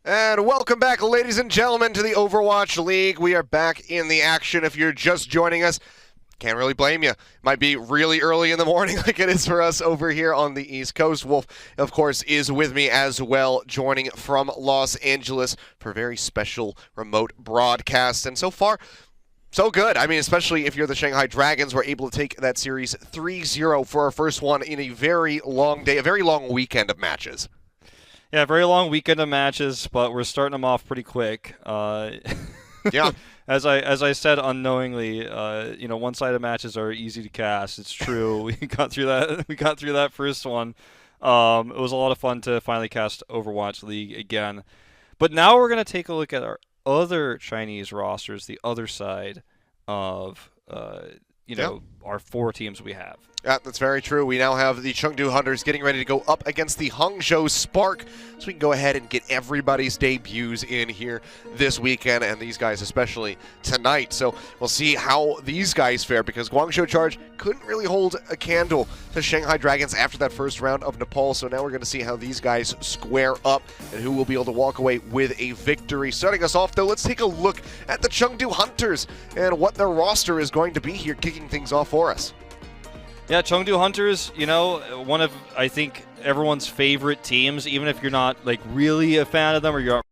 And welcome back, ladies and gentlemen, to the Overwatch League. We are back in the action. If you're just joining us, can't really blame you. Might be really early in the morning like it is for us over here on the East Coast. Wolf, of course, is with me as well, joining from Los Angeles for a very special remote broadcast. And so far, so good. I mean, especially if you're the Shanghai Dragons, we're able to take that series 3-0 for our first one in a very long day, a very long weekend of matches. Yeah, very long weekend of matches, but we're starting them off pretty quick. Yeah. As I said unknowingly, one-sided matches are easy to cast. It's true. We got through that. We got through that first one. It was a lot of fun to finally cast Overwatch League again. But now we're going to take a look at our other Chinese rosters, the other side of our four teams we have. Yeah, that's very true. We now have the Chengdu Hunters getting ready to go up against the Hangzhou Spark. So we can go ahead and get everybody's debuts in here this weekend, and these guys especially tonight. So we'll see how these guys fare, because Guangzhou Charge couldn't really hold a candle to Shanghai Dragons after that first round of Nepal. So now we're going to see how these guys square up and who will be able to walk away with a victory. Starting us off, though, let's take a look at the Chengdu Hunters and what their roster is going to be here, kicking things off for us. Yeah, Chengdu Hunters, one of, I think, everyone's favorite teams, even if you're not, really a fan of them or you're not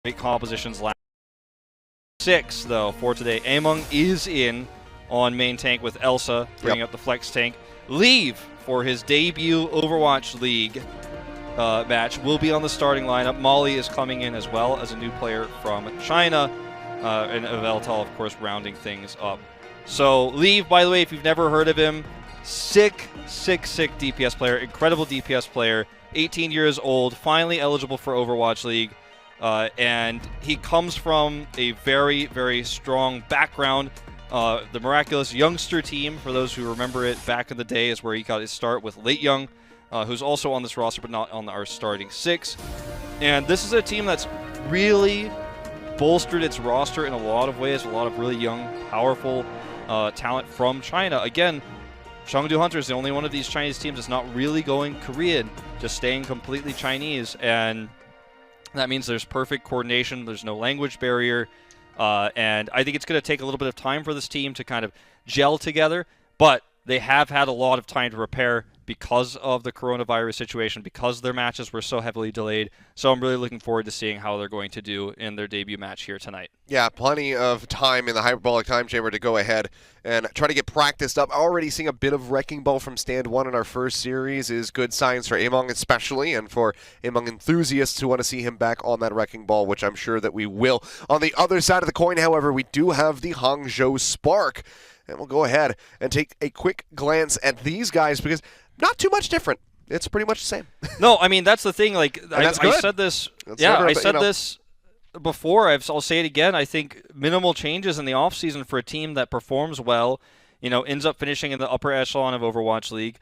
great compositions last. 6, though, for today. Among is in on main tank with Elsa, bringing up the flex tank. Leave, for his debut Overwatch League match, will be on the starting lineup. Molly is coming in as well as a new player from China, and Veltal, of course, rounding things up. So, Leave, by the way, if you've never heard of him, sick DPS player, incredible DPS player, 18 years old, finally eligible for Overwatch League, and he comes from a very, very strong background. The Miraculous Youngster team, for those who remember it back in the day, is where he got his start with Late Young, who's also on this roster but not on our starting 6. And this is a team that's really bolstered its roster in a lot of ways, a lot of really young, powerful talent from China. Again, Chengdu Hunters, the only one of these Chinese teams that's not really going Korean, just staying completely Chinese, and that means there's perfect coordination, there's no language barrier, and I think it's going to take a little bit of time for this team to kind of gel together, but they have had a lot of time to prepare because of the coronavirus situation, because their matches were so heavily delayed. So I'm really looking forward to seeing how they're going to do in their debut match here tonight. Yeah, plenty of time in the hyperbolic time chamber to go ahead and try to get practiced up. Already seeing a bit of wrecking ball from stand 1 in our first series is good signs for Among especially, and for Among enthusiasts who want to see him back on that wrecking ball, which I'm sure that we will. On the other side of the coin, however, we do have the Hangzhou Spark. And we'll go ahead and take a quick glance at these guys, because not too much different. It's pretty much the same. No, I mean, that's the thing. I said this. I said this before. I'll say it again. I think minimal changes in the offseason for a team that performs well, ends up finishing in the upper echelon of Overwatch League.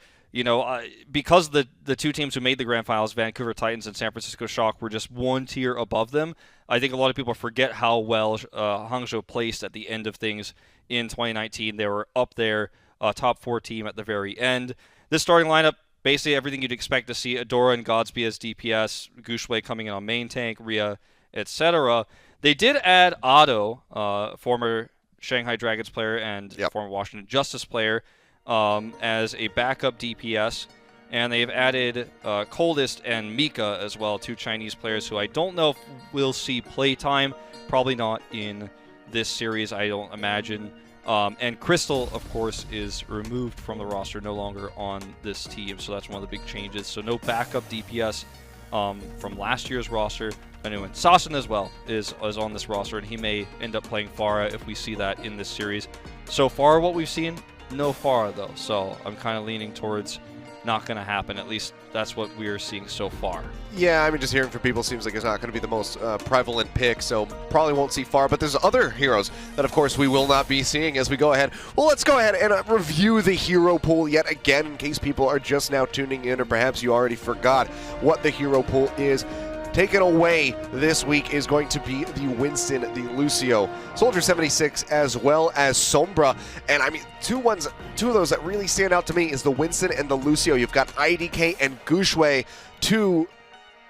Because the two teams who made the grand finals, Vancouver Titans and San Francisco Shock, were just one tier above them. I think a lot of people forget how well Hangzhou placed at the end of things in 2019. They were up there, top 4 team at the very end. This starting lineup, basically everything you'd expect to see: Adora and Godsby as DPS, Gushwei coming in on main tank, Rhea, etc. They did add Otto, former Shanghai Dragons player and former Washington Justice player, as a backup DPS, and they've added Coldest and Mika as well, 2 Chinese players who I don't know if we'll see playtime, probably not in this series, I don't imagine. And Crystal, of course, is removed from the roster, no longer on this team, so that's one of the big changes. So no backup DPS from last year's roster. Anyway, Sassen as well is on this roster, and he may end up playing Pharah if we see that in this series. So far, what we've seen, no Pharah, though, so I'm kind of leaning towards not going to happen. At least that's what we're seeing so far. Yeah, I mean, just hearing from people seems like it's not going to be the most prevalent pick, so probably won't see Pharah. But there's other heroes that, of course, we will not be seeing as we go ahead. Well, let's go ahead and review the hero pool yet again, in case people are just now tuning in, or perhaps you already forgot what the hero pool is. Taken away this week is going to be the Winston, the Lucio, Soldier 76, as well as Sombra. And I mean, two of those that really stand out to me is the Winston and the Lucio. You've got IDK and Gushwei, two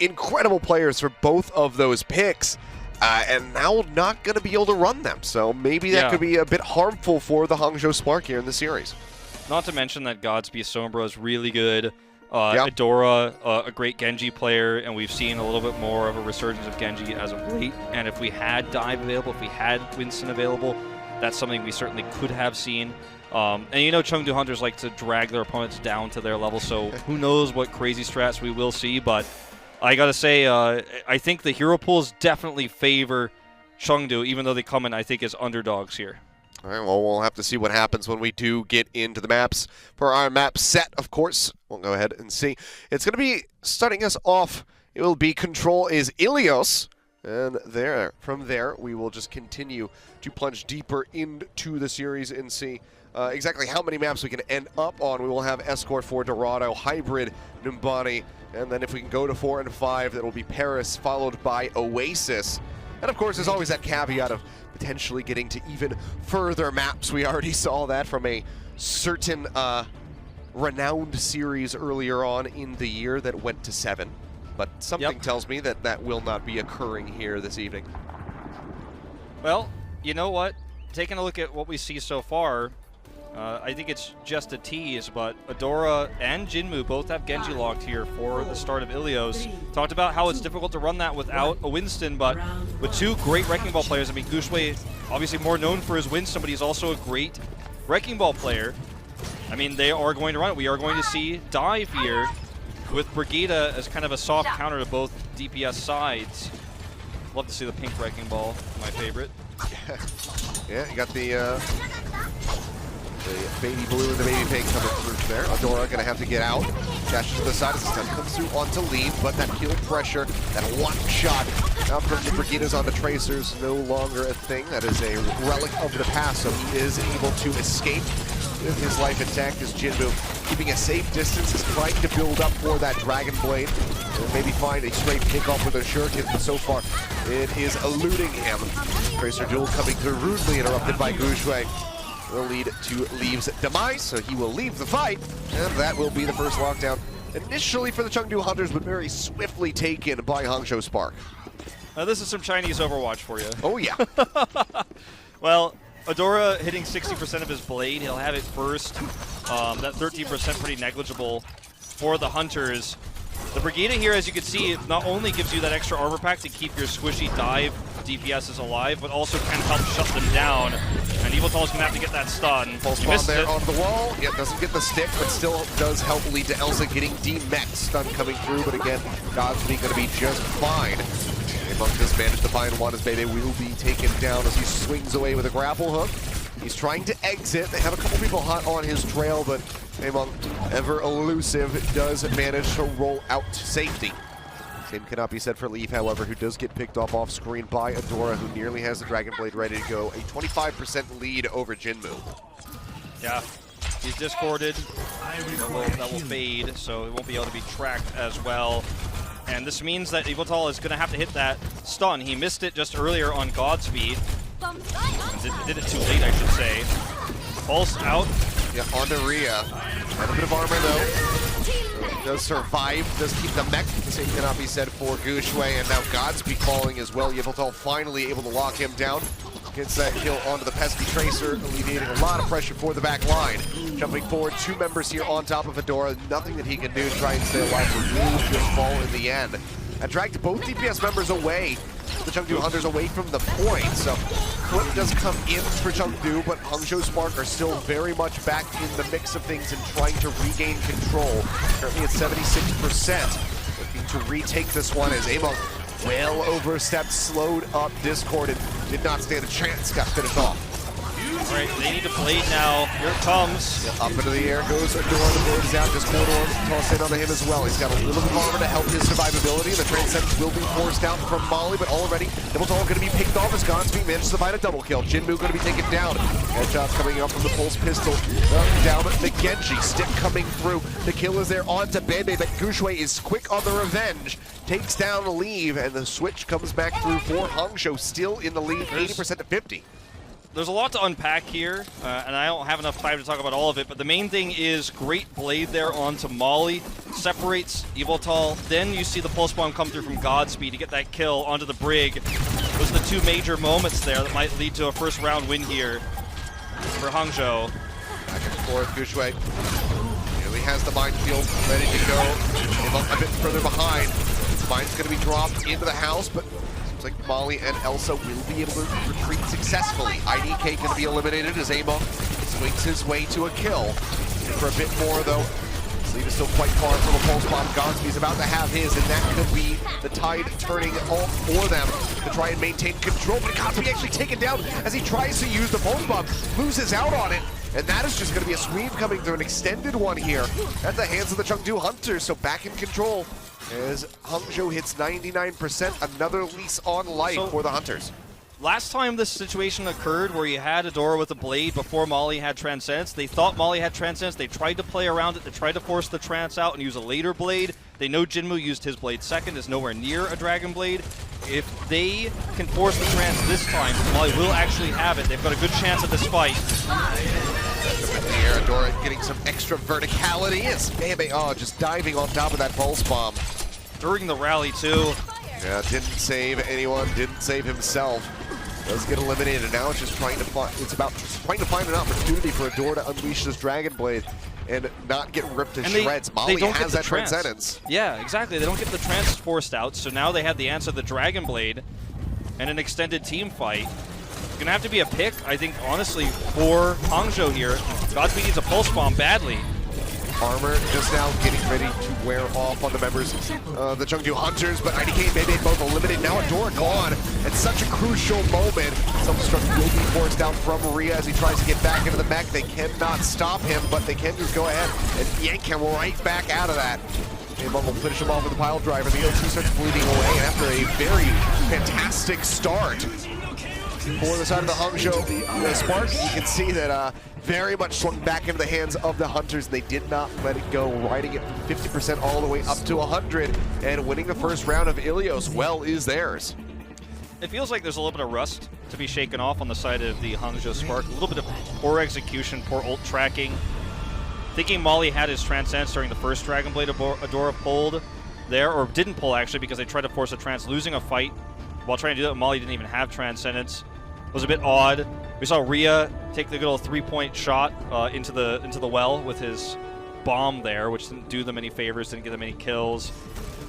incredible players for both of those picks. And now not going to be able to run them. So maybe that could be a bit harmful for the Hangzhou Spark here in the series. Not to mention that Godspeed Sombra is really good. Adora, a great Genji player, and we've seen a little bit more of a resurgence of Genji as of late. And if we had Dive available, if we had Winston available, that's something we certainly could have seen. And you know Chengdu Hunters like to drag their opponents down to their level, so who knows what crazy strats we will see, but I gotta say, I think the hero pools definitely favor Chengdu, even though they come in, I think, as underdogs here. All right, well, we'll have to see what happens when we do get into the maps. For our map set, of course, we'll go ahead and see. It's going to be starting us off. It will be Control is Ilios. And from there, we will just continue to plunge deeper into the series and see exactly how many maps we can end up on. We will have Escort for Dorado, Hybrid, Numbani, and then if we can go to 4 and 5, that will be Paris, followed by Oasis. And of course, there's always that caveat of potentially getting to even further maps. We already saw that from a certain renowned series earlier on in the year that went to 7. But something tells me that that will not be occurring here this evening. Well, you know what? Taking a look at what we see so far, I think it's just a tease, but Adora and Jinmu both have Genji locked here for the start of Ilios. Talked about how it's difficult to run that without a Winston, but with two great Wrecking Ball players, I mean, Gushwei obviously more known for his Winston, but he's also a great Wrecking Ball player. I mean, they are going to run it. We are going to see Dive here with Brigida as kind of a soft counter to both DPS sides. Love to see the pink Wrecking Ball, my favorite. Yeah, you got the baby blue and the baby pink coming through there. Adora gonna have to get out. Dashes to the side as the stun comes through onto lead, but that kill pressure, that one shot out from the Brigidas on the Tracers, no longer a thing. That is a relic of the past, so he is able to escape with his life intact as Jinmu keeping a safe distance, is trying to build up for that Dragon Blade. And maybe find a straight pickoff with a shuriken, but so far it is eluding him. Tracer duel coming through rudely, interrupted by Gushwei. Will lead to Leave's demise, so he will leave the fight, and that will be the first lockdown initially for the Chengdu Hunters, but very swiftly taken by Hangzhou Spark. This is some Chinese Overwatch for you. Oh yeah. Well, Adora hitting 60% of his blade, he'll have it first. That 13% pretty negligible for the Hunters. The Brigida here, as you can see, not only gives you that extra armor pack to keep your squishy dive DPSs alive, but also can help shut them down. And Eviltal's going to have to get that stun. Full spawn there on the wall. Yeah, doesn't get the stick, but still does help lead to Elsa getting demech. Stun coming through, but again, Godspeed going to be just fine. Monk just managed to find one as Bebe will be taken down as he swings away with a grapple hook. He's trying to exit. They have a couple people hot on his trail, but Among, ever elusive, does manage to roll out to safety. Same cannot be said for Leaf, however, who does get picked off screen by Adora, who nearly has the Dragon Blade ready to go. A 25% lead over Jinmu. Yeah, he's discorded. That will fade, so it won't be able to be tracked as well. And this means that Eviltal is going to have to hit that stun. He missed it just earlier on Godspeed. Did it too late, I should say. Pulse out. Yeah, onto Rhea. And a bit of armor, though. Does survive, does keep the mech. The same cannot be said for Gushwei, and now Godspeed falling as well. Yveltal finally able to lock him down. Gets that kill onto the pesky Tracer, alleviating a lot of pressure for the back line. Jumping forward, two members here on top of Adora. Nothing that he can do to try and stay alive. Will just fall in the end. That dragged both DPS members away. The Chengdu Hunters away from the point, so Clip does come in for Chengdu, but Hangzhou Spark are still very much back in the mix of things and trying to regain control. Currently at 76%, looking to retake this one as Amok well overstepped, slowed up, discorded, did not stand a chance, got finished off. All right, they need to blade now. Here it comes. Yeah, up into the air goes Adora, the board is out, just Mordor tossed in onto him as well. He's got a little bit of armor to help his survivability. The Transcendence will be forced out from Molly, but already Eviltal going to be picked off as Godspeed manages to find a double kill. Jinmu going to be taken down. Headshots coming up from the Pulse Pistol. Down the Genji, stick coming through. The kill is there onto Bebe, but Gushwei is quick on the revenge. Takes down Leave, and the switch comes back through for Hangzhou, still in the lead, 80% to 50. there's a lot to unpack here, and I don't have enough time to talk about all of it, but the main thing is great blade there onto Molly, separates Evoltal, then you see the pulse bomb come through from Godspeed to get that kill onto the Brig. Those are the two major moments there that might lead to a first round win here for Hangzhou. Back and forth, Gushue. He has the minefield ready to go. A bit further behind. Mine's going to be dropped into the house, but seems like Molly and Elsa will be able to retreat successfully. IDK going to be eliminated as Amon swings his way to a kill. For a bit more, though. Lead is still quite far from a pulse bomb. Godspeed's about to have his, and that could be the tide turning all for them to try and maintain control. But Godspeed actually taken down as he tries to use the pulse bomb, loses out on it. And that is just going to be a sweep coming through, an extended one here at the hands of the Chengdu Hunters. So back in control as Hangzhou hits 99%, another lease on life for the Hunters. Last time this situation occurred where you had Adora with a blade before Molly had Transcendence, they thought Molly had Transcendence, they tried to play around it, they tried to force the Trance out and use a later blade. They know Jinmu used his blade second, is nowhere near a Dragon Blade. If they can force the Trance this time, Molly will actually have it. They've got a good chance of this fight. In the air, Adora getting some extra verticality. It's just diving on top of that pulse bomb. During the rally too. Yeah, didn't save anyone, didn't save himself. Does get eliminated. Now it's just trying to find. It's about trying to find an opportunity for Adora to unleash this Dragon Blade and not get ripped to shreds. Molly has that Transcendence. Yeah, exactly. They don't get the Trance forced out, so now they have the answer, the Dragon Blade, and an extended team fight. It's gonna have to be a pick, I think, honestly, for Hangzhou here. Godspeed needs a pulse bomb badly. Armor just now getting ready to wear off on the members of the Chengdu Hunters, but IDK and Mayday both eliminated. Now Adora gone at such a crucial moment. Self-destruct will be forced out from Rhea as he tries to get back into the mech. They cannot stop him, but they can just go ahead and yank him right back out of that. Amon will finish him off with a pile driver. The O2 starts bleeding away after a very fantastic start. For the side of the Hangzhou Spark, you can see that very much swung back into the hands of the Hunters. They did not let it go, riding it from 50% all the way up to 100, and winning the first round of Ilios well is theirs. It feels like there's a little bit of rust to be shaken off on the side of the Hangzhou Spark. A little bit of poor execution, poor ult tracking. Thinking Molly had his Transcendence during the first Dragon Blade Adora pulled there, or didn't pull actually because they tried to force a Trance, losing a fight. While trying to do that, Molly didn't even have Transcendence. It was a bit odd. We saw Rhea take the good old 3-point shot into the well with his bomb there, which didn't do them any favors, didn't get them any kills.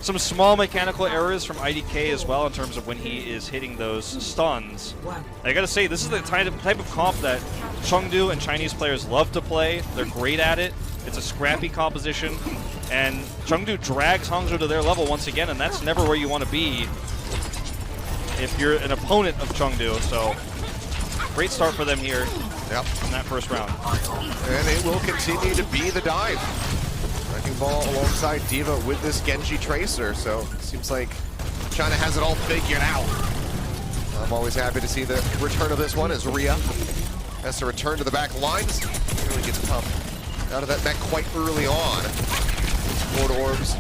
Some small mechanical errors from IDK as well in terms of when he is hitting those stuns. I gotta say, this is the type of comp that Chengdu and Chinese players love to play. They're great at it. It's a scrappy composition, and Chengdu drags Hangzhou to their level once again, and that's never where you want to be if you're an opponent of Chengdu. So great start for them here in that first round. And it will continue to be the dive. Wrecking Ball alongside Diva with this Genji Tracer, so it seems like China has it all figured out. I'm always happy to see the return of this one as Rhea has to return to the back lines. Really gets pumped out of that mech quite early on. Lord Orbs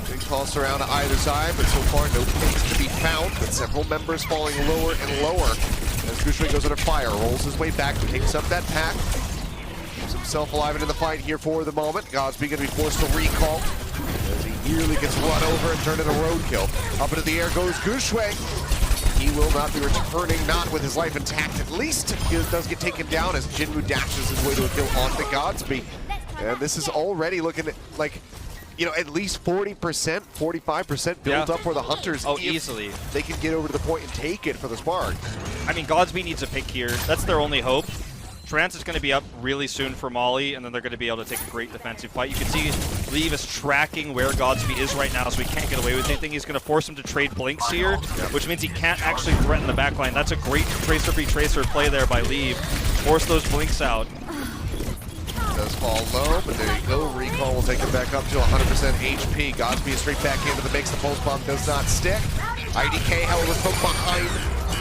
being tossed around to either side, but so far no picks to be found, but several members falling lower and lower. As Gushue goes under fire, rolls his way back, picks up that pack, keeps himself alive into the fight here for the moment. Godspeed going to be forced to recall as he nearly gets run over and turned into roadkill. Up into the air goes Gushue. He will not be returning, not with his life intact. At least he does get taken down as Jinmu dashes his way to a kill onto Godspeed. And this is already looking at, like, you know, at least 40%, 45% built up for the Hunters. Oh, easily. They can get over to the point and take it for the Spark. I mean, Godspeed needs a pick here. That's their only hope. Trance is going to be up really soon for Molly, and then they're going to be able to take a great defensive fight. You can see Leave is tracking where Godspeed is right now, so he can't get away with anything. He's going to force him to trade blinks here, which means he can't actually threaten the backline. That's a great tracer-free-tracer play there by Leave. Force those blinks out. Does fall low, but there you go. Recall will take him back up to 100% HP. Godspeed is straight back into the mix. The pulse bomb does not stick. IDK, however, from behind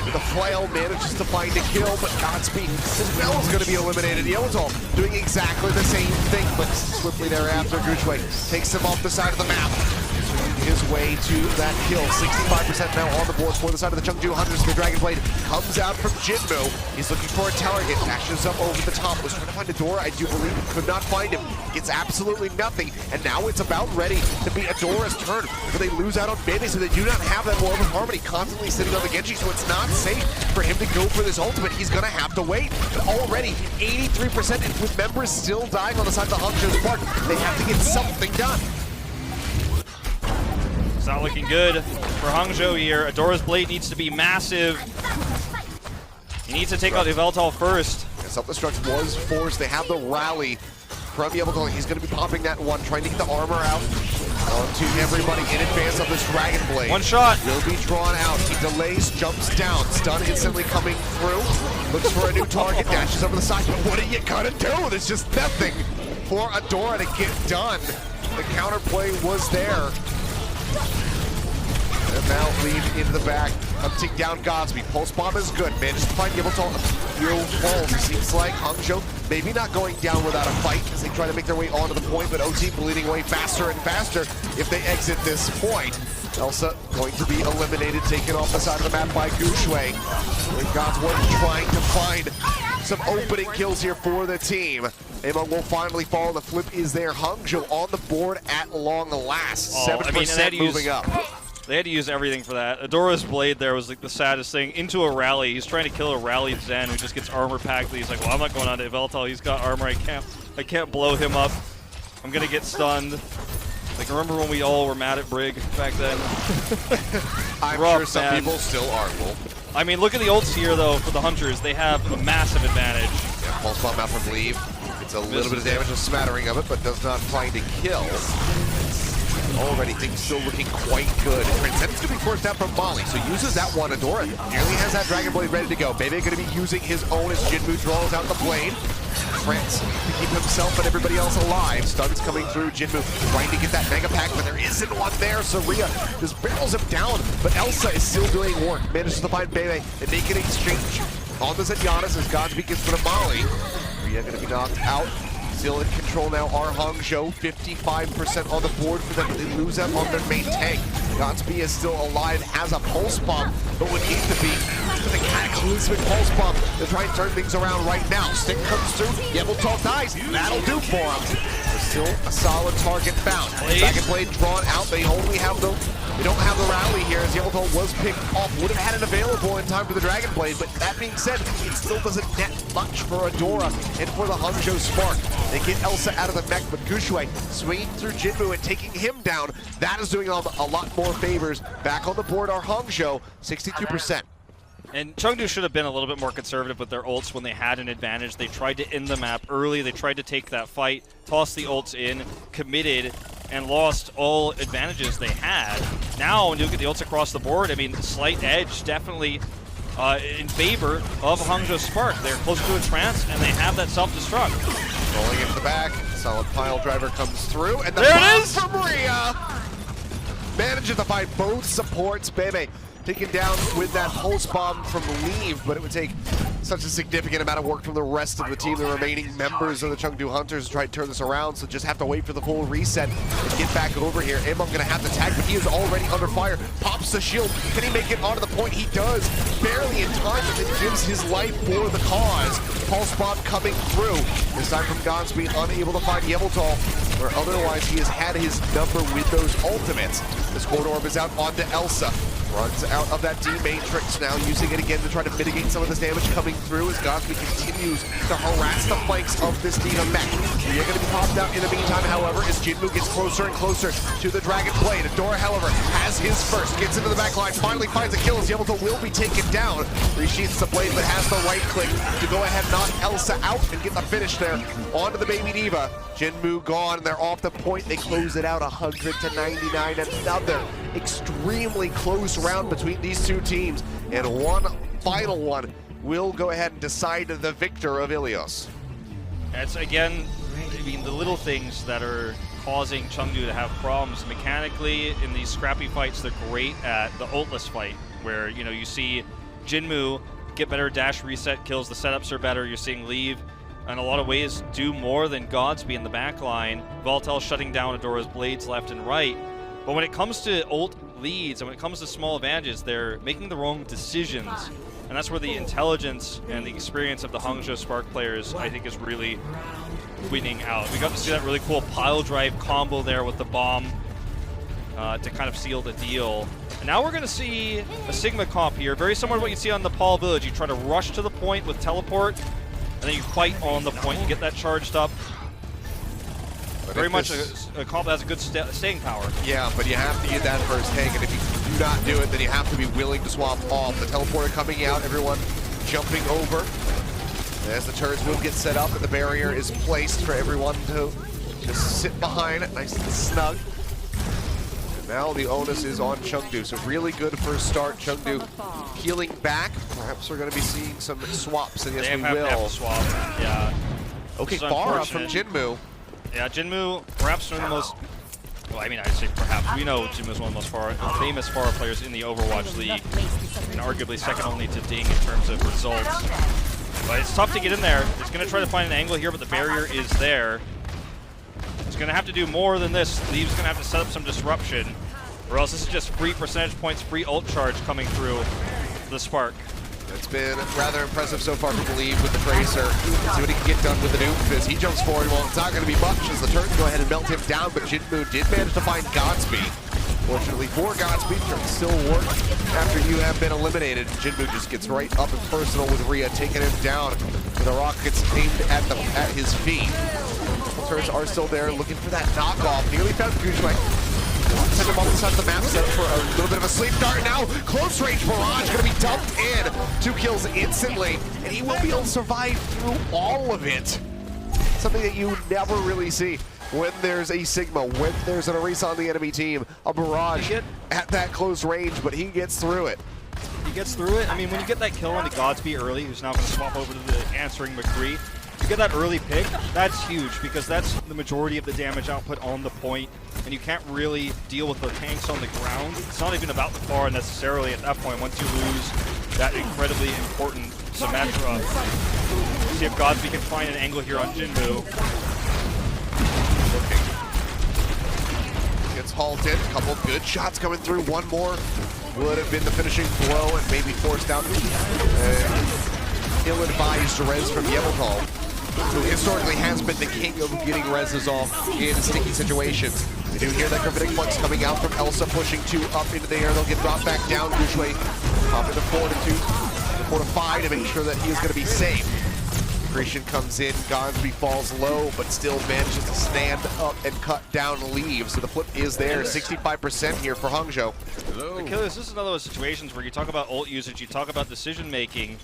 with a flail manages to find a kill, but Godspeed as well is going to be eliminated. Yellowtall doing exactly the same thing, but swiftly thereafter, Gushue takes him off the side of the map. His way way to that kill. 65% now on the board for the side of the Chengdu Hunters. The Dragon Blade comes out from Jinmu. He's looking for a target, dashes up over the top, was trying to find a door, I do believe, could not find him. Gets absolutely nothing, and now it's about ready to be Adora's turn, but they lose out on Baby, so they do not have that Orb of Harmony constantly sitting on the Genji, so it's not safe for him to go for this ultimate. He's gonna have to wait, but already 83% and with members still dying on the side of the Hangzhou Spark, they have to get something done. It's not looking good for Hangzhou here. Adora's Blade needs to be massive. He needs to take out Yveltal first. Yeah, self-destruct was forced. They have the rally from Yveltal. He's going to be popping that one, trying to get the armor out onto everybody in advance of this Dragon Blade. One shot. Will be drawn out. He delays, jumps down. Stun instantly coming through. Looks for a new target, dashes over the side. But what are you going to do? There's just nothing for Adora to get done. The counterplay was there. And now lead into the back, hunting down Godsby. Pulse Bomb is good. Manages to find Yveltal a few falls. It seems like Hangzhou maybe not going down without a fight as they try to make their way onto the point, but OT bleeding away faster and faster if they exit this point. Elsa going to be eliminated, taken off the side of the map by Gushui. Godsby trying to find some opening kills here for the team. Among will finally fall. The flip is there. Hangzhou on the board at long last. 7% moving up. They had to use everything for that. Adora's Blade there was like the saddest thing. Into a rally. He's trying to kill a rallied Zen who just gets armor packed. He's like, well, I'm not going on to Yveltal. He's got armor. I can't blow him up. I'm gonna get stunned. Like, remember when we all were mad at Brig back then? I'm Rough, sure some man. people still are. Well, I mean, look at the ults here, though, for the Hunters. They have a massive advantage. yeah, Pulse Bomb out from Leave. It's a little bit of damage, a smattering of it, but does not find a kill. Already things still looking quite good. Transcendence going to be forced out from Molly, so uses that one. Adora nearly has that Dragon Blade ready to go. Bebe going to be using his own as Jinmu draws out the blade. Trance to keep himself and everybody else alive. Stuns coming through. Jinmu trying to get that Mega Pack, but there isn't one there. Saria just barrels him down, but Elsa is still doing work. Manages to find Bebe and make an exchange on the Zenyanis as Godsby gets rid of Molly. Saria going to be knocked out. Still in control now are Hangzhou, 55% on the board for them. They lose out on their main tank. Godsby is still alive, has a Pulse Bomb, but would need to be with a cataclysmic Pulse Bomb to try and turn things around right now. Stick comes through, Yveltal dies, that'll do for him. There's still a solid target found. Dragon Blade drawn out, they don't have the rally here as Yveltal was picked off. Would have had it available in time for the Dragon Blade, but that being said, it still doesn't net much for Adora and for the Hangzhou Spark. They get Elsa out of the mech, but Gushui swinging through Jinmu and taking him down. That is doing them a lot more favors. Back on the board are Hangzhou, 62%. And Chengdu should have been a little bit more conservative with their ults when they had an advantage. They tried to end the map early. They tried to take that fight, toss the ults in, committed, and lost all advantages they had. Now, when you look at the ults across the board, I mean, slight edge definitely in favor of Hangzhou Spark. They're closer to a trance, and they have that self-destruct. Rolling into the back, solid pile driver comes through, and the there bomb it is from Rhea manages to find both supports. Bebe taken down with that Pulse Bomb from Leave, but it would take such a significant amount of work from the rest of the team, the remaining members of the Chengdu Hunters, to try to turn this around, so just have to wait for the full reset and get back over here. Amon gonna have to tag, but he is already under fire. Pops the shield. Can he make it onto the point? He does. Barely in time, but then gives his life for the cause. Pulse Bomb coming through. This time from Godsby, unable to find Yveltal, where otherwise he has had his number with those ultimates. This Cold Orb is out onto Elsa. Runs out of that D-Matrix now, using it again to try to mitigate some of this damage coming through as Godsby continues to harass the flanks of this Diva mech. We are going to be popped out in the meantime, however, as Jinmu gets closer and closer to the Dragon Blade. Adora, however, has his first, gets into the back line, finally finds a kill as Yveltal will be taken down. Resheaths the blade, but has the right click to go ahead and knock Elsa out and get the finish there onto the Baby Diva. Jinmu gone, they're off the point. They close it out 100-99. Another extremely close round between these two teams, and one final one will go ahead and decide the victor of Ilios. That's, again, I mean, the little things that are causing Chengdu to have problems. Mechanically, in these scrappy fights, they're great at the ultless fight, where, you know, you see Jinmu get better dash reset kills, the setups are better, you're seeing Leave in a lot of ways do more than Godsby in the back line. Yveltal shutting down Adora's blades left and right. But when it comes to ult leads and when it comes to small advantages, they're making the wrong decisions. And that's where the intelligence and the experience of the Hangzhou Spark players, I think, is really winning out. We got to see that really cool pile drive combo there with the bomb to kind of seal the deal. And now we're going to see a Sigma comp here, very similar to what you see on Nepal Village. You try to rush to the point with teleport, and then you fight on the point. You get that charged up. Very much a comp that has a good staying power. Yeah, but you have to get that first tank, and if you do not do it, then you have to be willing to swap off. The teleporter coming out, everyone jumping over. As the turrets will get set up, and the barrier is placed for everyone to just sit behind, nice and snug. And now the onus is on Chengdu, so really good first start. Chengdu healing back. Perhaps we're going to be seeing some swaps, and yes, we will. Have to swap. Yeah. Okay, far up from Jinmu. Yeah, Jinmu, perhaps one of the most, well, I mean, I'd say perhaps. We know Jinmu is one of the most famous Pharah players in the Overwatch League, and arguably second only to Ding in terms of results. But it's tough to get in there. It's going to try to find an angle here, but the barrier is there. It's going to have to do more than this. Leave's going to have to set up some disruption, or else this is just free percentage points, free ult charge coming through the Spark. It's been rather impressive so far from Leave with the Tracer. See what he can get done with the Doomfist. He jumps forward. Well, it's not going to be much as the turns go ahead and melt him down, but Jinmu did manage to find Godspeed. Fortunately for Godspeed, turns still work after you have been eliminated. Jinmu just gets right up and personal with Rhea, taking him down with the rockets aimed at his feet. The turns are still there, looking for that knockoff. Nearly found Gushway. Send him off the side of the map, set up for a little bit of a sleep dart. Now, close range barrage going to be dumped in. 2 kills instantly, and he will be able to survive through all of it. Something that you never really see when there's a Sigma, when there's an erase on the enemy team. A barrage at that close range, but he gets through it. He gets through it. I mean, when you get that kill on the Godspeed early, who's now going to swap over to the answering McCree, you get that early pick, that's huge because that's the majority of the damage output on the point, and you can't really deal with the tanks on the ground. It's not even about the Pharah necessarily at that point once you lose that incredibly important Symmetra. See if Godspeed can find an angle here on Jinmu. Gets halted, a couple of good shots coming through, one more would have been the finishing blow and maybe forced out ill-advised res from Yemeltal, who historically has been the king of getting reses off in sticky situations. You do hear that gravitic flux coming out from Elsa, pushing 2 up into the air. They'll get dropped back down. Gushway pop into 4 to 2, 4 to 5 to make sure that he is going to be safe. Grecian comes in, Godspeed falls low, but still manages to stand up and cut down Leave. So the flip is there, 65% here for Hangzhou. Achilles, this is another of those situations where you talk about ult usage, you talk about decision making.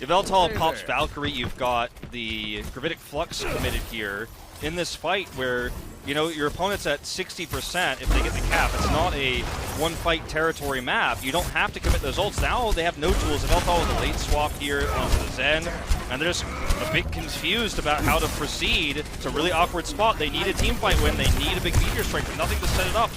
If Yveltal pops Valkyrie, you've got the Gravitic Flux committed here in this fight where, you know, your opponent's at 60% if they get the cap. It's not a one-fight territory map. You don't have to commit those ults. Now they have no tools. Yveltal with a late swap here onto the Zen, and they're just a bit confused about how to proceed. It's a really awkward spot. They need a teamfight win. They need a big meteor strike, but nothing to set it up.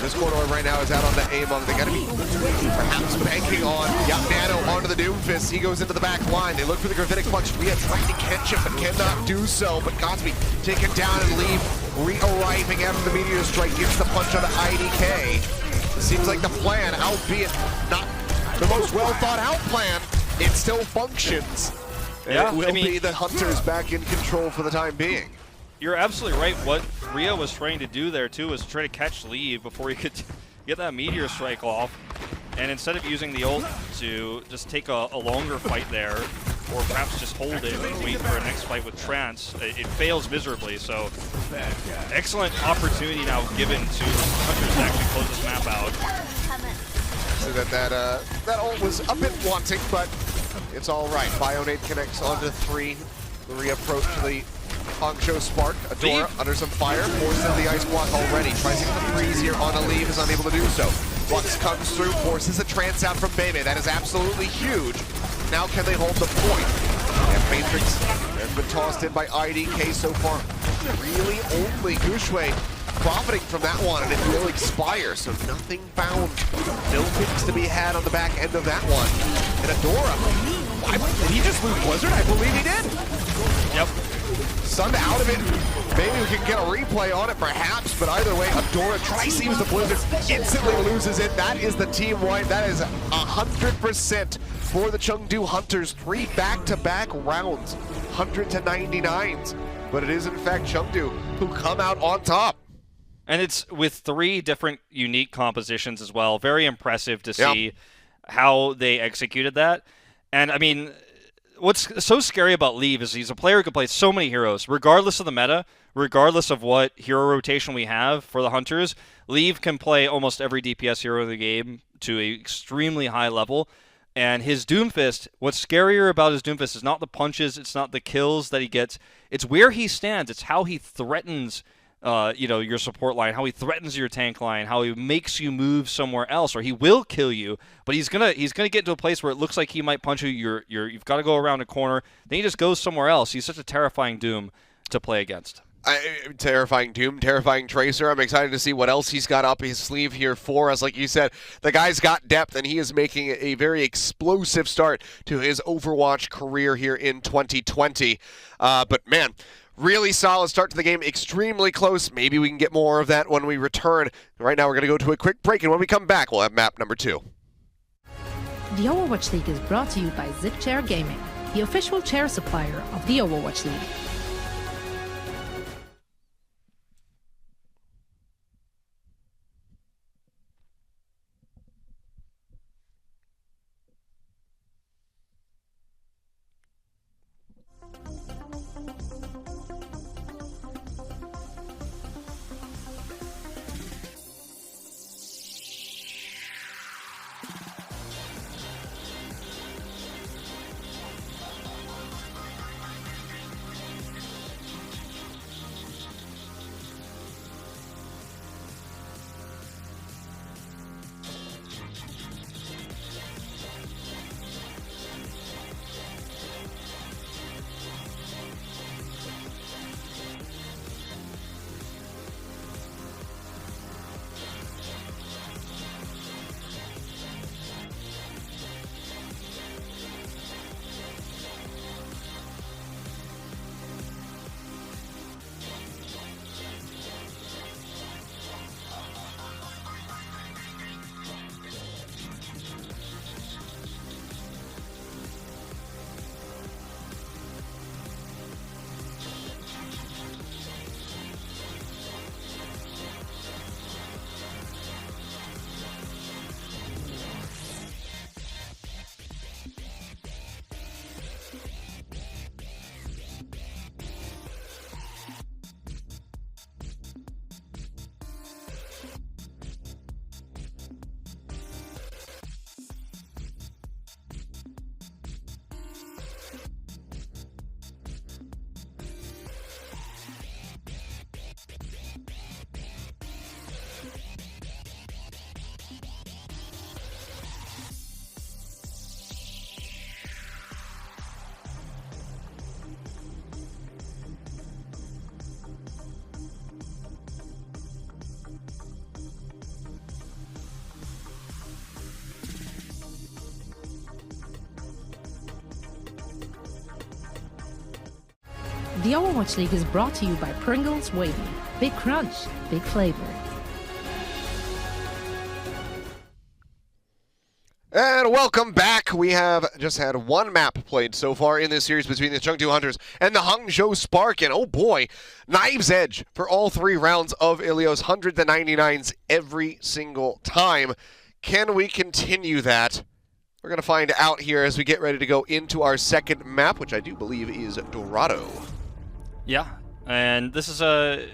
This corridor right now is out on the Among. They gotta be perhaps banking on Nano onto the Doomfist. He goes into the back line. They look for the Gravitic Flux. Rhea trying to catch him, but cannot do so. But Godspeed taken down and Leave re-arriving after the meteor strike gets the punch on the IDK. It seems like the plan, albeit not the most well thought out plan, it still functions. Yeah, it will be the Hunters back in control for the time being. You're absolutely right. What Rhea was trying to do there, too, was try to catch Leave before he could get that meteor strike off. And instead of using the ult to just take a longer fight there, or perhaps just hold it and wait for a next fight with Trance, it fails miserably. So, excellent opportunity now given to Hunters to actually close this map out. So that ult was a bit wanting, but it's all right. Bionade connects onto 3. The reapproach to the Hangzhou Spark. Adora under some fire, forces the ice block already. Tries to get the freeze here on a Leave, is unable to do so. Flux comes through, forces a trance out from Bebe. That is absolutely huge. Now can they hold the point? And Matrix has been tossed in by IDK so far. Really only Gushway profiting from that one, and it will expire, so nothing found. No picks to be had on the back end of that one. And Adora, did he just lose Blizzard? I believe he did. Yep. sunned out of it. Maybe we can get a replay on it, perhaps, but either way, Adora tries to use the Blizzard, instantly loses it. That is the team wipe. That is 100% for the Chengdu Hunters. 3 back-to-back rounds, 100-99s. But it is, in fact, Chengdu who come out on top. And it's with 3 different unique compositions as well. Very impressive to see how they executed that. And, I mean, what's so scary about Leave is he's a player who can play so many heroes. Regardless of the meta, regardless of what hero rotation we have for the Hunters, Leave can play almost every DPS hero in the game to an extremely high level. And his Doomfist, what's scarier about his Doomfist is not the punches, it's not the kills that he gets, it's where he stands, it's how he threatens your support line, how he threatens your tank line, how he makes you move somewhere else, or he will kill you, but he's gonna get to a place where it looks like he might punch you. You've got to go around a corner, then he just goes somewhere else. He's such a terrifying Doom to play against. Terrifying Doom, terrifying Tracer. I'm excited to see what else he's got up his sleeve here for us. Like you said, the guy's got depth, and he is making a very explosive start to his Overwatch career here in 2020. But man, really solid start to the game, extremely close. Maybe we can get more of that when we return. Right now we're going to go to a quick break, and when we come back, we'll have map number 2. The Overwatch League is brought to you by ZipChair Gaming, the official chair supplier of the Overwatch League. The Overwatch League is brought to you by Pringles Wavy. Big crunch, big flavor. And welcome back. We have just had one map played so far in this series between the Chengdu Hunters and the Hangzhou Spark. And oh boy, knife's edge for all 3 rounds of Ilios, 100-99s every single time. Can we continue that? We're going to find out here as we get ready to go into our second map, which I do believe is Dorado. Yeah, and this is I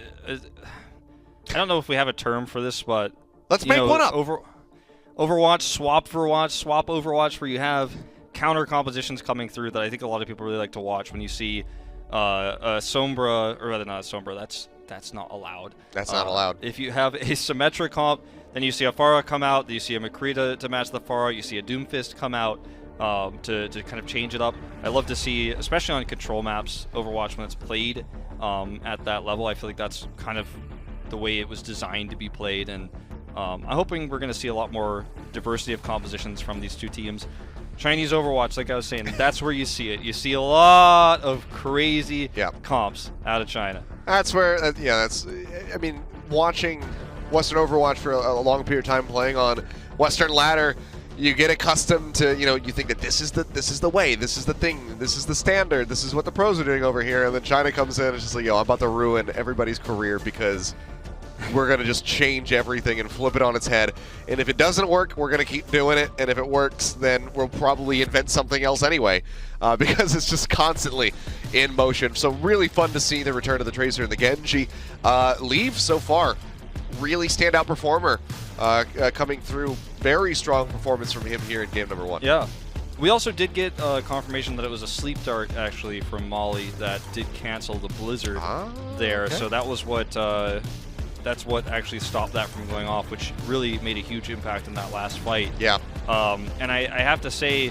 don't know if we have a term for this, but let's make one up. Overwatch, swap Overwatch, where you have counter compositions coming through that I think a lot of people really like to watch. When you see a Sombra, or rather not a Sombra, that's not allowed. That's not allowed. If you have a symmetric comp, then you see a Pharah come out, you see a McCree to match the Pharah, you see a Doomfist come out to kind of change it up. I love to see, especially on control maps, Overwatch when it's played at that level. I feel like that's kind of the way it was designed to be played, and I'm hoping we're going to see a lot more diversity of compositions from these two teams. Chinese Overwatch, like I was saying, that's where you see it. You see a lot of crazy comps out of China. That's where, that's. I mean, watching Western Overwatch for a long period of time, playing on Western Ladder, you get accustomed to, you think that this is the way, this is the thing, this is the standard, this is what the pros are doing over here, and then China comes in and it's just like, I'm about to ruin everybody's career because we're going to just change everything and flip it on its head. And if it doesn't work, we're going to keep doing it. And if it works, then we'll probably invent something else anyway, because it's just constantly in motion. So really fun to see the return of the Tracer and the Genji. Leave so far, really standout performer coming through. Very strong performance from him here in game number 1. Yeah. We also did get confirmation that it was a sleep dart, actually, from Molly that did cancel the blizzard there. Okay. So that was what... that's what actually stopped that from going off, which really made a huge impact in that last fight. Yeah. And I have to say,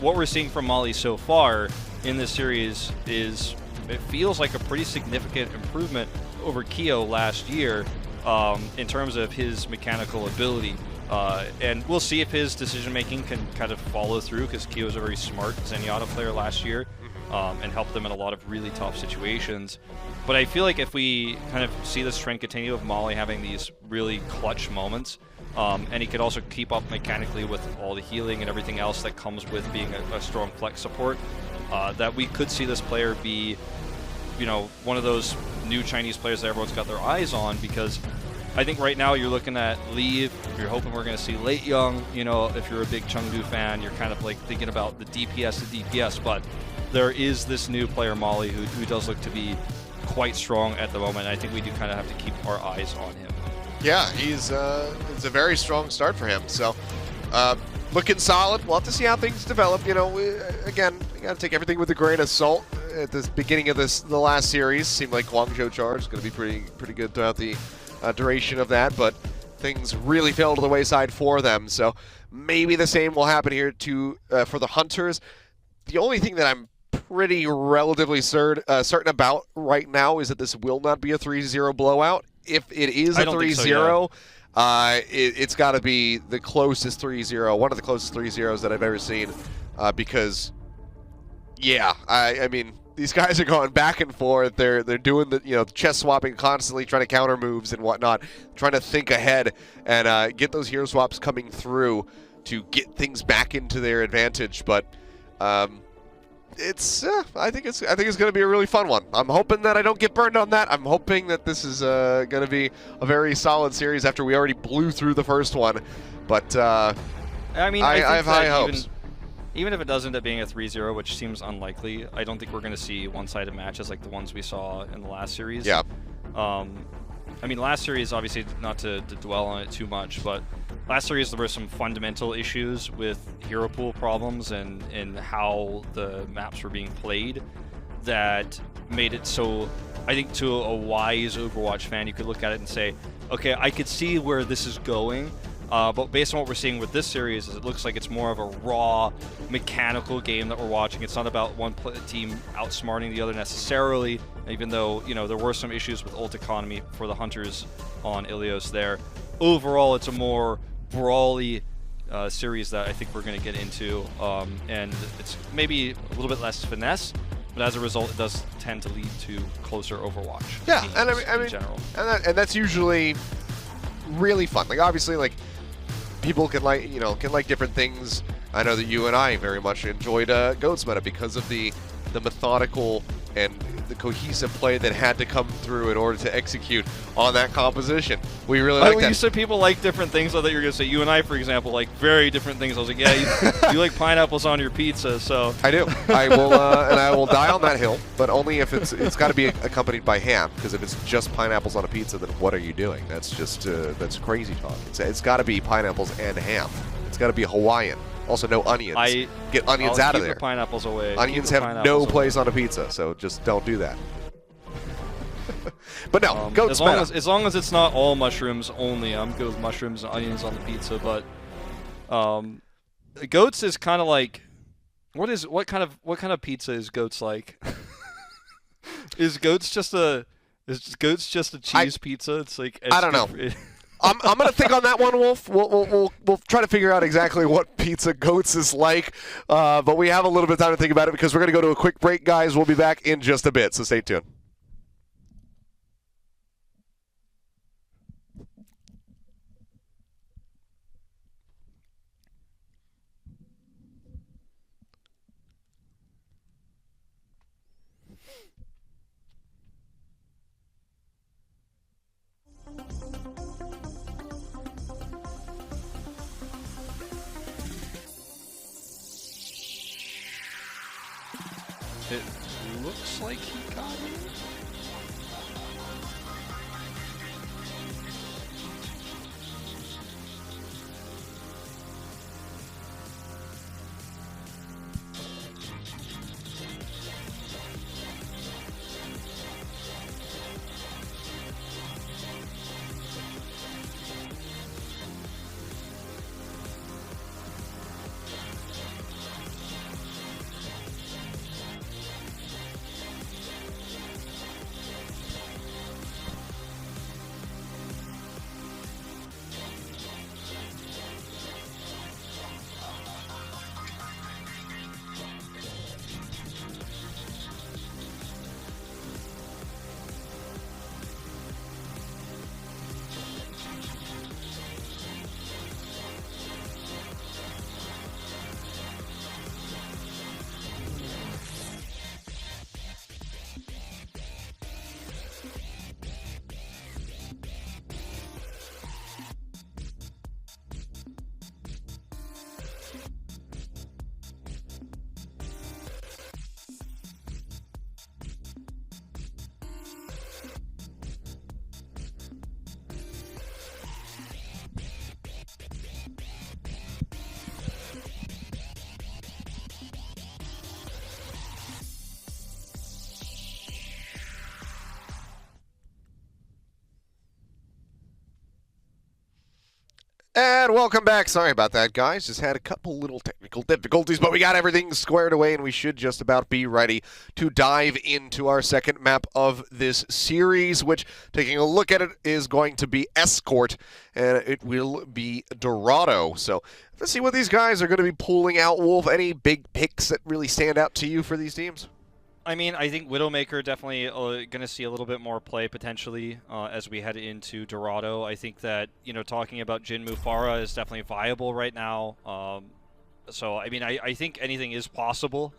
what we're seeing from Molly so far in this series is, it feels like a pretty significant improvement over Keo last year in terms of his mechanical ability. And we'll see if his decision-making can kind of follow through, because Keo was a very smart Zenyatta player last year and helped them in a lot of really tough situations. But I feel like if we kind of see this trend continue of Molly having these really clutch moments, and he could also keep up mechanically with all the healing and everything else that comes with being a strong flex support, that we could see this player be, one of those new Chinese players that everyone's got their eyes on, because I think right now you're looking at Leave, you're hoping we're going to see Late Young, if you're a big Chengdu fan, you're kind of like thinking about the DPS, but there is this new player, Molly, who does look to be quite strong at the moment. I think we do kind of have to keep our eyes on him. Yeah, it's a very strong start for him. So, looking solid. We'll have to see how things develop. Again, you got to take everything with a grain of salt. At the beginning of the last series, seemed like Guangzhou Charge is going to be pretty good throughout the duration of that, but things really fell to the wayside for them. So maybe the same will happen here for the Hunters. The only thing that I'm pretty relatively certain about right now is that this will not be a 3-0 blowout. If it is a 3-0, it's got to be the closest 3-0, one of the closest 3-0s that I've ever seen, because, I mean, these guys are going back and forth. They're doing the chess swapping constantly, trying to counter moves and whatnot, trying to think ahead and get those hero swaps coming through to get things back into their advantage. But I think it's going to be a really fun one. I'm hoping that I don't get burned on that. I'm hoping that this is going to be a very solid series after we already blew through the first one. But I mean, I have high hopes. Even if it does end up being a 3-0, which seems unlikely, I don't think we're going to see one-sided matches like the ones we saw in the last series. Yeah. I mean, last series, obviously, not to dwell on it too much, but last series there were some fundamental issues with hero pool problems and how the maps were being played that made it so, I think to a wise Overwatch fan, you could look at it and say, okay, I could see where this is going, but based on what we're seeing with this series, it looks like it's more of a raw, mechanical game that we're watching. It's not about one team outsmarting the other necessarily, even though, there were some issues with ult economy for the Hunters on Ilios there. Overall, it's a more brawly series that I think we're going to get into, and it's maybe a little bit less finesse, but as a result, it does tend to lead to closer Overwatch. Yeah, teams and I mean, in general. And that's usually really fun. Like, obviously, like, people can like different things. I know that you and I very much enjoyed Goats meta because of the methodical and the cohesive play that had to come through in order to execute on that composition. We really like that. You said people like different things. I thought you were going to say you and I, for example, like very different things. I was like, yeah, you like pineapples on your pizza, so. I do. I will, and I will die on that hill, but only if it's got to be accompanied by ham. Because if it's just pineapples on a pizza, then what are you doing? That's just that's crazy talk. It's got to be pineapples and ham. It's got to be Hawaiian. Also, no onions. Get onions out of there. Keep the pineapples away. Onions have no place on a pizza, so just don't do that. But no, Goats meta. As long as it's not all mushrooms only, I'm good with mushrooms and onions on the pizza. But Goats is kind of like, what kind of pizza is Goats like? Is Goats just a cheese pizza? It's like I don't know. I'm going to think on that one, Wolf. We'll try to figure out exactly what Pizza Goats is like, but we have a little bit of time to think about it because we're going to go to a quick break, guys. We'll be back in just a bit, so stay tuned. It looks like he got it. And welcome back. Sorry about that, guys. Just had a couple little technical difficulties, but we got everything squared away, and we should just about be ready to dive into our second map of this series, which, taking a look at it, is going to be Escort, and it will be Dorado. So let's see what these guys are going to be pulling out, Wolf. Any big picks that really stand out to you for these teams? I mean, I think Widowmaker definitely going to see a little bit more play potentially as we head into Dorado. I think that, you know, talking about Jinmu Pharah is definitely viable right now. So, I mean, I think anything is possible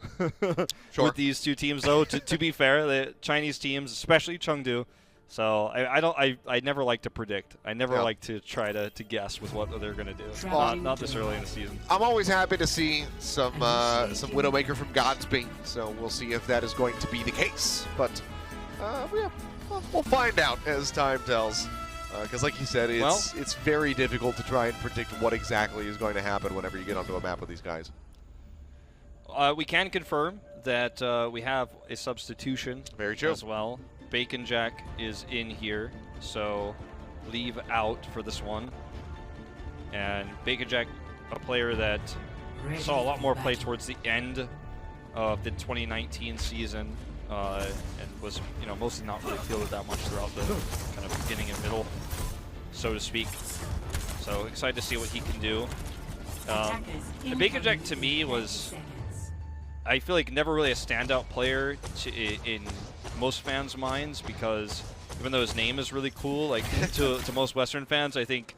with these two teams, though, to be fair. The Chinese teams, especially Chengdu. So, I never like to predict. I never like to try to guess with what they're going to do. Not this early in the season. I'm always happy to see some Widowmaker from Godspeed, so we'll see if that is going to be the case. But we'll find out as time tells. Because like you said, it's very difficult to try and predict what exactly is going to happen whenever you get onto a map with these guys. We can confirm that we have a substitution as well. Bacon Jack is in here, so leave out for this one. And Bacon Jack, a player that saw a lot more play towards the end of the 2019 season, and was, you know, mostly not really fielded that much throughout the kind of beginning and middle, so to speak. So excited to see what he can do. The Bacon Jack to me was, I feel like, never really a standout player in most fans' minds, because even though his name is really cool, like to most Western fans, I think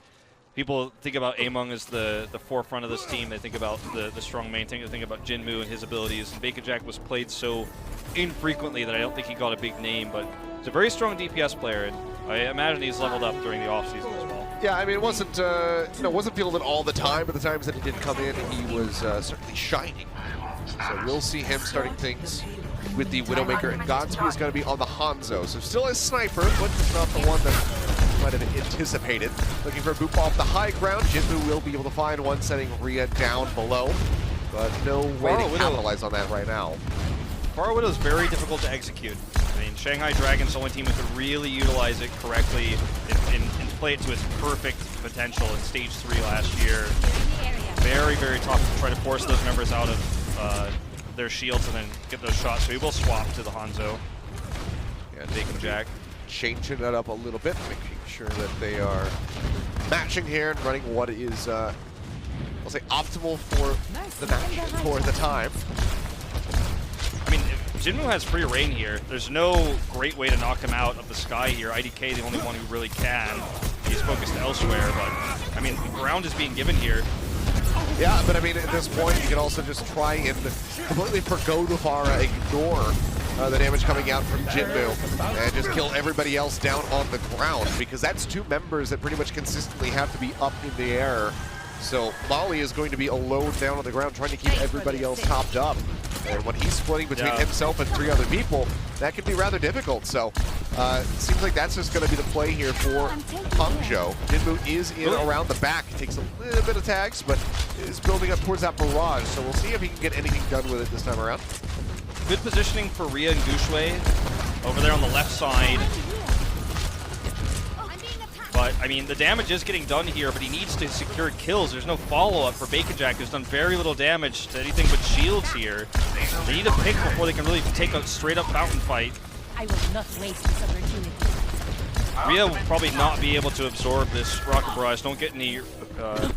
people think about Among as the forefront of this team. They think about the strong main tank. They think about Jinmu and his abilities. And Bacon Jack was played so infrequently that I don't think he got a big name, but he's a very strong DPS player, and I imagine he's leveled up during the offseason as well. Yeah, I mean, it wasn't wasn't fielded all the time, but the times that he did come in, he was certainly shining. So we'll see him starting things with the Widowmaker, and Godspeed is going to be on the Hangzhou. So still a sniper, but just not the one that might have anticipated. Looking for a boot ball off the high ground. Jinmu will be able to find one, setting Rhea down below, but no way to capitalize on that right now. Pharah Widow is very difficult to execute. I mean, Shanghai Dragons is the only team that could really utilize it correctly and play it to its perfect potential in Stage 3 last year. Very, very tough to try to force those members out of their shields and then get those shots. So he will swap to the Hangzhou. Yeah, Bacon Jack changing that up a little bit, making sure that they are matching here and running what is, I'll say, optimal for the match, for the time. I mean, if Jinmu has free reign here. There's no great way to knock him out of the sky here. IDK, the only one who really can. He's focused elsewhere, but, I mean, ground is being given here. Yeah, but I mean, at this point, you can also just try and completely forgo the Pharah, ignore the damage coming out from Jinmu, and just kill everybody else down on the ground, because that's two members that pretty much consistently have to be up in the air. So Molly is going to be alone down on the ground trying to keep everybody else topped up. And when he's splitting between himself and 3 other people, that can be rather difficult. So it seems like that's just going to be the play here for Hangzhou. Jinmu is in around the back. Takes a little bit of tags, but is building up towards that barrage. So we'll see if he can get anything done with it this time around. Good positioning for Rhea and Gushue over there on the left side. But, I mean, the damage is getting done here, but he needs to secure kills. There's no follow-up for Bacon Jack, who's done very little damage to anything but shields here. They need a pick before they can really take a straight-up fountain fight. I will not waste this opportunity. Rhea will probably not be able to absorb this rocket barrage. Don't get any, you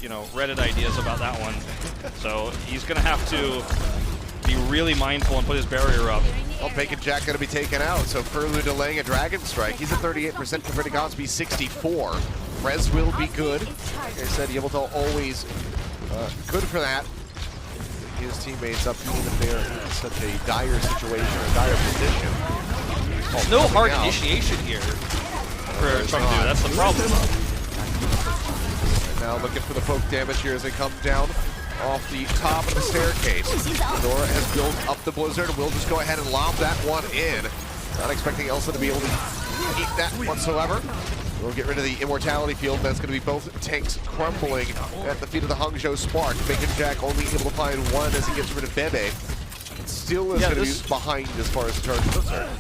know, Reddit ideas about that one. So he's going to have to be really mindful and put his barrier up. Well, Bacon Jack going to be taken out, so Furlu delaying a Dragon Strike. He's at 38% compared to Godsby 64. Rez will be good. Like I said, Yabletal always good for that. His teammates up even if they're in such a dire situation or dire position. There's no hard initiation here for Chengdu. That's the problem. And now looking for the poke damage here as they come down off the top of the staircase. Nora has built up the blizzard and will just go ahead and lob that one in. Not expecting Elsa to be able to eat that whatsoever. We'll get rid of the immortality field. That's going to be both tanks crumbling at the feet of the Hangzhou Spark. Bacon Jack only able to find one as he gets rid of Bebe. Still is going to be behind as far as the charge is concerned.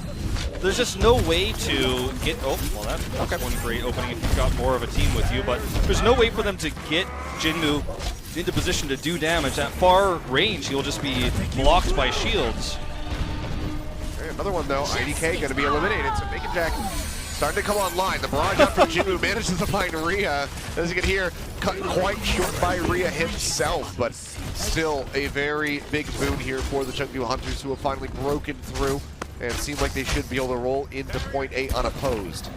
There's just no way to get... Oh, well, that's one great opening if you've got more of a team with you, but there's no way for them to get Jinmu into position to do damage. At far range, he'll just be blocked by shields. Okay, another one, though. IDK going to be eliminated, so Bacon Jack starting to come online. The barrage out from Jinmu manages to find Rhea. As you can hear, cut quite short by Rhea himself, but still a very big boon here for the Chengdu Hunters, who have finally broken through and seem like they should be able to roll into point A unopposed.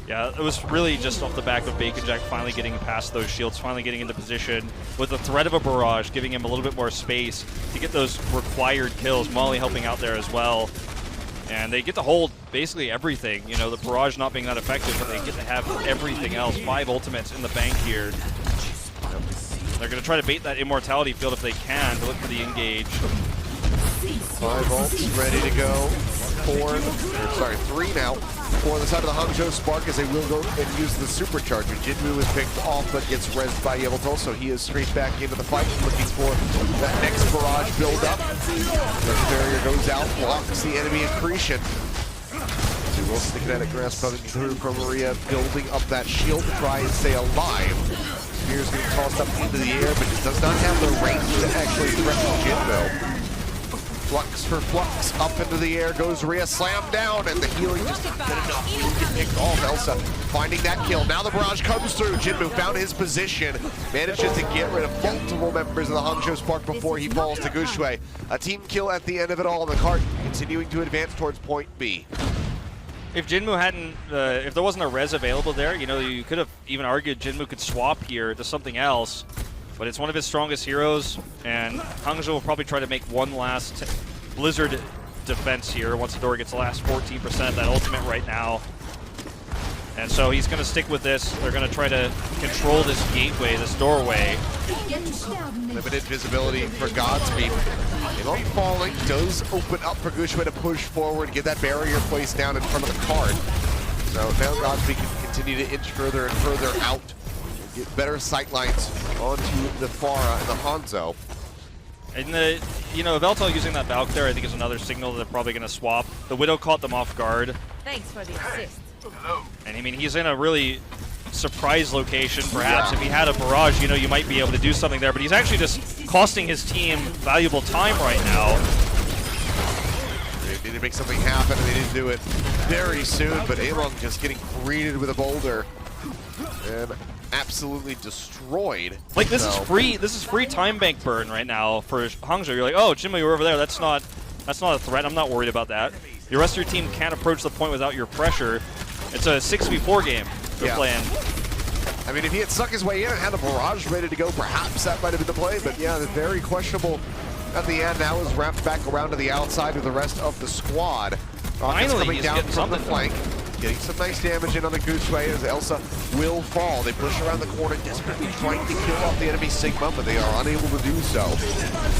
Yeah, it was really just off the back of Bacon Jack finally getting past those shields, finally getting into position with the threat of a barrage, giving him a little bit more space to get those required kills. Molly helping out there as well. And they get to hold basically everything. You know, the barrage not being that effective, but they get to have everything else. 5 ultimates in the bank here. They're going to try to bait that immortality field if they can to look for the engage. 5 ults ready to go. 3 now. 4 on the side of the Hangzhou Spark as they will go and use the supercharger. Jinmu is picked off but gets rezzed by Yabletal, so he is straight back into the fight, looking for that next barrage build up. The barrier goes out, blocks the enemy accretion. So we'll see the kinetic grasp coming through from Maria, building up that shield to try and stay alive. Spear's getting tossed up into the air, but it does not have the range to actually threaten Jinmu. Flux for Flux, up into the air goes Rhea, slam down, and the healing just not good enough. Really get picked off. Elsa finding that kill. Now the barrage comes through. Jinmu found his position, manages to get rid of multiple members of the Hangzhou Spark before he falls to Gushue. A team kill at the end of it all, and the cart continuing to advance towards point B. If Jinmu hadn't, if there wasn't a res available there, you know, you could have even argued Jinmu could swap here to something else. But it's one of his strongest heroes, and Hangzhou will probably try to make one last Blizzard defense here once the door gets the last 14% of that ultimate right now. And so he's going to stick with this. They're going to try to control this gateway, this doorway. Limited visibility for Godspeed. Among falling does open up for Gushue to push forward, get that barrier placed down in front of the cart. So now Godspeed can continue to inch further and further out. Get better sightlines onto the Pharah and the Hangzhou. And the, you know, Veltal using that Valk there, I think is another signal that they're probably going to swap. The Widow caught them off guard. Thanks for the assist. And I mean, he's in a really surprise location, perhaps. If he had a barrage, you know, you might be able to do something there. But he's actually just costing his team valuable time right now. They need to make something happen, and they didn't do it very soon. But Along just getting greeted with a boulder. And absolutely destroyed. Like, this is free. This is free time bank burn right now for Hangzhou. You're like, oh, Jinmu, you're over there. That's not a threat. I'm not worried about that. The rest of your team can't approach the point without your pressure. It's a 6v4 game they're playing. I mean, if he had stuck his way in and had a barrage ready to go, perhaps that might have been the play. But yeah, the very questionable at the end. Now is wrapped back around to the outside with the rest of the squad. Finally, coming he's down getting from the something. flank. Getting some nice damage in on the Goose Way as Elsa will fall. They push around the corner, desperately trying to kill off the enemy Sigma, but they are unable to do so.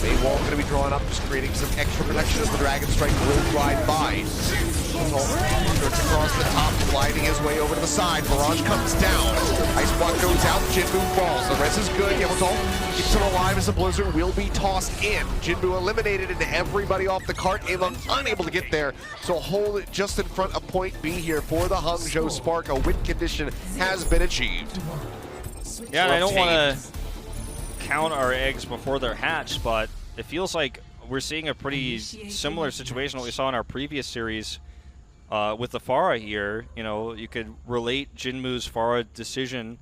Maywall going to be drawn up, just creating some extra protection as the Dragon Strike will glide by. Starts across the top, gliding his way over to the side. Barrage comes down. Ice Block goes out, Jinmu falls. The res is good. Yamato keeps him alive as the Blizzard will be tossed in. Jinmu eliminated and everybody off the cart. Among unable to get there, so hold it just in front of point B here for the Hangzhou Spark. A win condition has been achieved. Yeah, and I don't want to count our eggs before they're hatched, but it feels like we're seeing a pretty similar situation to what we saw in our previous series with the Pharah here. You know, you could relate Jinmu's Pharah decision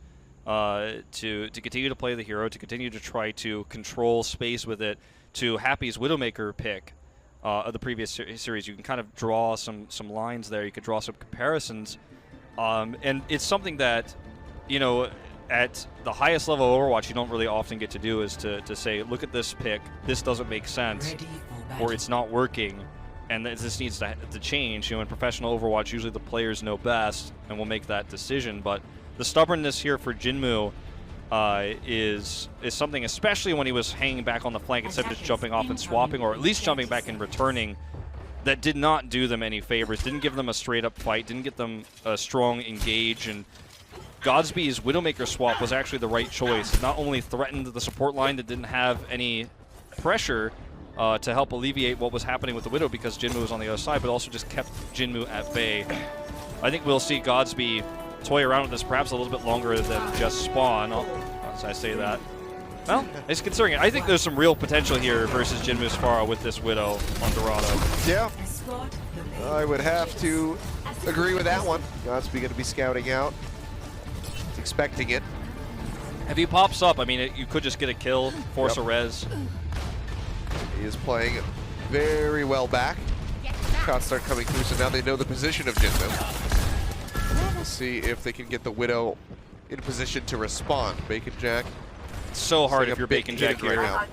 to continue to play the hero, to continue to try to control space with it, to Happy's Widowmaker pick of the previous series. You can kind of draw some lines there. You could draw some comparisons. And it's something that, you know, at the highest level of Overwatch, you don't really often get to do, is to say, look at this pick, this doesn't make sense, or it's not working, and this needs to change. You know, in professional Overwatch, usually the players know best and will make that decision, but the stubbornness here for Jinmu is something, especially when he was hanging back on the flank instead of just jumping off and swapping, or at least jumping back and returning, that did not do them any favors, didn't give them a straight-up fight, didn't get them a strong engage, and Godsby's Widowmaker swap was actually the right choice. It not only threatened the support line that didn't have any pressure to help alleviate what was happening with the Widow because Jinmu was on the other side, but also just kept Jinmu at bay. I think we'll see Godsby toy around with this perhaps a little bit longer than just spawn, as I say that. Well, it's considering it. I think there's some real potential here versus Jinmu's Pharah with this Widow on Dorado. Yeah, I would have to agree with that one. Godsby going to be scouting out. Expecting it. If he pops up, I mean, you could just get a kill, force a res. He is playing very well back. Shots start coming through, so now they know the position of Jinmu. We'll see if they can get the Widow in position to respond. Bacon Jack. It's so hard if you're Bacon Jack here. Right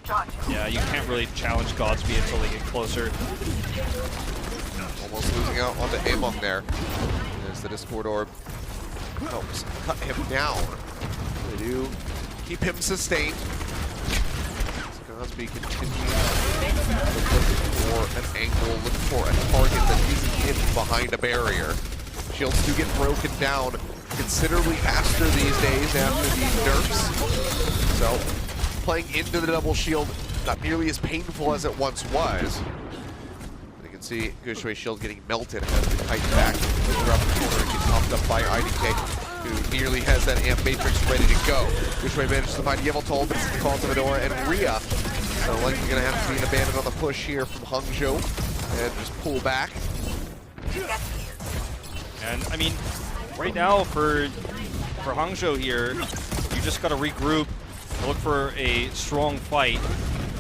now. Yeah, you can't really challenge Godsby until they get closer. Almost losing out onto Among there. There's the Discord Orb. Helps cut him down. They do keep him sustained. Godsby continues looking for an angle, looking for a target that isn't hidden behind a barrier. Shields do get broken down considerably faster these days after these nerfs. So playing into the double shield, not nearly as painful as it once was. You can see Gushway's shield getting melted as the kite back around the corner and gets popped up by IDK, who nearly has that amp matrix ready to go. Gushway manages to find Yveltal, but it's the call to Medora and Rhea. So likely going to have to be an abandon on the push here from Hangzhou and just pull back. And I mean, right now for Hangzhou here, you just got to regroup, look for a strong fight.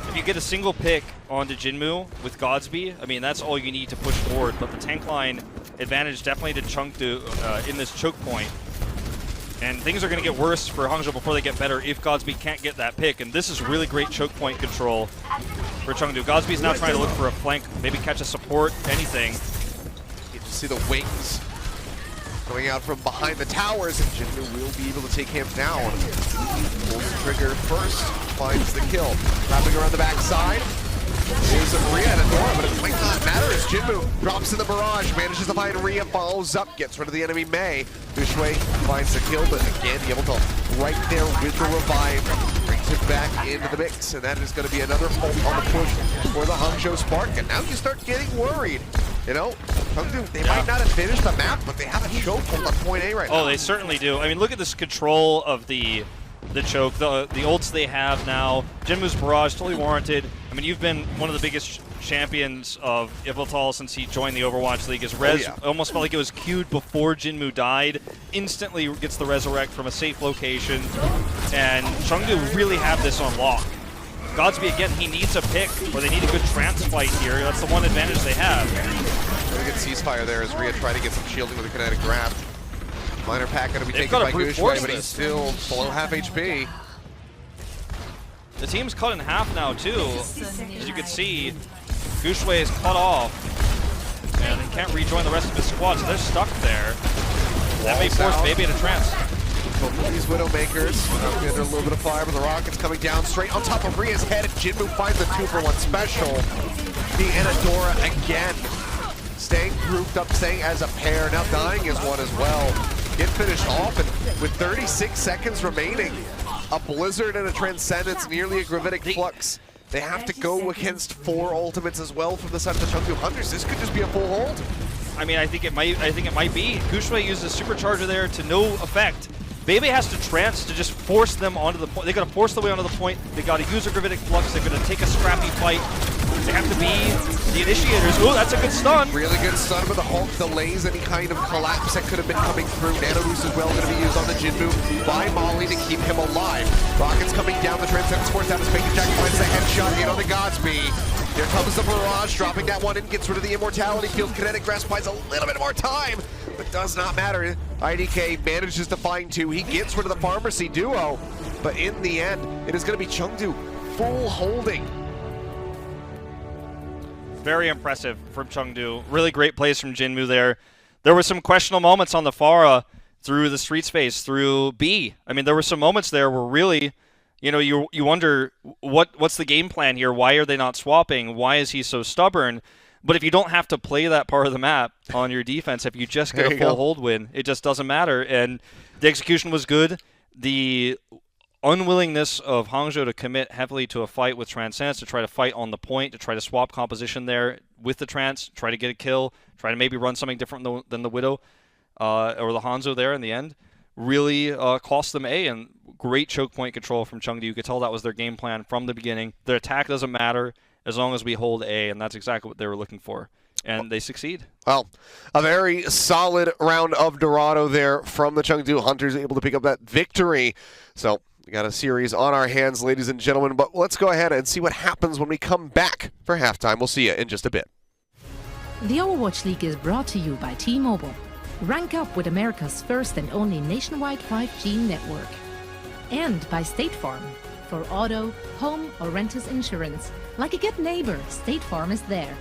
If you get a single pick onto Jinmu with Godsby, I mean, that's all you need to push forward. But the tank line advantage definitely to Chengdu in this choke point. And things are going to get worse for Hangzhou before they get better if Godsby can't get that pick. And this is really great choke point control for Chengdu. Godsby's now trying to look for a flank, maybe catch a support, anything. You can see the wings going out from behind the towers, and Jinmu will be able to take him down. Pulls the trigger first, finds the kill. Wrapping around the backside is Rhea and Adora, but it might not matter as Jinmu drops in the barrage, manages to find Rhea, follows up, gets rid of the enemy May. Gushway finds the kill, but again, Yveltal right there with the revive, brings it back into the mix, and that is going to be another ult on the push for the Hangzhou Spark, and now you start getting worried. You know, Chengdu, they might not have finished the map, but they have a chokehold on point A right now. Oh, they certainly do. I mean, look at this control of the choke, the ults they have now. Jinmu's barrage, totally warranted. I mean, you've been one of the biggest champions of Yveltal since he joined the Overwatch League. His res almost felt like it was queued before Jinmu died. Instantly gets the resurrect from a safe location, and Chengdu really have this on lock. Godsby, again, he needs a pick, or they need a good trance fight here. That's the one advantage they have. Really good ceasefire there as Rhea tried to get some shielding with a kinetic grab. Minor pack going to be They've taken got by to brute Gushue, force but he's this. still below half HP. The team's cut in half now, too. As you can see, Gushue is cut off, and he can't rejoin the rest of his squad, so they're stuck there. That may force Baby into trance. Both of these Widowmakers under a little bit of fire, but the rocket's coming down straight on top of Rhea's head, and Jinmu finds a 2-for-1 special. The Anadora again, staying grouped up, staying as a pair, now dying as one as well. Get finished off, and with 36 seconds remaining, a Blizzard and a Transcendence, nearly a Gravitic Flux. They have to go against 4 ultimates as well from the side of the Chengdu Hunters. This could just be a full hold. I mean, I think it might be. Gushue uses Supercharger there to no effect. Bebe has to trance to just force them onto the point. They got to force their way onto the point. They got to use a Gravitic Flux. They're going to take a scrappy fight. They have to be the initiators. Oh, that's a good stun. Really good stun, but the Hulk delays any kind of collapse that could have been coming through. Nano Boost as well going to be used on the Jinmu by Molly to keep him alive. Rockets coming down, the Transcendence force out of space. Jack finds the headshot in on the Godsby. Here comes the Barrage, dropping that one in, gets rid of the Immortality Field. Kinetic Grasp buys a little bit more time, but does not matter. IDK manages to find 2. He gets rid of the Pharmacy duo, but in the end, it is going to be Chengdu full holding. Very impressive from Chengdu. Really great plays from Jinmu there. There were some questionable moments on the Pharah through the street space, through B. I mean, there were some moments there where really, you know, you wonder what's the game plan here? Why are they not swapping? Why is he so stubborn? But if you don't have to play that part of the map on your defense, if you just get a full hold win, it just doesn't matter. And the execution was good. The unwillingness of Hangzhou to commit heavily to a fight with Transcendence, to try to fight on the point, to try to swap composition there with the Trance, try to get a kill, try to maybe run something different than the Widow or the Hanzo there in the end, really cost them A. And great choke point control from Chengdu. You could tell that was their game plan from the beginning. Their attack doesn't matter as long as we hold A, and that's exactly what they were looking for. And they succeed. Well, a very solid round of Dorado there from the Chengdu Hunters, able to pick up that victory. So we got a series on our hands, ladies and gentlemen, but let's go ahead and see what happens when we come back for halftime. We'll see you in just a bit. The Overwatch League is brought to you by T-Mobile. Rank up with America's first and only nationwide 5G network. And by State Farm. For auto, home, or renters insurance, like a good neighbor, State Farm is there.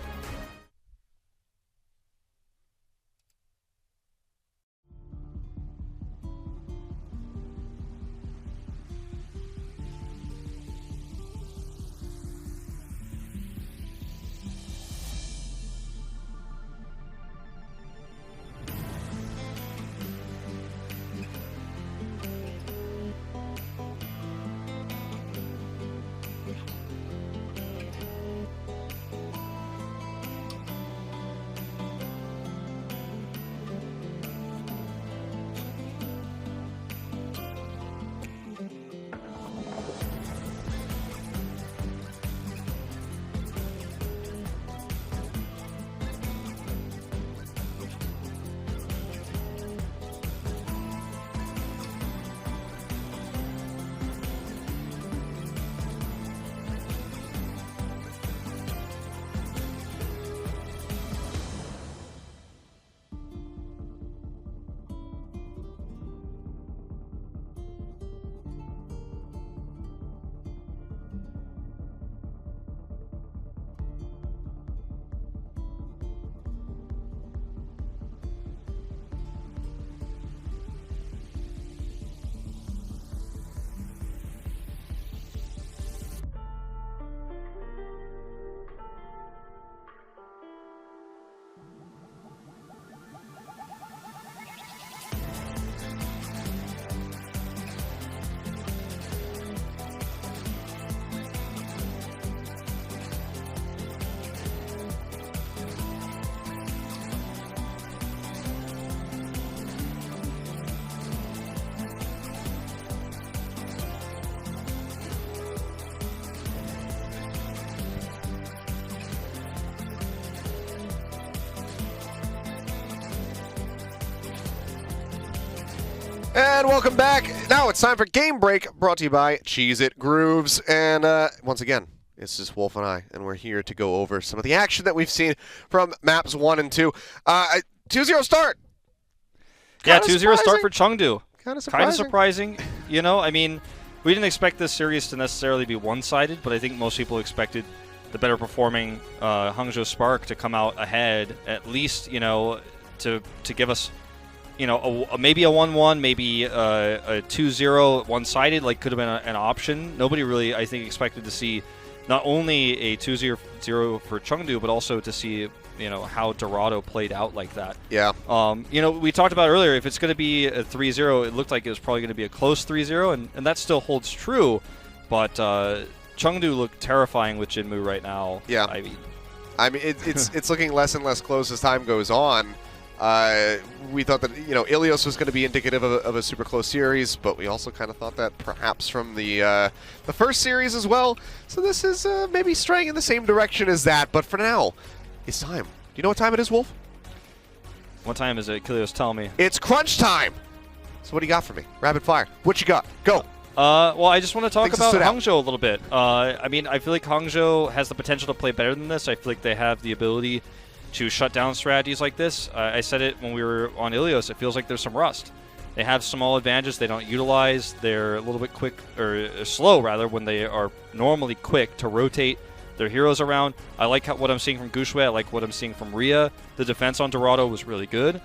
And welcome back. Now it's time for Game Break, brought to you by Cheez-It Grooves. And once again, it's just Wolf and I, and we're here to go over some of the action that we've seen from maps 1 and 2. 2-0 start. Yeah, 2-0 start for Chengdu. Kind of surprising. You know, I mean, we didn't expect this series to necessarily be one-sided, but I think most people expected the better performing Hangzhou Spark to come out ahead, at least, you know, to give us, you know, maybe a 1-1, maybe a 2-0 one-sided, like could have been an option. Nobody really, I think, expected to see not only a 2-0 for Chengdu, but also to see, you know, how Dorado played out like that. Yeah. You know, we talked about earlier, if it's going to be a 3-0, it looked like it was probably going to be a close 3-0, and that still holds true, but Chengdu look terrifying with Jinmu right now. Yeah. I mean, it's looking less and less close as time goes on. We thought that, you know, Ilios was going to be indicative of a super close series, but we also kind of thought that perhaps from the first series as well. So this is maybe straying in the same direction as that, but for now, it's time. Do you know what time it is, Wolf? What time is it? Kilios, tell me. It's crunch time! So what do you got for me? Rapid fire. What you got? Go! Well, I just want to talk about Hangzhou a little bit. I mean, I feel like Hangzhou has the potential to play better than this. I feel like they have the ability to shut down strategies like this. I said it when we were on Ilios. It feels like there's some rust. They have small advantages they don't utilize. They're a little bit quick, or slow rather, when they are normally quick to rotate their heroes around. I like what I'm seeing from Gushue. I like what I'm seeing from Rhea. The defense on Dorado was really good.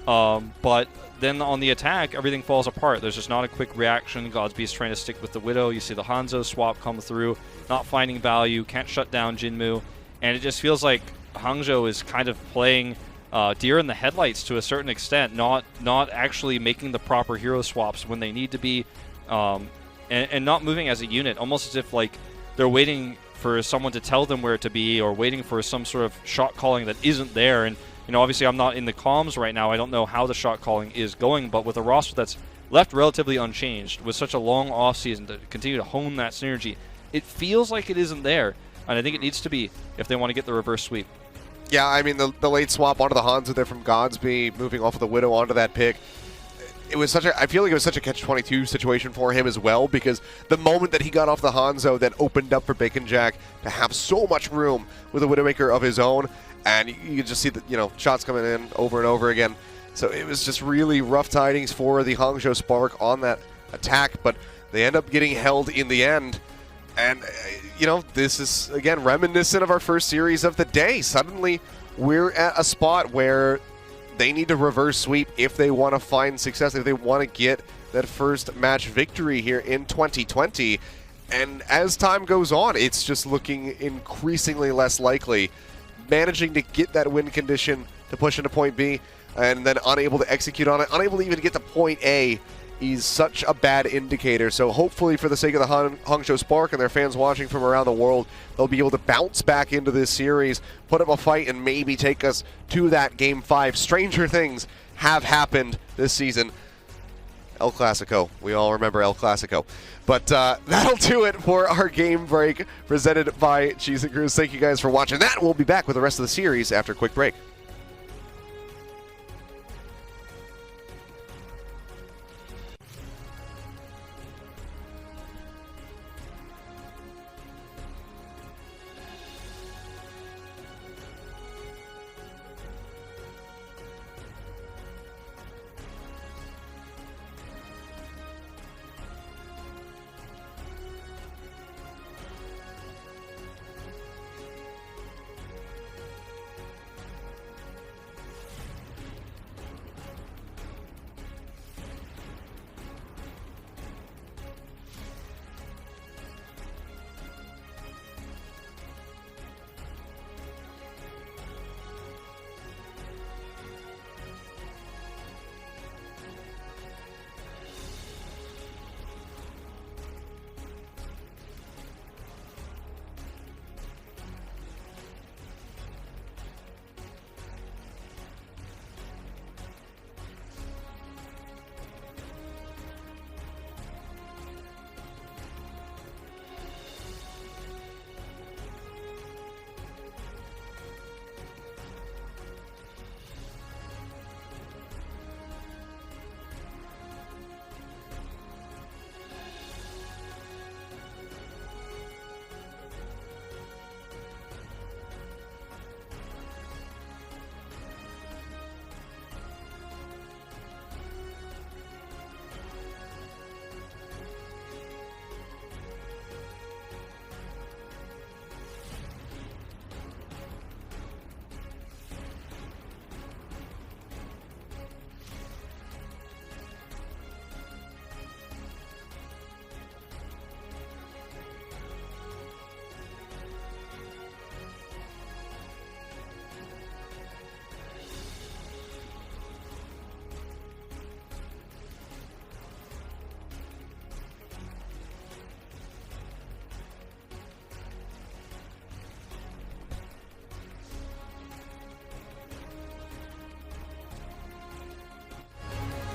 But then on the attack, everything falls apart. There's just not a quick reaction. Godsby's trying to stick with the Widow. You see the Hanzo swap come through, not finding value, can't shut down Jinmu. And it just feels like Hangzhou is kind of playing deer in the headlights to a certain extent, not actually making the proper hero swaps when they need to be, and not moving as a unit, almost as if like they're waiting for someone to tell them where to be, or waiting for some sort of shot calling that isn't there. And you know, obviously I'm not in the comms right now. I don't know how the shot calling is going, but with a roster that's left relatively unchanged, with such a long off season to continue to hone that synergy, it feels like it isn't there. And I think it needs to be if they want to get the reverse sweep. Yeah, I mean, the late swap onto the Hanzo there from Godsby, moving off of the Widow onto that pick. It was such a, I feel like it was such a catch-22 situation for him as well, because the moment that he got off the Hanzo, that opened up for Bacon Jack to have so much room with a Widowmaker of his own, and you could just see the, you know, shots coming in over and over again. So it was just really rough tidings for the Hangzhou Spark on that attack, but they end up getting held in the end. And, you know, this is, again, reminiscent of our first series of the day. Suddenly, we're at a spot where they need to reverse sweep if they want to find success, if they want to get that first match victory here in 2020. And as time goes on, it's just looking increasingly less likely. Managing to get that win condition to push into point B, and then unable to execute on it, unable to even get to point A, is such a bad indicator. So hopefully, for the sake of the Hangzhou Spark and their fans watching from around the world, they'll be able to bounce back into this series, put up a fight, and maybe take us to that Game 5. Stranger things have happened this season. El Clasico. We all remember El Clasico. But that'll do it for our Game Break presented by Cheez-It Grooves. Thank you guys for watching that. We'll be back with the rest of the series after a quick break.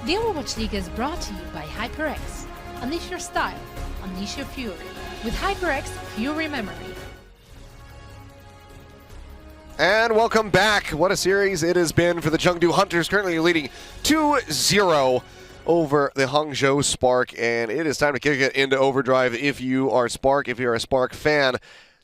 The Overwatch League is brought to you by HyperX. Unleash your style, unleash your fury. With HyperX Fury Memory. And welcome back. What a series it has been for the Chengdu Hunters, currently leading 2-0 over the Hangzhou Spark. And it is time to kick it into overdrive. If you are Spark, if you're a Spark fan,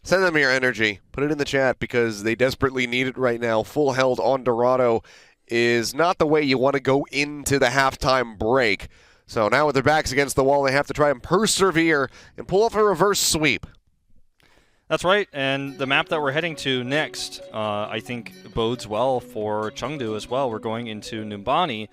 send them your energy. Put it in the chat because they desperately need it right now. Full held on Dorado is not the way you want to go into the halftime break. So now with their backs against the wall, they have to try and persevere and pull off a reverse sweep. That's right, and the map that we're heading to next, I think bodes well for Chengdu as well. We're going into Numbani.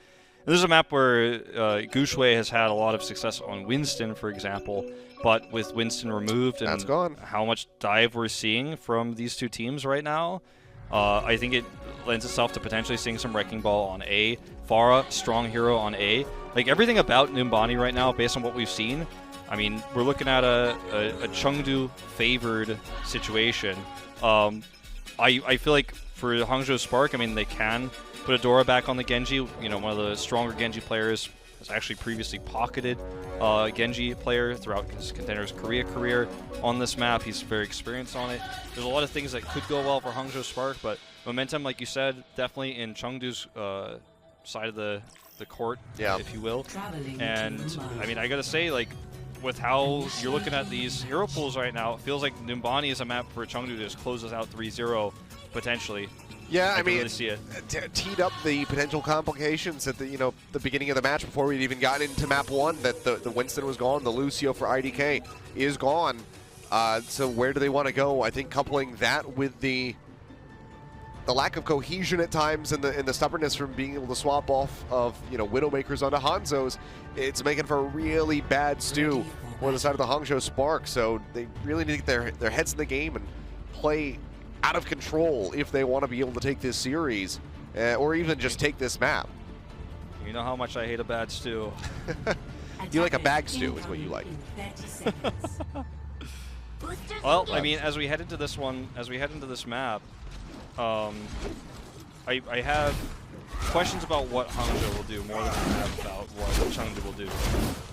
This is a map where Guangzhou has had a lot of success on Winston, for example, but with Winston removed and that's gone. How much dive we're seeing from these two teams right now, I think it lends itself to potentially seeing some Wrecking Ball on A. Pharah, strong hero on A. Like, everything about Numbani right now, based on what we've seen, I mean, we're looking at a Chengdu-favored situation. I feel like for Hangzhou Spark, I mean, they can put Adora back on the Genji. You know, one of the stronger Genji players has actually previously pocketed a Genji player throughout his Contender's Korea career on this map. He's very experienced on it. There's a lot of things that could go well for Hangzhou Spark, but momentum, like you said, definitely in Chengdu's side of the court, if you will. And, I mean, I gotta say, like, with how you're looking at these hero pools right now, it feels like Numbani is a map for Chengdu to just close us out 3-0, potentially. Yeah, I mean, really see it. Teed up the potential complications at the the beginning of the match before we'd even gotten into map 1. That the Winston was gone, the Lucio for IDK is gone. So where do they want to go? I think coupling that with the lack of cohesion at times and the stubbornness from being able to swap off of Widowmakers onto Hanzo's, it's making for a really bad stew for the side of the Hangzhou Spark. So they really need to get their heads in the game and play out of control if they want to be able to take this series or even just take this map. You know how much I hate a bad stew. You like a bag stew is what you like. Well, I mean, as we head into this map, I have questions about what Hangzhou will do more than I have about what Chengdu will do.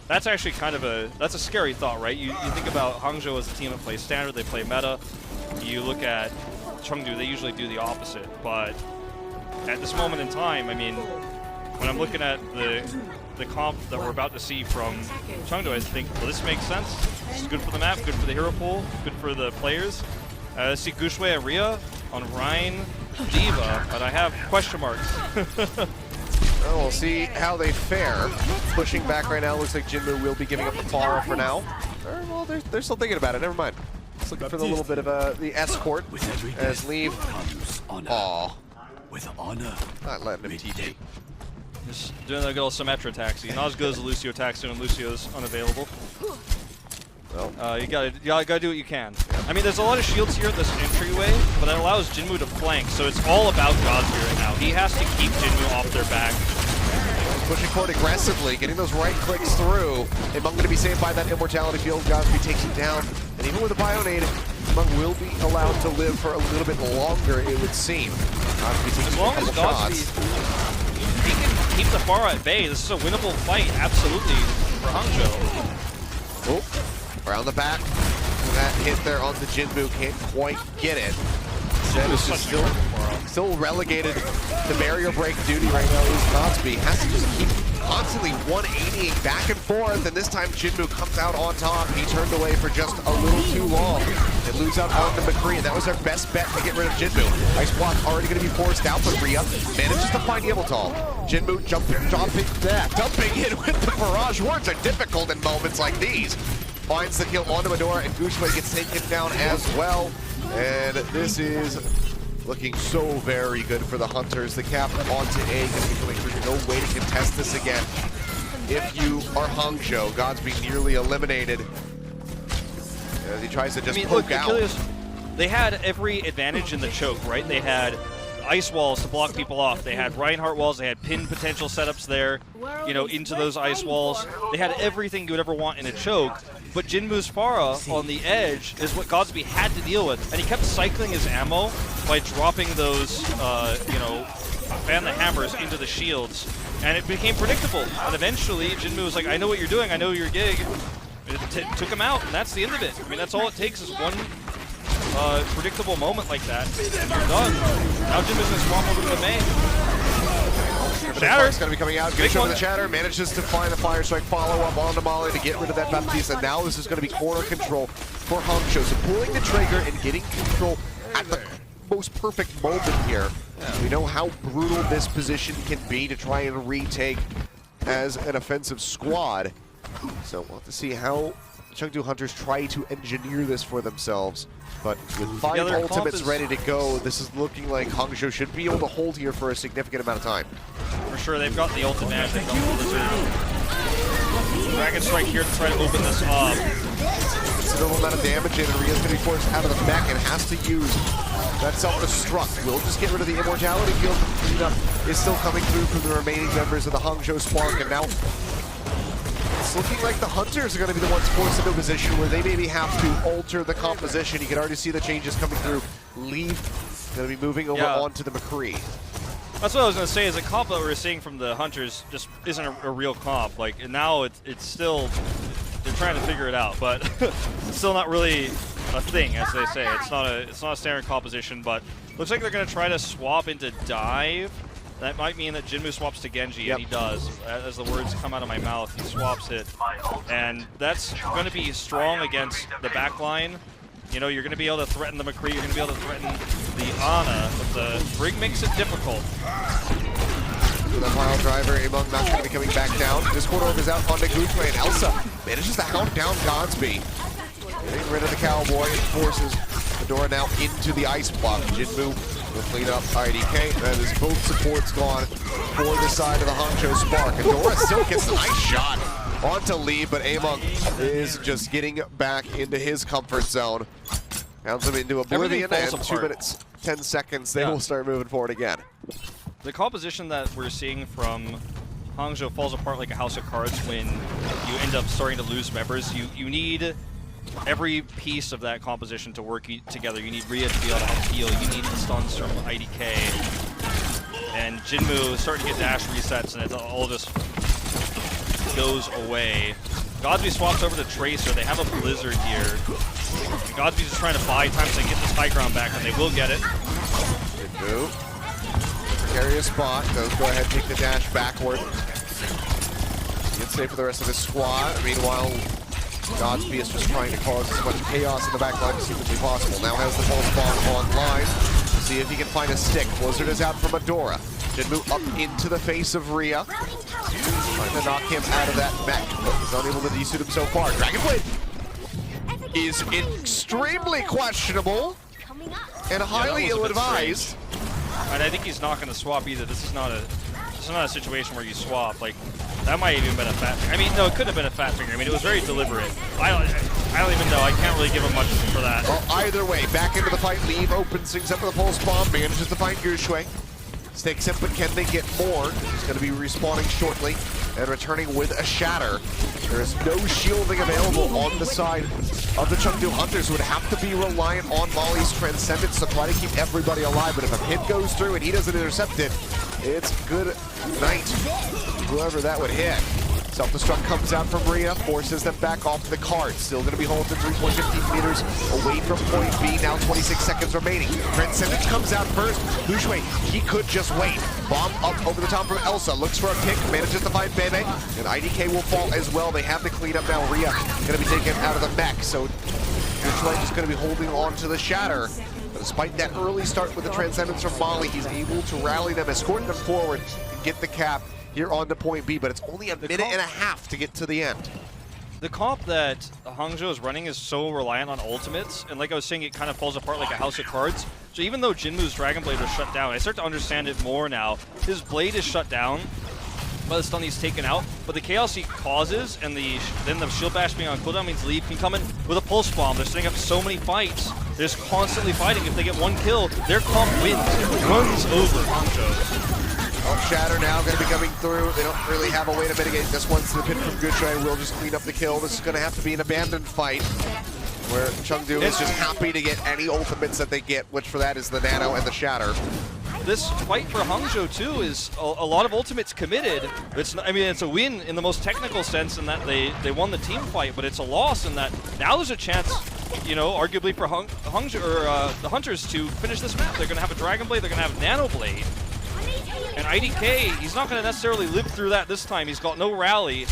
That's actually kind of that's a scary thought, right? You think about Hangzhou as a team that plays standard, they play meta. You look at Chengdu, they usually do the opposite. But at this moment in time, I mean, when I'm looking at the comp that we're about to see from Chengdu, I think, well, this makes sense. This is good for the map, good for the hero pool, good for the players. Let's see Guangzhou and Rhea on Rhine Diva, but I have question marks. Well, we'll see how they fare. Pushing back right now, looks like Jinmu will be giving up the Pharah for now. Well, they're still thinking about it, never mind. Just looking for the little bit of the escort as Leave. Aw. With honor. Not letting him TP. Just doing a good old Symmetra taxi. Not as good as the Lucio taxi when Lucio's unavailable. Well, you gotta do what you can. I mean, there's a lot of shields here at this entryway, but it allows Jinmu to flank, so it's all about Godspear right now. He has to keep Jinmu off their back. Pushing forward aggressively, getting those right clicks through. Imung going to be saved by that immortality field. Godspear takes him down, and even with a Bionade, Imung will be allowed to live for a little bit longer, it would seem. As long as Godspear, he can keep the Pharah at bay, this is a winnable fight, absolutely, for Hangzhou. Oh. Around the back, that hit there on the Jinmu, can't quite get it. Zed is still relegated to barrier break duty right now. Is Godspear has to just keep constantly 180ing back and forth, and this time Jinmu comes out on top. He turned away for just a little too long and lose out on the McCree, and that was their best bet to get rid of Jinmu. Ice block already going to be forced out, but Rhea manages to find Yveltal. Jinmu dumping in with the barrage. Words are difficult in moments like these. Finds the kill onto Adora, and Guangzhou gets taken down as well. And this is looking so very good for the Hunters. The cap onto A, going to be coming through. No way to contest this again. If you are Hangzhou, Godspear nearly eliminated. As he tries to just poke out. They had every advantage in the choke, right? They had ice walls to block people off. They had Reinhardt walls. They had pin potential setups there, into those ice walls. They had everything you would ever want in a choke. But Jinmu's Pharah on the edge is what Godspear had to deal with. And he kept cycling his ammo by dropping those, fan the hammers into the shields. And it became predictable. And eventually, Jinmu was like, I know what you're doing, I know your gig. It took him out, and that's the end of it. I mean, that's all it takes is one predictable moment like that, and you're done. Now Jinmu's going to swap over to the main. Shatter's going to be coming out. Good show with the Shatter. Manages to find the Fire Strike follow-up onto Molly to get rid of that Baptiste, and now this is going to be corner control for Hangzhou. So pulling the trigger and getting control at the most perfect moment here. We know how brutal this position can be to try and retake as an offensive squad. So we'll have to see how Chengdu Hunters try to engineer this for themselves. But with 5 ultimates ready to go, this is looking like Hangzhou should be able to hold here for a significant amount of time. For sure, they've got the ult advantage. They've got the Blizzard. Dragon Strike here to try to open this up. Considerable amount of damage in, and Rhea's going to be forced out of the mech and has to use that self-destruct. We'll just get rid of the immortality field. Cleanup is still coming through from the remaining members of the Hangzhou Spark, and now it's looking like the Hunters are going to be the ones forced into a position where they maybe have to alter the composition. You can already see the changes coming through. Leave going to be moving over onto the McCree. That's what I was going to say, is the comp that we're seeing from the Hunters just isn't a real comp. Like, now it's still, they're trying to figure it out, but it's still not really a thing, as they say. It's not a standard composition, but looks like they're going to try to swap into dive. That might mean that Jinmu swaps to Genji, and he does. As the words come out of my mouth, he swaps it. And that's going to be strong against the back line. You know, you're going to be able to threaten the McCree, you're going to be able to threaten the Ana, but the Brig makes it difficult. The pile driver, Among not going to be coming back down. Discord Orb is out onto Guthrie, and Elsa manages to hound down Godsby. Getting rid of the Cowboy and forces Fedora now into the ice block. Jinmu will clean up IDK. That is both supports gone for the side of the Hangzhou Spark. Fedora still gets a nice shot onto Lee, but Among is just getting back into his comfort zone. Hounds him into oblivion, and 2 minutes, 10 seconds, they will start moving forward again. The composition that we're seeing from Hangzhou falls apart like a house of cards when you end up starting to lose members. You need every piece of that composition to work together. You need Rhea to be able to help heal. You need the stuns from IDK. And Jinmu is starting to get dash resets, and it all just goes away. Godsby swaps over to Tracer. They have a Blizzard here. Godsby's just trying to buy time so they get this high ground back, and they will get it. Jinmu. Carry a spot. Does go ahead and take the dash backward. Get safe for the rest of his squad. Meanwhile, Godsby is just trying to cause as much chaos in the back line as humanly possible. Now has the pulse bomb online. See if he can find a stick. Blizzard is out from Adora. Jinmu up into the face of Rhea. Trying to knock him out of that mech, but he's unable to desuit him so far. Dragonblade is extremely questionable and highly ill-advised. And I think he's not going to swap either. This is not a situation where you swap. Like, that might have even been a fat finger. I mean, no, it could have been a fat finger. I mean, it was very deliberate. I don't even know. I can't really give him much for that. Well, either way, back into the fight. Leave opens things up with a pulse bomb. Manages to find Guthrie. Stakes him, but can they get more? He's going to be respawning shortly and returning with a shatter. There is no shielding available on the side of the Chengdu Hunters, who would have to be reliant on Molly's Transcendence to try to keep everybody alive. But if a hit goes through and he doesn't intercept it, it's good night, whoever that would hit. Self-destruct comes out from Rhea, forces them back off the cart. Still going to be holding 3.15 meters away from point B. Now 26 seconds remaining. Transcendence comes out first. Guthrie, he could just wait. Bomb up over the top from Elsa. Looks for a pick, manages to find Bebe. And IDK will fall as well. They have to clean up now. Rhea going to be taken out of the mech. So Guthrie is going to be holding on to the shatter. But despite that early start with the Transcendence from Molly, he's able to rally them, escort them forward, and get the cap here on to point B, but it's only a minute and a half to get to the end. The comp that Hangzhou is running is so reliant on ultimates, and like I was saying, it kind of falls apart like a house of cards. So even though Jinmu's Dragon Blade was shut down, I start to understand it more now. His blade is shut down, by the stun he's taken out, but the chaos he causes and then the shield bash being on cooldown means Leave can come in with a pulse bomb. They're setting up so many fights. They're just constantly fighting. If they get one kill, their comp wins. It runs over Hangzhou. Oh, Shatter now going to be coming through. They don't really have a way to mitigate this one, so the pin from Guthrie will just clean up the kill. This is going to have to be an abandoned fight, where Chengdu is just happy to get any ultimates that they get, which for that is the Nano and the Shatter. this fight for Hangzhou too is a lot of ultimates committed. I mean, it's a win in the most technical sense in that they won the team fight, but it's a loss in that now there's a chance, you know, arguably for Hangzhou or the Hunters to finish this map. They're going to have a Dragon Blade, they're going to have Nano Blade. And IDK, he's not going to necessarily live through that this time. He's got no rally.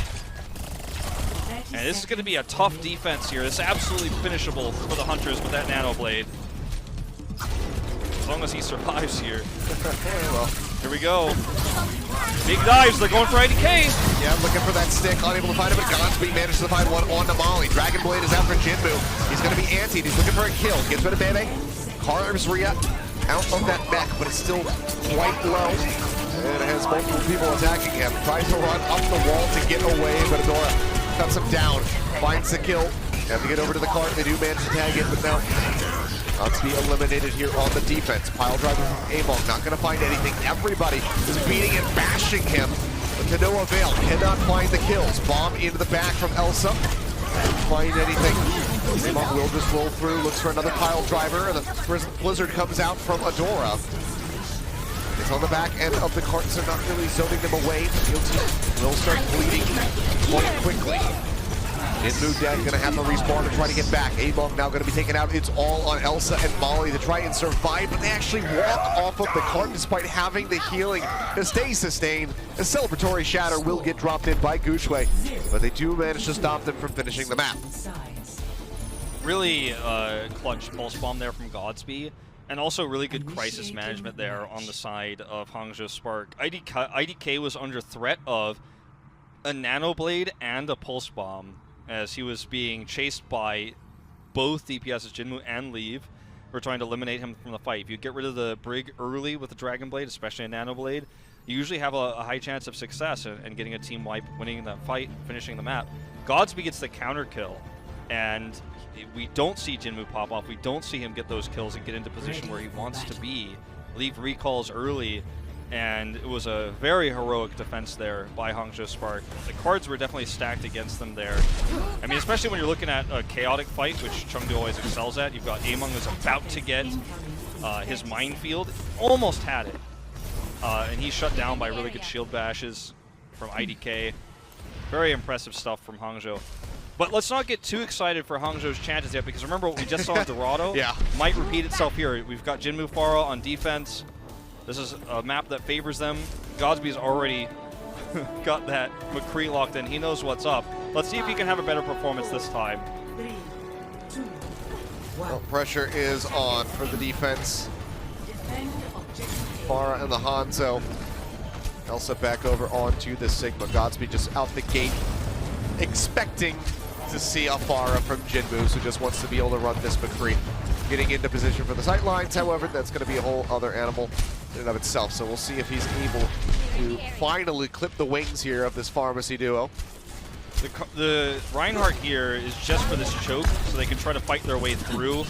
And this is going to be a tough defense here. It's absolutely finishable for the Hunters with that Nano Blade. As long as he survives here. Well, here we go. Big dives, they're going for IDK. Yeah, looking for that stick, unable to find it, but Godspeed manages to find one on to Molly. Dragon Blade is out for Jinmu. He's going to be antied. He's looking for a kill. Gets rid of Bebe. Carves Rhea out of that mech, but it's still quite low. And it has multiple people attacking him. Tries to run up the wall to get away, but Adora cuts him down. Finds the kill. Have to get over to the cart. They do manage to tag it, but now Godspeed eliminated here on the defense. Pile driver from Among, not going to find anything. Everybody is beating and bashing him, but to no avail. Cannot find the kills. Bomb into the back from Elsa. Can't find anything. Among will just roll through, looks for another pile driver, and the Blizzard comes out from Adora. It's on the back end of the cart, so not really zoning them away. The field team will start bleeding quite quickly. Jinmu dead, gonna have to respawn to try to get back. Among now gonna be taken out. It's all on Elsa and Molly to try and survive, but they actually walk off of the cart despite having the healing to stay sustained. A celebratory shatter will get dropped in by Gushue, but they do manage to stop them from finishing the map. Really clutch pulse bomb there from Godspeed, and also really good crisis management there on the side of Hangzhou Spark. IDK was under threat of a Nano Blade and a pulse bomb as he was being chased by both DPS's Jinmu and Leave. We're trying to eliminate him from the fight. If you get rid of the Brig early with the Dragon Blade, especially a Nano Blade, you usually have a high chance of success and getting a team wipe, winning that fight, finishing the map. Godspeed gets the counter kill, and we don't see Jinmu pop off. We don't see him get those kills and get into position where he wants to be. Leave recalls early, and it was a very heroic defense there by Hangzhou Spark. The cards were definitely stacked against them there. I mean, especially when you're looking at a chaotic fight, which Chengdu always excels at. You've got Among who's about to get his minefield, almost had it. And he's shut down by really good shield bashes from IDK. Very impressive stuff from Hangzhou. But let's not get too excited for Hangzhou's chances yet, because remember what we just saw in Dorado? Yeah. Might repeat itself here. We've got Jinmu Pharah on defense. This is a map that favors them. Godspeed's already got that McCree locked in. He knows what's up. Let's see if he can have a better performance this time. Well, pressure is on for the defense. Pharah and the Hanzo. Elsa back over onto the Sigma. Godspeed just out the gate, expecting to see a Pharah from Jinmu, who just wants to be able to run this McCree. Getting into position for the sight lines, however, that's going to be a whole other animal in and of itself. So we'll see if he's able to finally clip the wings here of this pharmacy duo. The Reinhardt here is just for this choke, so they can try to fight their way through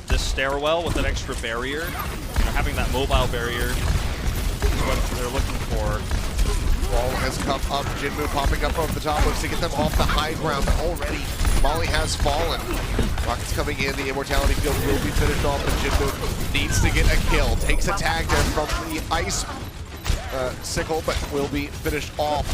this stairwell with an extra barrier. You know, having that mobile barrier is what they're looking for. Wall has come up, Jinmu popping up over the top, looks to get them off the high ground already. Molly has fallen. Rockets coming in, the Immortality Field will be finished off, and Jinmu needs to get a kill. Takes a tag there from the Ice Sickle, but will be finished off.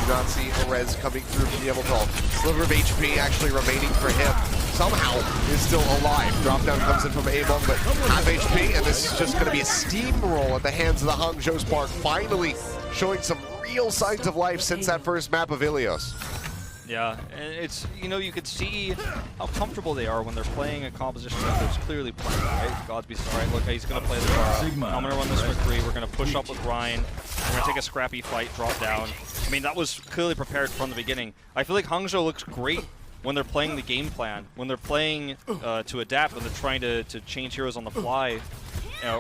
Do not see a res coming through from the Emerald. Sliver of HP actually remaining for him. Somehow is still alive. Drop down comes in from Among, but half HP, and this is just going to be a steamroll at the hands of the Hangzhou Spark, finally showing some real signs of life since that first map of Ilios. Yeah, and it's, you know, you could see how comfortable they are when they're playing a composition that there's clearly playing, right? Godspeed's all right, look, he's going to play the Pharah. I'm going to run this for 3. We're going to push up with Ryan. We're going to take a scrappy fight, drop down. I mean, that was clearly prepared from the beginning. I feel like Hangzhou looks great when they're playing the game plan, when they're playing to adapt, when they're trying to change heroes on the fly,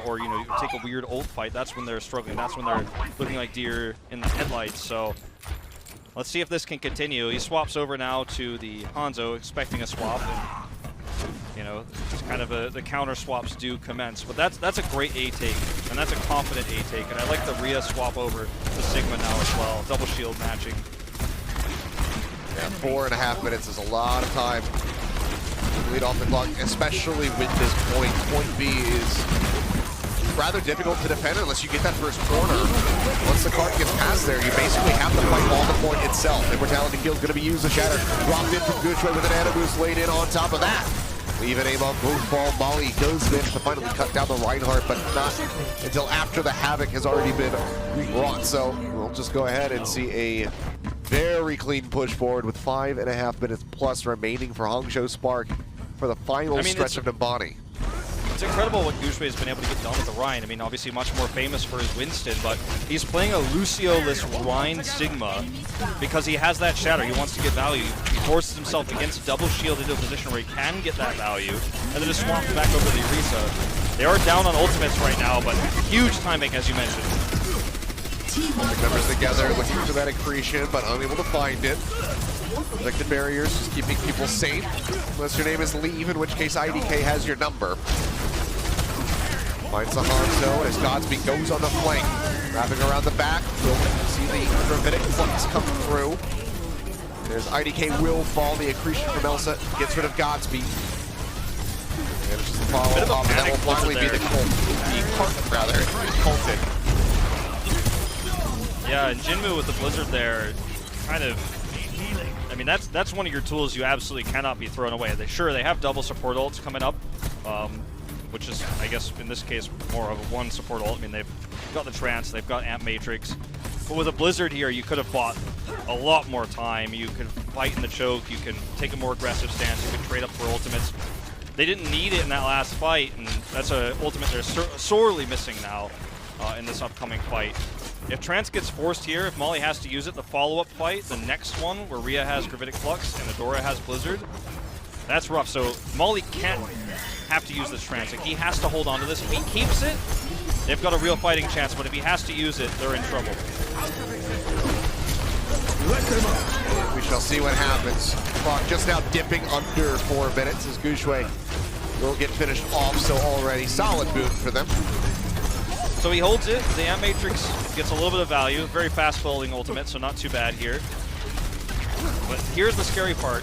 or, you know, take a weird ult fight. That's when they're struggling. That's when they're looking like deer in the headlights. So let's see if this can continue. He swaps over now to the Hanzo, expecting a swap. And, you know, it's kind of the counter swaps do commence. But that's a great A-take, and that's a confident A-take. And I like the Rhea swap over to Sigma now as well. Double shield matching. Yeah, 4.5 minutes is a lot of time to lead off the clock, especially with this point. Point B is rather difficult to defend unless you get that first corner. Once the cart gets past there, you basically have to fight all the point itself. Immortality Kill's going to be used. The Shatter dropped in from Gushway with an Animus laid in on top of that. Leaving aim on both ball. Molly does manage to finally cut down the Reinhardt, but not until after the Havoc has already been wrought. So we'll just go ahead and see a very clean push forward with 5.5 minutes plus remaining for Hangzhou Spark for the final stretch of Nimbani. It's incredible what Gushway's been able to get done with the Rhine. I mean, obviously much more famous for his Winston, but he's playing a Lucio-less Rhine Sigma because he has that Shatter. He wants to get value. He forces himself against double shield into a position where he can get that value, and then just swamp back over the Orisa. They are down on ultimates right now, but huge timing, as you mentioned. Members together looking for that accretion, but unable to find it. Protected barriers, just keeping people safe. Unless your name is Leave, in which case IDK has your number. Finds the Hangzhou as Godspeed goes on the flank. Wrapping around the back, we'll see the Gravitic Flux come through. There's IDK will fall, the accretion from Elsa gets rid of Godspeed. Manages to follow up, and that will finally be the cult, rather, culted. Yeah, and Jinmu with the Blizzard there, kind of, I mean, that's one of your tools you absolutely cannot be thrown away. They have double support ults coming up, which is, I guess, in this case, more of a one support ult. I mean, they've got the Trance, they've got Amp Matrix. But with a Blizzard here, you could have bought a lot more time. You could fight in the choke, you can take a more aggressive stance, you can trade up for ultimates. They didn't need it in that last fight, and that's an ultimate they're sorely missing now in this upcoming fight. If Trance gets forced here, if Molly has to use it, the follow-up fight, the next one, where Rhea has Gravitic Flux and Adora has Blizzard, that's rough. So Molly can't have to use this Trance. Like, he has to hold on to this. If he keeps it, they've got a real fighting chance, but if he has to use it, they're in trouble. We shall see what happens. Clock just now dipping under 4 minutes as Gushway will get finished off, so already solid boon for them. So he holds it. The Amp Matrix gets a little bit of value. Very fast folding ultimate, so not too bad here. But here's the scary part.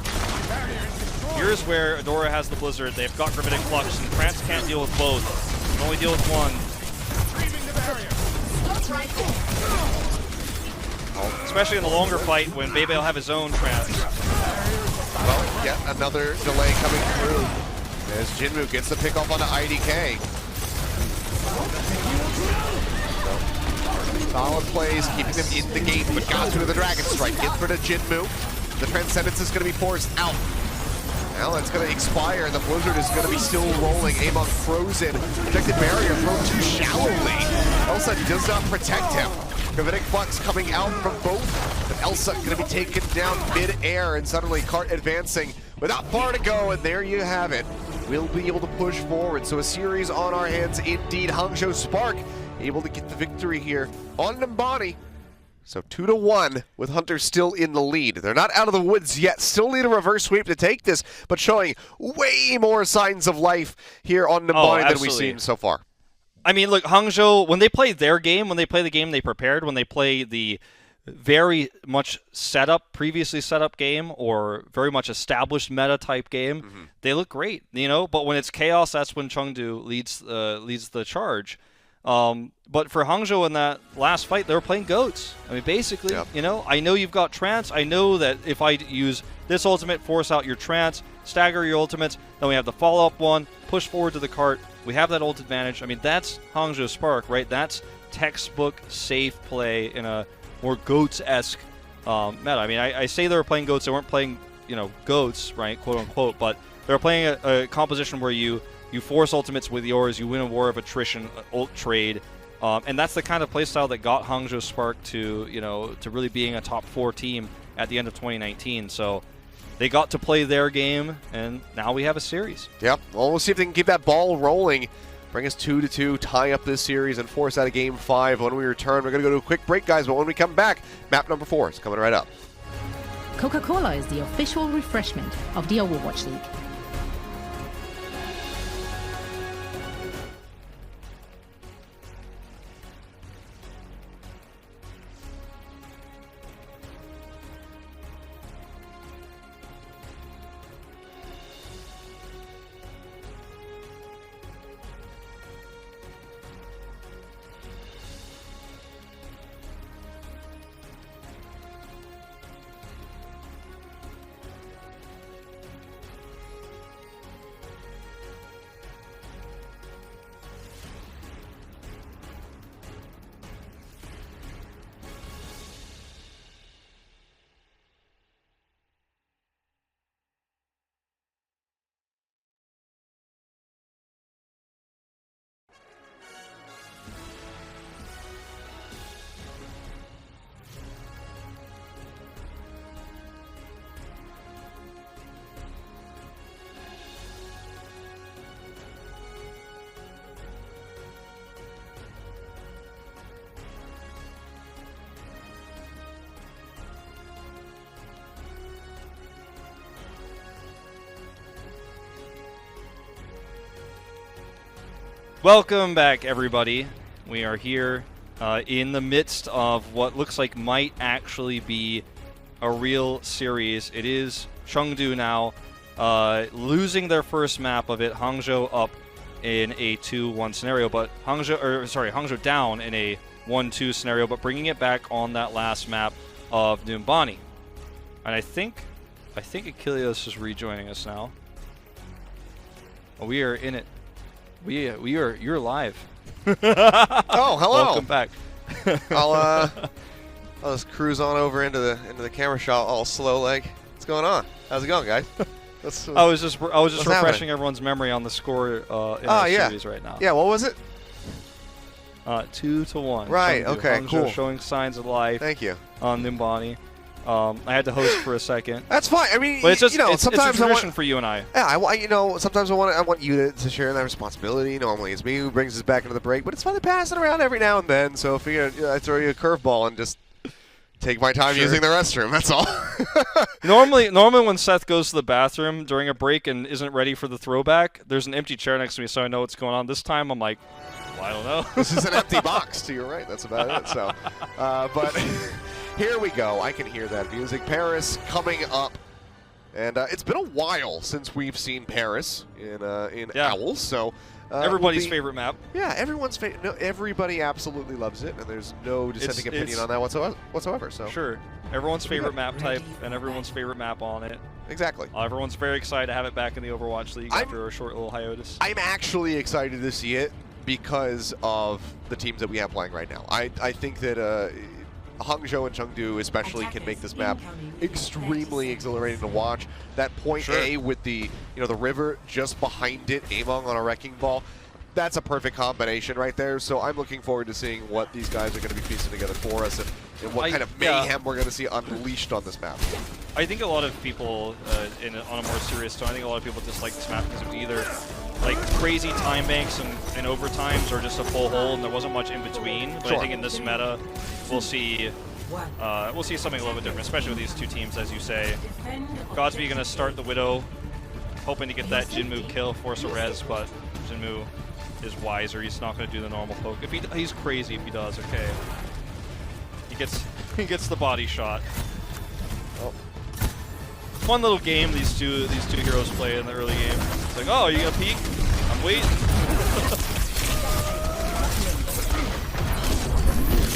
Here's where Adora has the Blizzard. They've got Gravitic Flux, and Trance can't deal with both. Can only deal with one. Especially in the longer fight when Bebe will have his own Trance. Well, yet another delay coming through as Jinmu gets the pick off onto IDK. So, solid plays, keeping them in the game, but got through the Dragon Strike. Gets rid of Jinmu. The Transcendence is going to be forced out. Now that's going to expire, and the Blizzard is going to be still rolling. Amon frozen. Protected barrier thrown too shallowly. Elsa does not protect him. Gravitic Flux coming out from both, but Elsa going to be taken down mid-air, and suddenly Cart advancing without far to go, and there you have it. We'll be able to push forward, so a series on our hands indeed. Hangzhou Spark able to get the victory here on Nimbani. So 2-1 with Hunters still in the lead. They're not out of the woods yet. Still need a reverse sweep to take this, but showing way more signs of life here on Nimbani than we've seen so far. I mean, look, Hangzhou, when they play their game, when they play the game they prepared, when they play the very much previously set up game or very much established meta type game, they look great, you know. But when it's chaos, that's when Chengdu leads the charge. But for Hangzhou in that last fight, they were playing goats. I mean, basically, you know, I know you've got Trance. I know that if I use this ultimate, force out your Trance, stagger your ultimates, then we have the follow-up one, push forward to the cart. We have that ult advantage. I mean, that's Hangzhou Spark, right? That's textbook safe play in a more goats-esque meta. I mean, I say they were playing goats. They weren't playing, you know, goats, right, quote-unquote, but they were playing a composition where you force ultimates with yours, you win a war of attrition, ult trade, and that's the kind of playstyle that got Hangzhou Spark to, you know, to really being a top 4 team at the end of 2019. So they got to play their game, and now we have a series. Yep. Well, we'll see if they can keep that ball rolling, bring us 2-2, tie up this series, and force out a Game 5. When we return, we're going to go to a quick break, guys, but when we come back, map number 4 is coming right up. Coca-Cola is the official refreshment of the Overwatch League. Welcome back, everybody. We are here in the midst of what looks like might actually be a real series. It is Chengdu now losing their first map of it. Hangzhou up in a 2-1 scenario, but Hangzhou down in a 1-2 scenario, but bringing it back on that last map of Numbani. And I think Achilles is rejoining us now. We are in it. You're live. Oh, hello. Welcome back. I'll just cruise on over into the camera shot all slow leg. What's going on? How's it going, guys? I was just refreshing happening? everyone's memory on the score in our series right now. Yeah, what was it? 2-1. Right. Chengdu. Okay. Hangzhou Cool. showing signs of life. Thank you. On Numbani. I had to host for a second. That's fine. I mean, But it's just sometimes it's a tradition for you and I. Yeah, sometimes I want you to share that responsibility. Normally, it's me who brings us back into the break, but it's fun to pass it around every now and then. So if I throw you a curveball and just take my time using the restroom, that's all. Normally when Seth goes to the bathroom during a break and isn't ready for the throwback, there's an empty chair next to me, so I know what's going on. This time, I'm like, well, I don't know. This is an empty box to your right. That's about it. So, but here we go. I can hear that music. Paris coming up. And it's been a while since we've seen Paris in Owls, so everybody's favorite map. Yeah, everyone's favorite. No, everybody absolutely loves it, and there's no dissenting opinion on that whatsoever. So sure, everyone's favorite map type and everyone's favorite map on it. Exactly. Everyone's very excited to have it back in the Overwatch League after a short little hiatus. I'm actually excited to see it because of the teams that we have playing right now. I think that Hangzhou and Chengdu especially can make this map extremely exhilarating to watch. That point A with the the river just behind it, Among on a wrecking ball, that's a perfect combination right there. So I'm looking forward to seeing what these guys are going to be piecing together for us and what kind of mayhem we're going to see unleashed on this map. I think a lot of people, on a more serious tone, I think a lot of people dislike this map because it was either like crazy time banks and overtimes or just a full hold, and there wasn't much in between. But I think in this meta, we'll see something a little bit different, especially with these two teams, as you say. Godsby going to start the Widow, hoping to get that Jinmu kill, force a res, but Jinmu is wiser. He's not going to do the normal poke. He's crazy if he does. Okay, he gets the body shot. Oh. Fun little game these two heroes play in the early game. It's like, oh, you gonna peek? I'm waiting.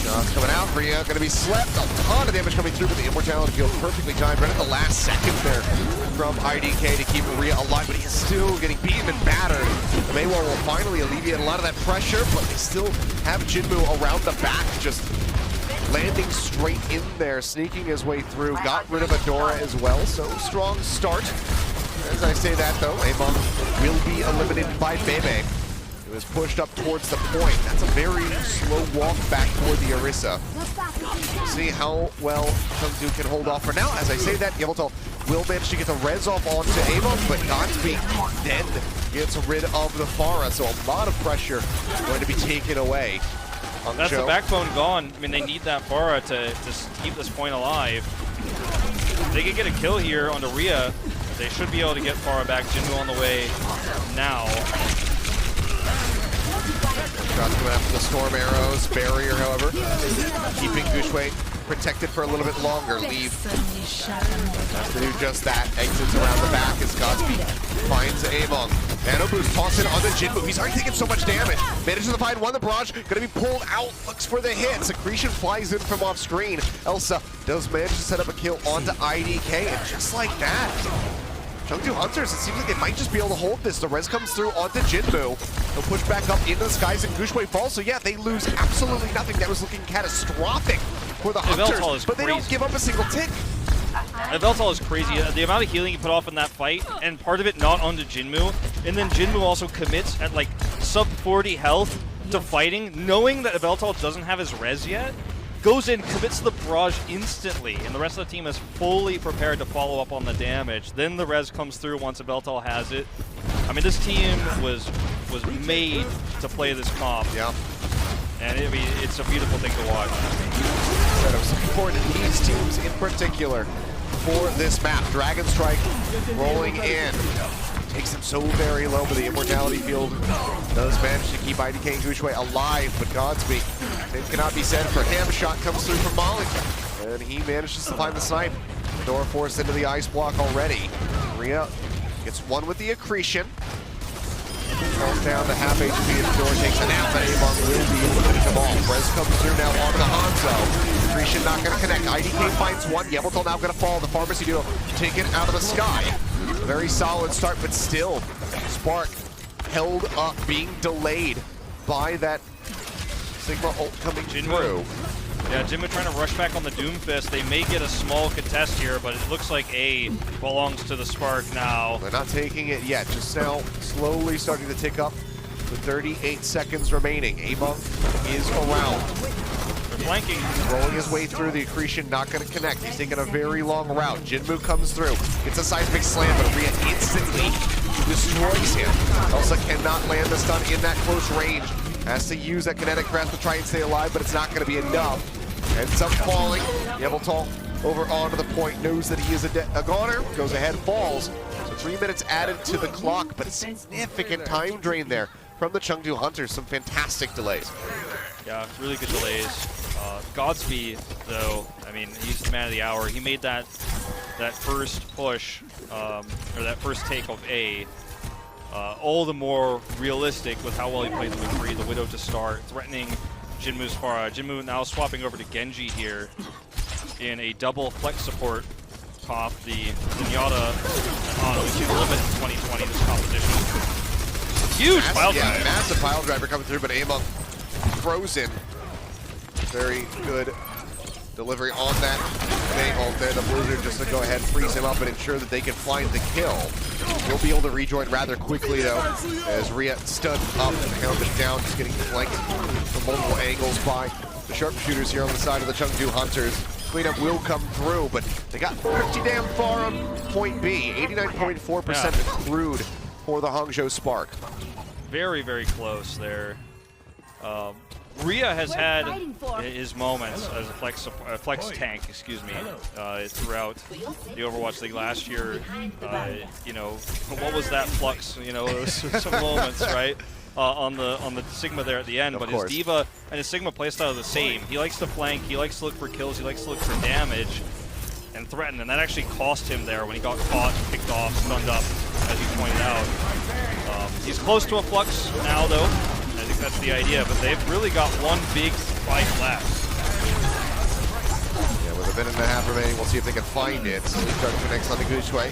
Shots coming out for you, gonna be slept. A ton of damage coming through, but the immortality field perfectly timed right at the last second there from IDK to keep Rhea alive, but he's still getting beaten and battered. The Maywar will finally alleviate a lot of that pressure, but they still have Jinmu around the back, just landing straight in there, sneaking his way through. Got rid of Adora as well, so strong start. As I say that though, Among will be eliminated by Bebe. It was pushed up towards the point. That's a very slow walk back toward the Orisa. See how well Chengdu can hold off for now. As I say that, Yveltal will manage to get the res off onto Amon, but Godsby then gets rid of the Pharah, so a lot of pressure going to be taken away. That's the backbone gone. I mean, they need that Pharah to keep this point alive. If they can get a kill here onto Rhea, they should be able to get Pharah back. Jinmu on the way now. Shots coming after the Storm Arrows. Barrier, however, keeping Gushway protected for a little bit longer. Leave has to do just that. Exits around the back as Godsby finds Amon. Nano boost tossed it onto Jinmu. He's already taken so much damage. Manages to find one. The barrage gonna be pulled out. Looks for the hit. Secretion flies in from off screen. Elsa does manage to set up a kill onto IDK, and just like that, Chengdu Hunters, it seems like they might just be able to hold this. The res comes through onto Jinmu. They'll push back up into the skies and Gushway falls. So yeah, they lose absolutely nothing. That was looking catastrophic for the Hunters, but they don't give up a single tick. Yveltal is crazy. The amount of healing he put off in that fight, and part of it not onto Jinmu, and then Jinmu also commits at like sub 40 health to fighting, knowing that Yveltal doesn't have his res yet, goes in, commits the barrage instantly, and the rest of the team is fully prepared to follow up on the damage. Then the res comes through once Yveltal has it. I mean, this team was made to play this comp. Yeah. And it's a beautiful thing to watch. That have supported these teams in particular for this map. Dragon Strike rolling in. Takes him so very low, but the Immortality Field does manage to keep IDK and Gushue alive, but Godspeed, it cannot be said for him. Shot comes through from Molly, and he manages to find the snipe. Door forced into the ice block already. Rhea gets one with the accretion. Falls down to half HP as the door takes a nap, but Amon will be able to finish them all. Brez comes through now onto the Hangzhou. Accretion not going to connect. IDK finds one. Yebeltal now going to fall. The Pharmacy Duo taken out of the sky. Very solid start, but still, Spark held up, being delayed by that Sigma ult coming through. Yeah, Jinmu trying to rush back on the Doomfist. They may get a small contest here, but it looks like A belongs to the Spark now. They're not taking it yet, just now slowly starting to tick up with 38 seconds remaining. Amon is around. They're flanking. Rolling his way through, the accretion not going to connect. He's taking a very long route. Jinmu comes through, gets a seismic slam, but Rhea instantly destroys him. Elsa cannot land the stun in that close range. Has to use that kinetic grasp to try and stay alive, but it's not going to be enough. Ends up falling. Yebeltal over onto the point, knows that he is a goner, goes ahead, falls. So 3 minutes added to the clock, but a significant time drain there from the Chengdu Hunters. Some fantastic delays. Yeah, really good delays. Godspeed, though, I mean, he's the man of the hour. He made that first push, or that first take of A, all the more realistic with how well he played the McCree, the Widow to start, threatening Jinmu's Farah. Jinmu now swapping over to Genji here in a double flex support off the Zenyatta auto. We see the limit in 2020, this competition. Huge pile driver. Yeah, massive pile driver coming through, but Amon frozen. Very good delivery on that Bang ult there. The Blizzard just to go ahead, freeze him up, and ensure that they can find the kill. He'll be able to rejoin rather quickly, though, as Rhea stood up, hounded down, just getting flanked from multiple angles by the sharpshooters here on the side of the Chengdu Hunters. Cleanup will come through, but they got pretty damn far on point B. 89.4% accrued for the Hangzhou Spark. Very, very close there. Rhea has had his moments as a flex tank, excuse me, throughout the Overwatch League last year. You know, what was that flux? You know, there was some moments, right, on the Sigma there at the end. But his D.Va and his Sigma playstyle are the same. He likes to flank, he likes to look for kills, he likes to look for damage and threaten, and that actually cost him there when he got caught, picked off, stunned up, as you pointed out. He's close to a flux now, though. I think that's the idea, but they've really got one big fight left. Yeah, with a minute and a half remaining, we'll see if they can find it. Sleep connects on the Gushue.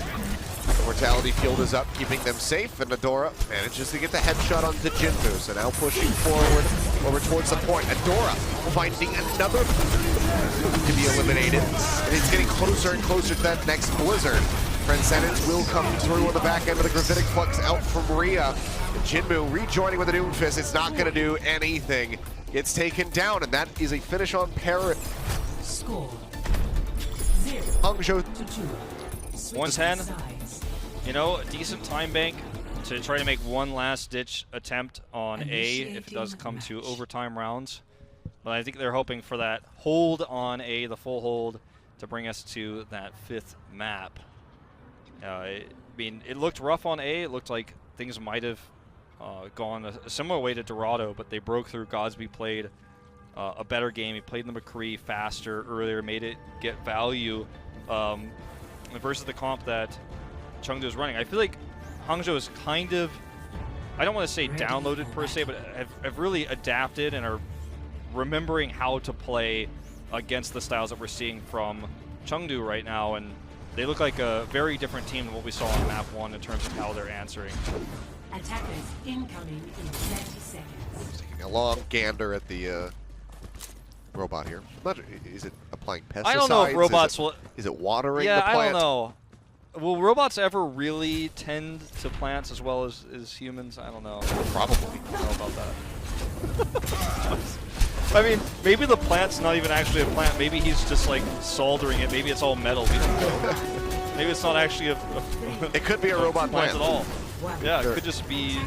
The Mortality Field is up, keeping them safe, and Adora manages to get the headshot onto Jinmu. So now pushing forward over towards the point. Adora finding another to be eliminated, and it's getting closer and closer to that next Blizzard. Transcendence will come through on the back end of the Gravitic Flux out from Rhea. Jinmu rejoining with a Doomfist. It's not going to do anything. Gets taken down, and that is a finish on Parrot. Score Hangzhou 110. You know, a decent time bank to try to make one last ditch attempt on A if it does come to overtime rounds. But I think they're hoping for that hold on A, the full hold, to bring us to that 5th map. I mean, it looked rough on A. It looked like things might have gone a similar way to Dorado, but they broke through. Godsby played a better game. He played the McCree faster earlier, made it get value versus the comp that Chengdu is running. I feel like Hangzhou is kind of, I don't want to say downloaded per se, but have really adapted and are remembering how to play against the styles that we're seeing from Chengdu right now, and they look like a very different team than what we saw on map 1 in terms of how they're answering. Attackers incoming in 30 seconds. taking a long gander at the robot here. Is it applying pesticides? I don't know if robots will. Is it watering yeah, the plant? I don't know. Will robots ever really tend to plants as well as humans? I don't know. Probably. I don't know about that. I mean, maybe the plant's not even actually a plant. Maybe he's just like soldering it. Maybe it's all metal. We don't know. Maybe it's not actually it could be a robot plant at all. Yeah, sure. It could just be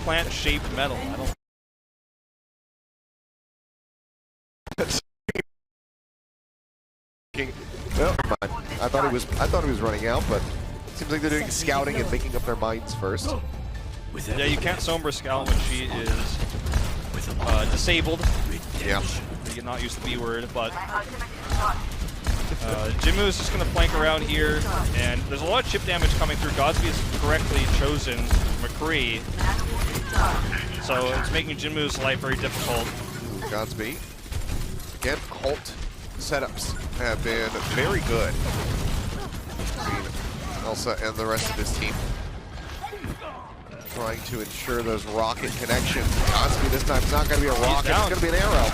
plant-shaped metal. I don't. Well, I thought thought he was running out, but seems like they're doing scouting and making up their minds first. Yeah, you can't Sombra Scout when she is disabled. Yeah. You're not used to the B word, but Jinmu is just going to flank around here, and there's a lot of chip damage coming through. Godsby has correctly chosen McCree, so it's making Jinmu's life very difficult. Godsby. Again, halt setups have been very good. I mean, Elsa and the rest of his team trying to ensure those rocket connections. Godsby this time, it's not going to be a rocket, it's going to be an arrow.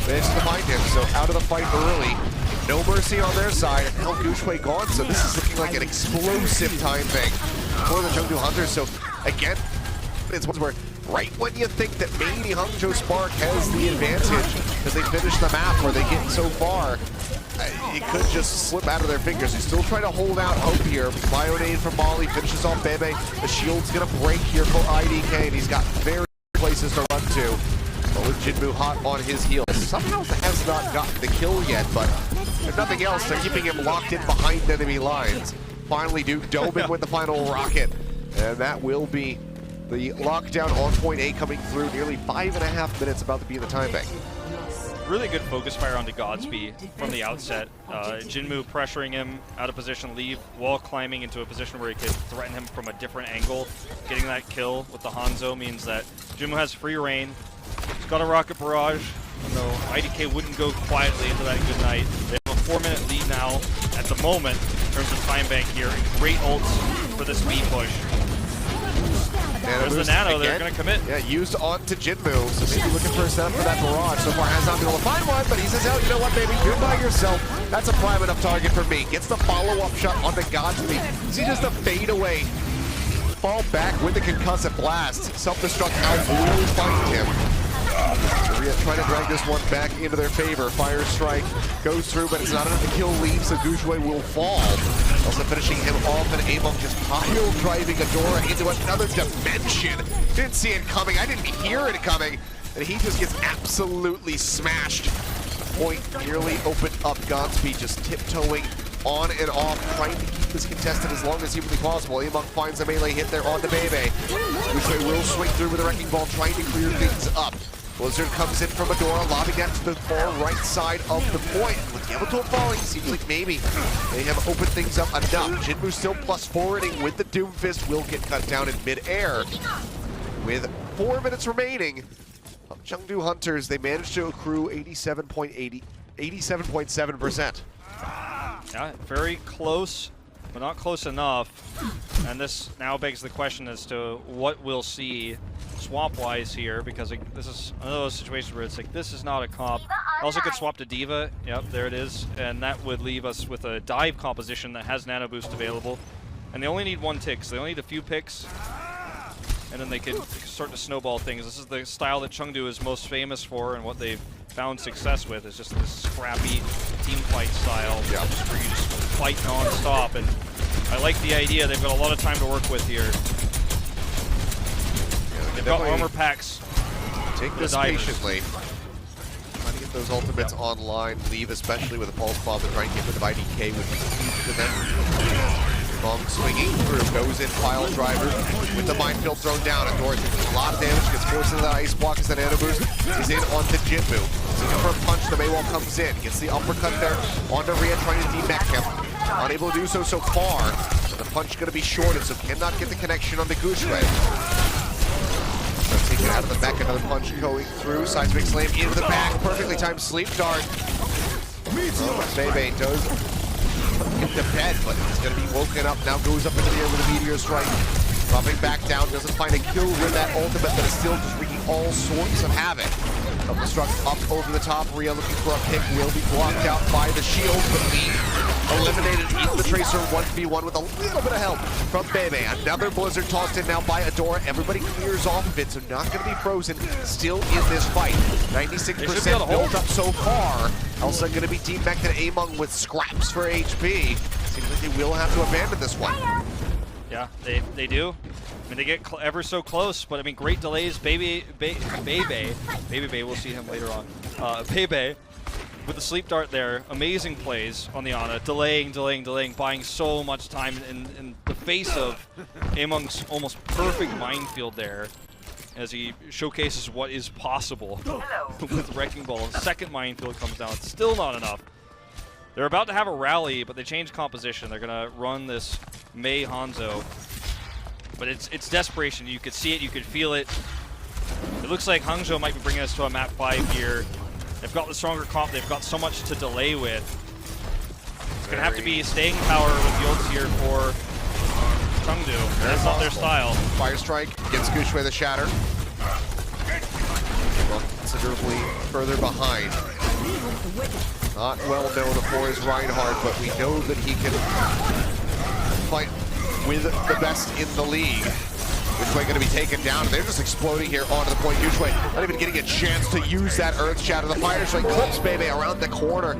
Managed to find him, so out of the fight early. No mercy on their side, and now Guangzhou gone, so this is looking like an explosive time bank for the Chengdu Hunters. So again, it's one where right when you think that maybe Hangzhou Spark has the advantage because they finished the map where they get so far, it could just slip out of their fingers. They still try to hold out hope here. Bionade from Molly finishes off Bebe. The shield's gonna break here for IDK, and he's got very places to run to. But with Jinmu hot on his heels, somehow has not gotten the kill yet, but if nothing else, they're keeping him locked in behind enemy lines. Finally, Duke Dobin with the final rocket, and that will be the lockdown on point A coming through. Nearly 5.5 minutes about to be in the time bank. Really good focus fire onto Godsby from the outset. Jinmu pressuring him out of position, leave, wall climbing into a position where he could threaten him from a different angle. Getting that kill with the Hanzo means that Jinmu has free reign. He's got a rocket barrage. No, IDK wouldn't go quietly into that good night. They have a 4-minute lead now at the moment in terms of time bank here. And great ults for this B push. There's the nano, they're going to commit. Yeah, used onto Jinmu, so maybe looking for a setup for that barrage. So far has not been able to find one, but he says, oh, you know what, baby, you're by yourself. That's a prime enough target for me. Gets the follow-up shot onto Godsby. See just a fade away. Fall back with the concussive blast. Self-destruct out will find him. Korea trying to drag this one back into their favor. Fire strike goes through, but it's not enough to kill Leaf, so Guangzhou will fall. Also finishing him off, and Amon just pile driving Adora into another dimension. Didn't see it coming, I didn't hear it coming, and he just gets absolutely smashed. Point nearly opened up. Godsby just tiptoeing on and off, trying to keep this contested as long as humanly possible. Amon finds a melee hit there onto Bebe. Guangzhou will swing through with a wrecking ball, trying to clear things up. Blizzard comes in from Adora, lobbing that to the far right side of the point. With Yamato falling, seems like maybe they have opened things up enough. Jinmu still plus forwarding with the Doomfist, will get cut down in mid-air. With 4 minutes remaining, Chengdu Hunters, they managed to accrue 87.7%. Yeah, very close, but not close enough. And this now begs the question as to what we'll see swap-wise here, because this is one of those situations where it's like, this is not a comp. I also could swap to D.Va, yep, there it is, and that would leave us with a dive composition that has nano boost available. And they only need one tick, so they only need a few picks, and then they could start to snowball things. This is the style that Chengdu is most famous for, and what they've found success with is just this scrappy team fight style, yep. just where you just fight non-stop. And I like the idea. They've got a lot of time to work with here. They've got armor packs. Take this patiently. Trying to get those ultimates online. Leave, especially with a pulse bomb, to try and get rid of IDK would be huge to them. Long swinging through, goes in pile driver with the minefield thrown down. Adora takes a lot of damage, gets forced into the ice block as that nano boost is in onto Jinmu. Looking for a punch, the Maywall comes in, gets the uppercut there onto Rhea, trying to demech him. Unable to do so far. The punch going to be shorted, so cannot get the connection on the Guangzhou. Take it out of the back, another punch going through. Seismic slam into the back, perfectly timed sleep dart. Bebe does get to bed, but he's going to be woken up. Now goes up into the air with a meteor strike. Dropping back down, doesn't find a kill with that ultimate, but is still just wreaking all sorts of havoc. Self-destruct up over the top. Rhea looking for a pick, will be blocked out by the shield, but Lee eliminated in the Tracer 1v1 with a little bit of help from Bebe. Another Blizzard tossed in now by Adora. Everybody clears off of it, so not going to be frozen. Still in this fight. 96% built up so far. Elsa going to be team-backed at Among with scraps for HP. Seems like they will have to abandon this one. Yeah, they do. I mean, they get ever so close, but I mean, great delays. Bebe, we'll see him later on. Bebe with the sleep dart there, amazing plays on the Ana, delaying, buying so much time in the face of Among's almost perfect minefield there, as he showcases what is possible with Wrecking Ball. Second minefield comes down, it's still not enough. They're about to have a rally, but they changed composition. They're gonna run this May Hangzhou, but it's desperation. You could see it, you could feel it. It looks like Hangzhou might be bringing us to a map 5 here. They've got the stronger comp, they've got so much to delay with. It's gonna have to be staying power with the ults here for Chengdu. That's not their style. Fire Strike gets Gushue the Shatter. Well, considerably further behind. Not well known for his Reinhardt, but we know that he can fight with the best in the league. Gushue going to be taken down, and they're just exploding here onto the point. Gushue not even getting a chance to use that Earth Shatter. The Fire Strike clips Bebe around the corner,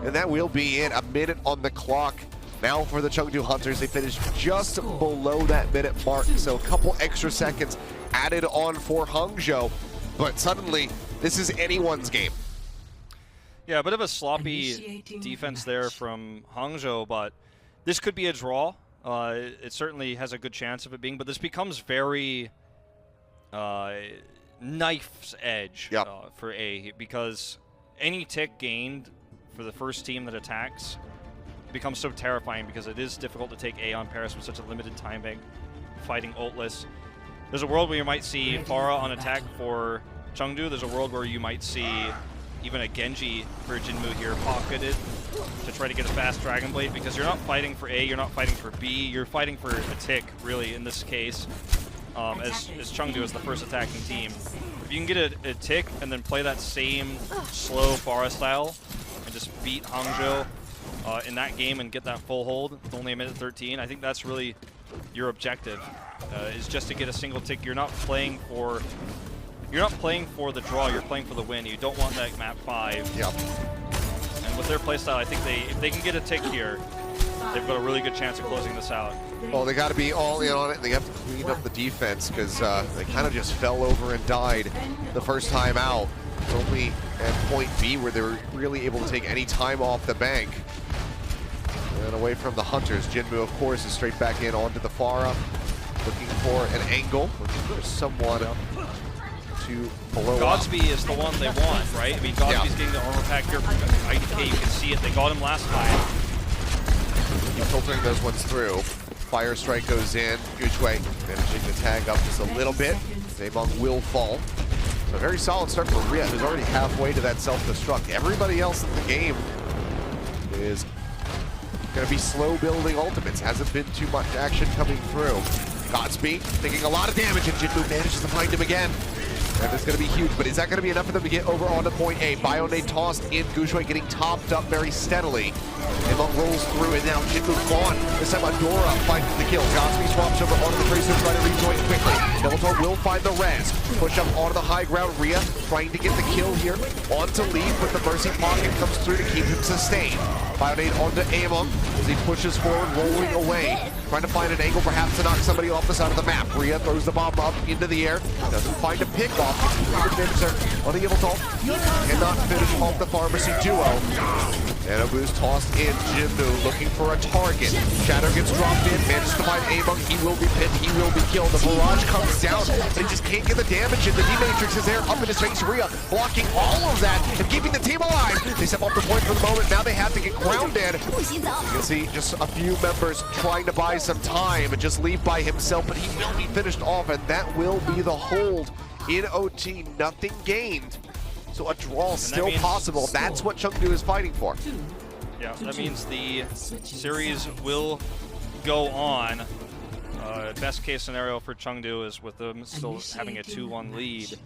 and that will be in. A minute on the clock. Now for the Chengdu Hunters, they finished just below that minute mark, so a couple extra seconds added on for Hangzhou, but suddenly this is anyone's game. Yeah, a bit of a sloppy defense there from Hangzhou, but this could be a draw. It certainly has a good chance of it being, but this becomes very knife's edge for A, because any tick gained for the first team that attacks becomes so terrifying, because it is difficult to take A on Paris with such a limited time bank, fighting ultless. There's a world where you might see Pharah on attack for Chengdu. There's a world where you might see even a Genji for Jinmu here pocketed to try to get a fast Dragon Blade, because you're not fighting for A, you're not fighting for B, you're fighting for a tick, really, in this case, as Chengdu is the first attacking team. If you can get a tick and then play that same slow Pharah style and just beat Hangzhou in that game and get that full hold with only a minute 13, I think that's really your objective, is just to get a single tick. You're not playing for the draw, you're playing for the win. You don't want that map 5. Yep. And with their playstyle, I think if they can get a tick here, they've got a really good chance of closing this out. Well, they got to be all in on it. They have to clean up the defense, because they kind of just fell over and died the first time out. It's only at point B where they were really able to take any time off the bank. And away from the Hunters, Jinmu, of course, is straight back in onto the Pharah, looking for an angle, looking for someone to blow Godsby is the one they want, right? I mean, Godsby's getting the armor pack here from IDK. You can see it. They got him last time. Keep filtering those ones through. Fire Strike goes in. Gushue managing to tag up just a little bit. Zaymong will fall. So a very solid start for Rhea, who's already halfway to that self-destruct. Everybody else in the game is going to be slow building ultimates. Hasn't been too much action coming through. Godsby taking a lot of damage, and Jinmu manages to find him again. That is going to be huge, but is that going to be enough for them to get over onto point A? Bionade tossed in, Gushue getting topped up very steadily. Among rolls through, and now Jinmu gone. This time Adora finds the kill. Godsby swaps over onto the Tracer, trying to rejoin quickly. Bellator will find the res. Push up onto the high ground. Rhea trying to get the kill here. Onto Leaf, but the Mercy Pocket comes through to keep him sustained. Bionade onto Amon as he pushes forward, rolling away. Trying to find an angle perhaps to knock somebody off the side of the map. Rhea throws the bomb up into the air. Doesn't find a pick off. On the Evil cannot finish off the Pharmacy duo. And Abu's tossed in. Jinmu looking for a target. Shadow gets dropped in, manages to find Amon. He will be pinned, he will be killed. The barrage comes down, but he just can't get the damage in. The D-Matrix is there, up in his face. Rhea blocking all of that and keeping the team alive. They step off the point for the moment. Now they have to get grounded. You can see just a few members trying to buy some time and just leave by himself, but he will be finished off, and that will be the hold. In OT, nothing gained. So a draw still possible. That's what Chengdu is fighting for. Yeah, that means the series will go on. Best case scenario for Chengdu is with them still having a 2-1 lead.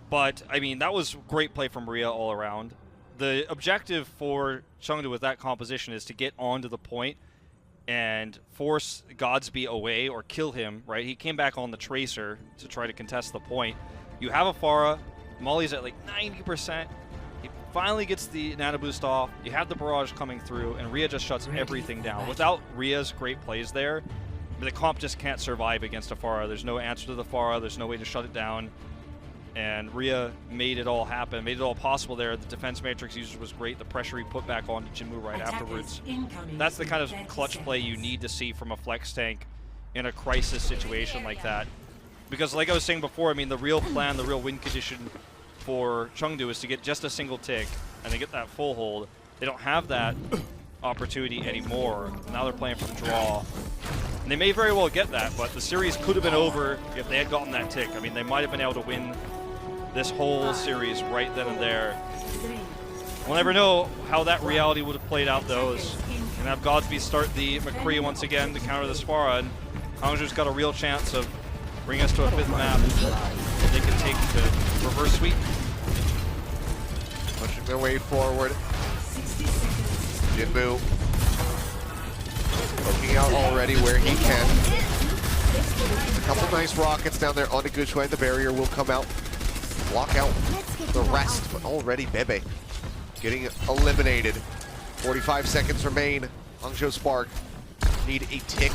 But, I mean, that was great play from Rhea all around. The objective for Chengdu with that composition is to get onto the point and force Godsby away or kill him, right? He came back on the Tracer to try to contest the point. You have a Pharah. Molly's at like 90%. He finally gets the nano boost off. You have the barrage coming through, and Rhea just shuts everything down. Without Rhea's great plays there, the comp just can't survive against a Pharah. There's no answer to the Pharah. There's no way to shut it down. And Rhea made it all happen, made it all possible there. The defense matrix usage was great. The pressure he put back on to Jinmu right afterwards. That's the kind of clutch play you need to see from a flex tank in a crisis situation like that. Because like I was saying before, I mean, the real plan, the real win condition for Chengdu is to get just a single tick and they get that full hold. They don't have that opportunity anymore. Now they're playing for the draw. And they may very well get that, but the series could have been over if they had gotten that tick. I mean, they might have been able to win this whole series right then and there. We'll never know how that reality would have played out, though. As and have Godsby start the McCree once again to counter the Spara, and Hangzhou's got a real chance of bringing us to a 5th map that they can take to reverse sweep. Pushing their way forward. Jinmu poking out already where he can. A couple nice rockets down there onto Gushue. The barrier will come out, block out the rest, but already Bebe getting eliminated. 45 seconds remain. Hangzhou Spark need a tick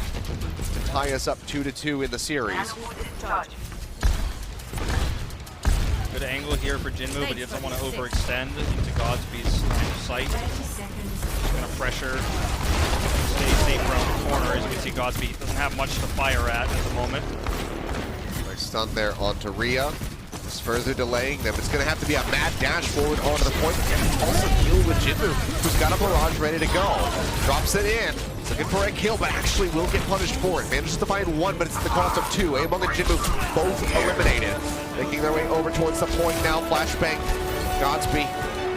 to tie us up 2-2 in the series. Good angle here for Jinmu, but he doesn't want to overextend into Godsby's line of sight. He's going to pressure, stay safe around the corner. As you can see, Godsby doesn't have much to fire at the moment. Nice stun there onto Rhea. Just further delaying them. It's going to have to be a mad dash forward onto the point. And also deal with Jinmu, who's got a barrage ready to go. Drops it in. He's looking for a kill, but actually will get punished for it. Manages to find one, but it's at the cost of 2. Among and Jinmu both eliminated. Making their way over towards the point now. Flashbang. Godsby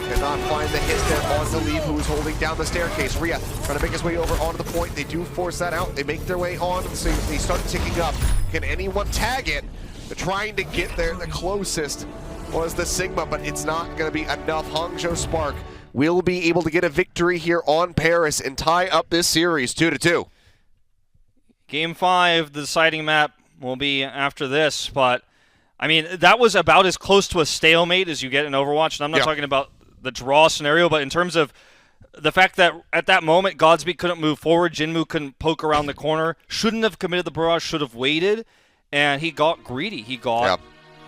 cannot find the hit there on the Leave, who is holding down the staircase. Rhea trying to make his way over onto the point. They do force that out. They make their way on, so they start ticking up. Can anyone tag it? They're trying to get there. The closest was the Sigma, but it's not going to be enough. Hangzhou Spark will be able to get a victory here on Paris and tie up this series 2-2. Game 5, the deciding map will be after this, but I mean, that was about as close to a stalemate as you get in Overwatch, and I'm not talking about the draw scenario, but in terms of the fact that at that moment, Godsby couldn't move forward, Jinmu couldn't poke around the corner, shouldn't have committed the barrage, should have waited, and he got greedy. He got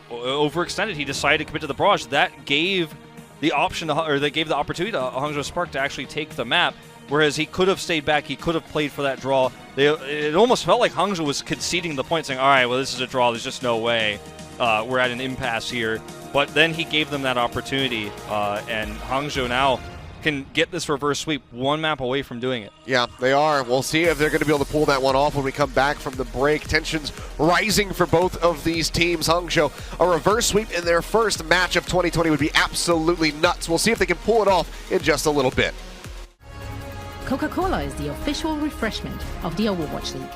overextended. He decided to commit to the barrage. That gave the option, or they gave the opportunity to Hangzhou Spark to actually take the map, whereas he could have stayed back, he could have played for that draw. It almost felt like Hangzhou was conceding the point, saying, all right, well, this is a draw, there's just no way. We're at an impasse here. But then he gave them that opportunity, and Hangzhou now can get this reverse sweep one map away from doing it. Yeah, they are. We'll see if they're going to be able to pull that one off when we come back from the break. Tensions rising for both of these teams. Hangzhou, a reverse sweep in their first match of 2020 would be absolutely nuts. We'll see if they can pull it off in just a little bit. Coca-Cola is the official refreshment of the Overwatch League.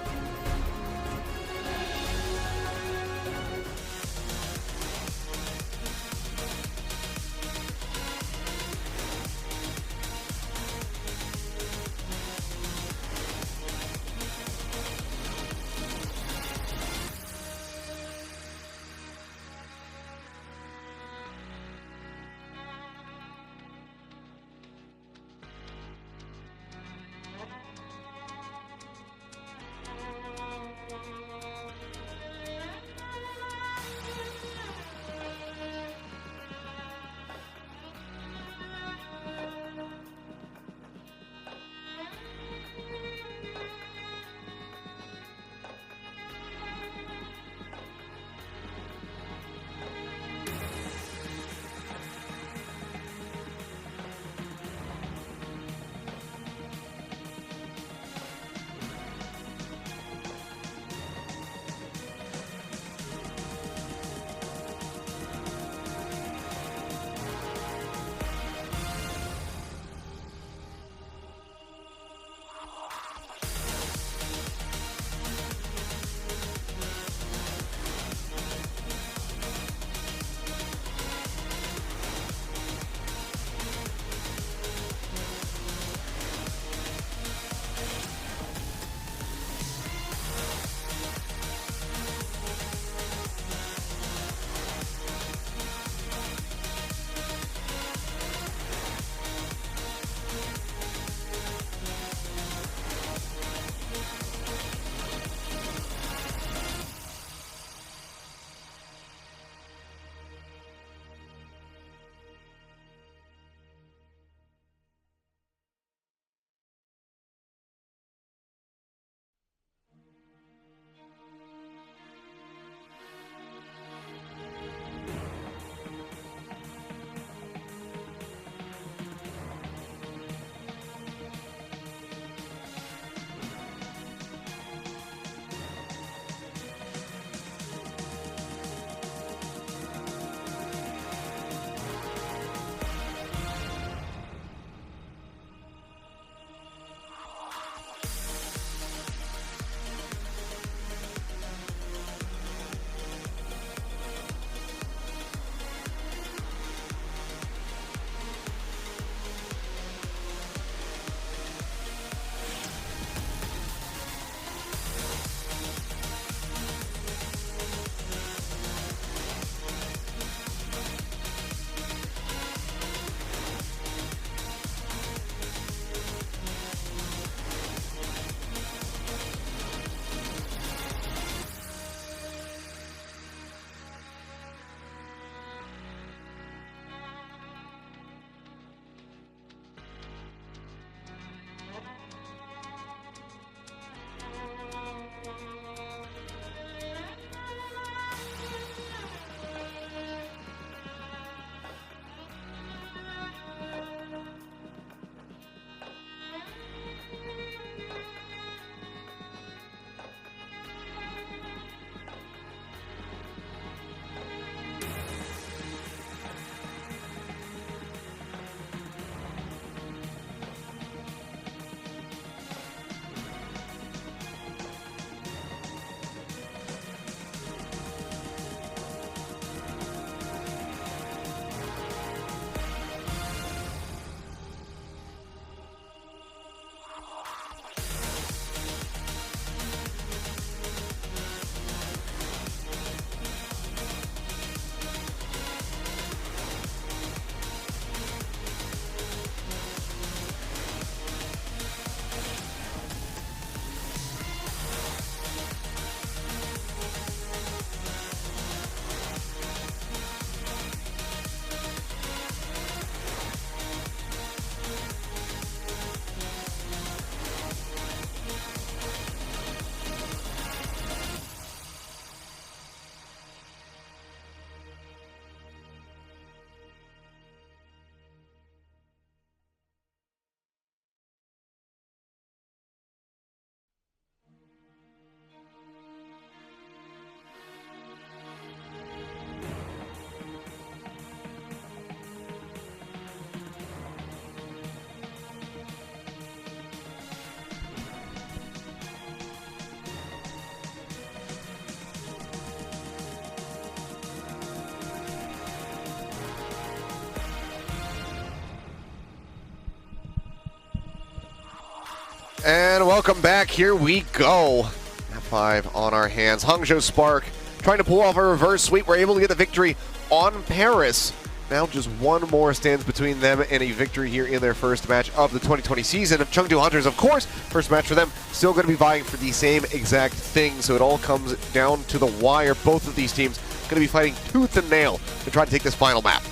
And welcome back. Here we go. F5 on our hands. Hangzhou Spark trying to pull off a reverse sweep. We're able to get the victory on Paris. Now just one more stands between them and a victory here in their first match of the 2020 season. Chengdu Hunters, of course, first match for them, still going to be vying for the same exact thing. So it all comes down to the wire. Both of these teams going to be fighting tooth and nail to try to take this final map.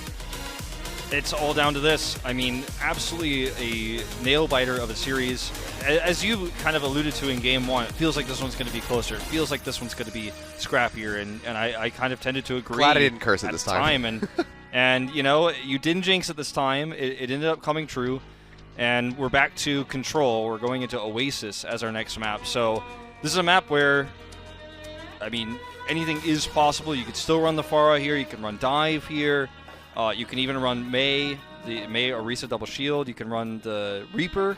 It's all down to this. I mean, absolutely a nail-biter of a series. As you kind of alluded to in Game 1, it feels like this one's going to be closer. It feels like this one's going to be scrappier, and I kind of tended to agree. Glad I didn't curse at this time. And you know, you didn't jinx it this time. It ended up coming true, and we're back to Control. We're going into Oasis as our next map. So this is a map where, I mean, anything is possible. You could still run the Pharah here. You can run Dive here. You can even run the May Orisa double shield. You can run the Reaper.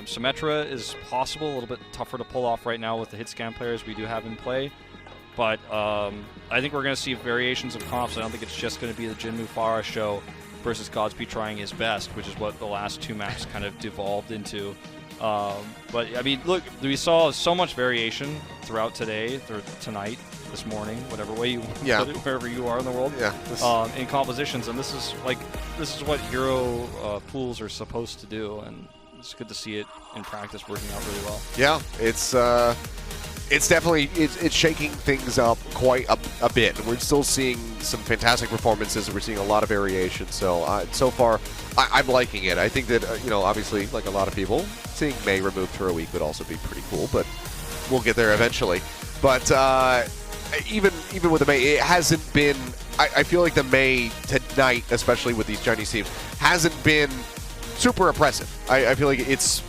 Symmetra is possible, a little bit tougher to pull off right now with the hit scan players we do have in play. But I think we're going to see variations of comps. I don't think it's just going to be the Jinmu Pharah show versus Godspeed trying his best, which is what the last two maps kind of devolved into. But I mean, look, we saw so much variation throughout today, or tonight, this morning, whatever way you put it, wherever you are in the world, in compositions, and this is what hero pools are supposed to do, and it's good to see it in practice working out really well. Yeah, it's definitely it's shaking things up quite a bit. We're still seeing some fantastic performances. We're seeing a lot of variation. So so far, I'm liking it. I think that obviously, like a lot of people, seeing May removed for a week would also be pretty cool. But we'll get there eventually. But even with the May, it hasn't been. I feel like the May tonight, especially with these Chinese teams, hasn't been super impressive. I feel like it's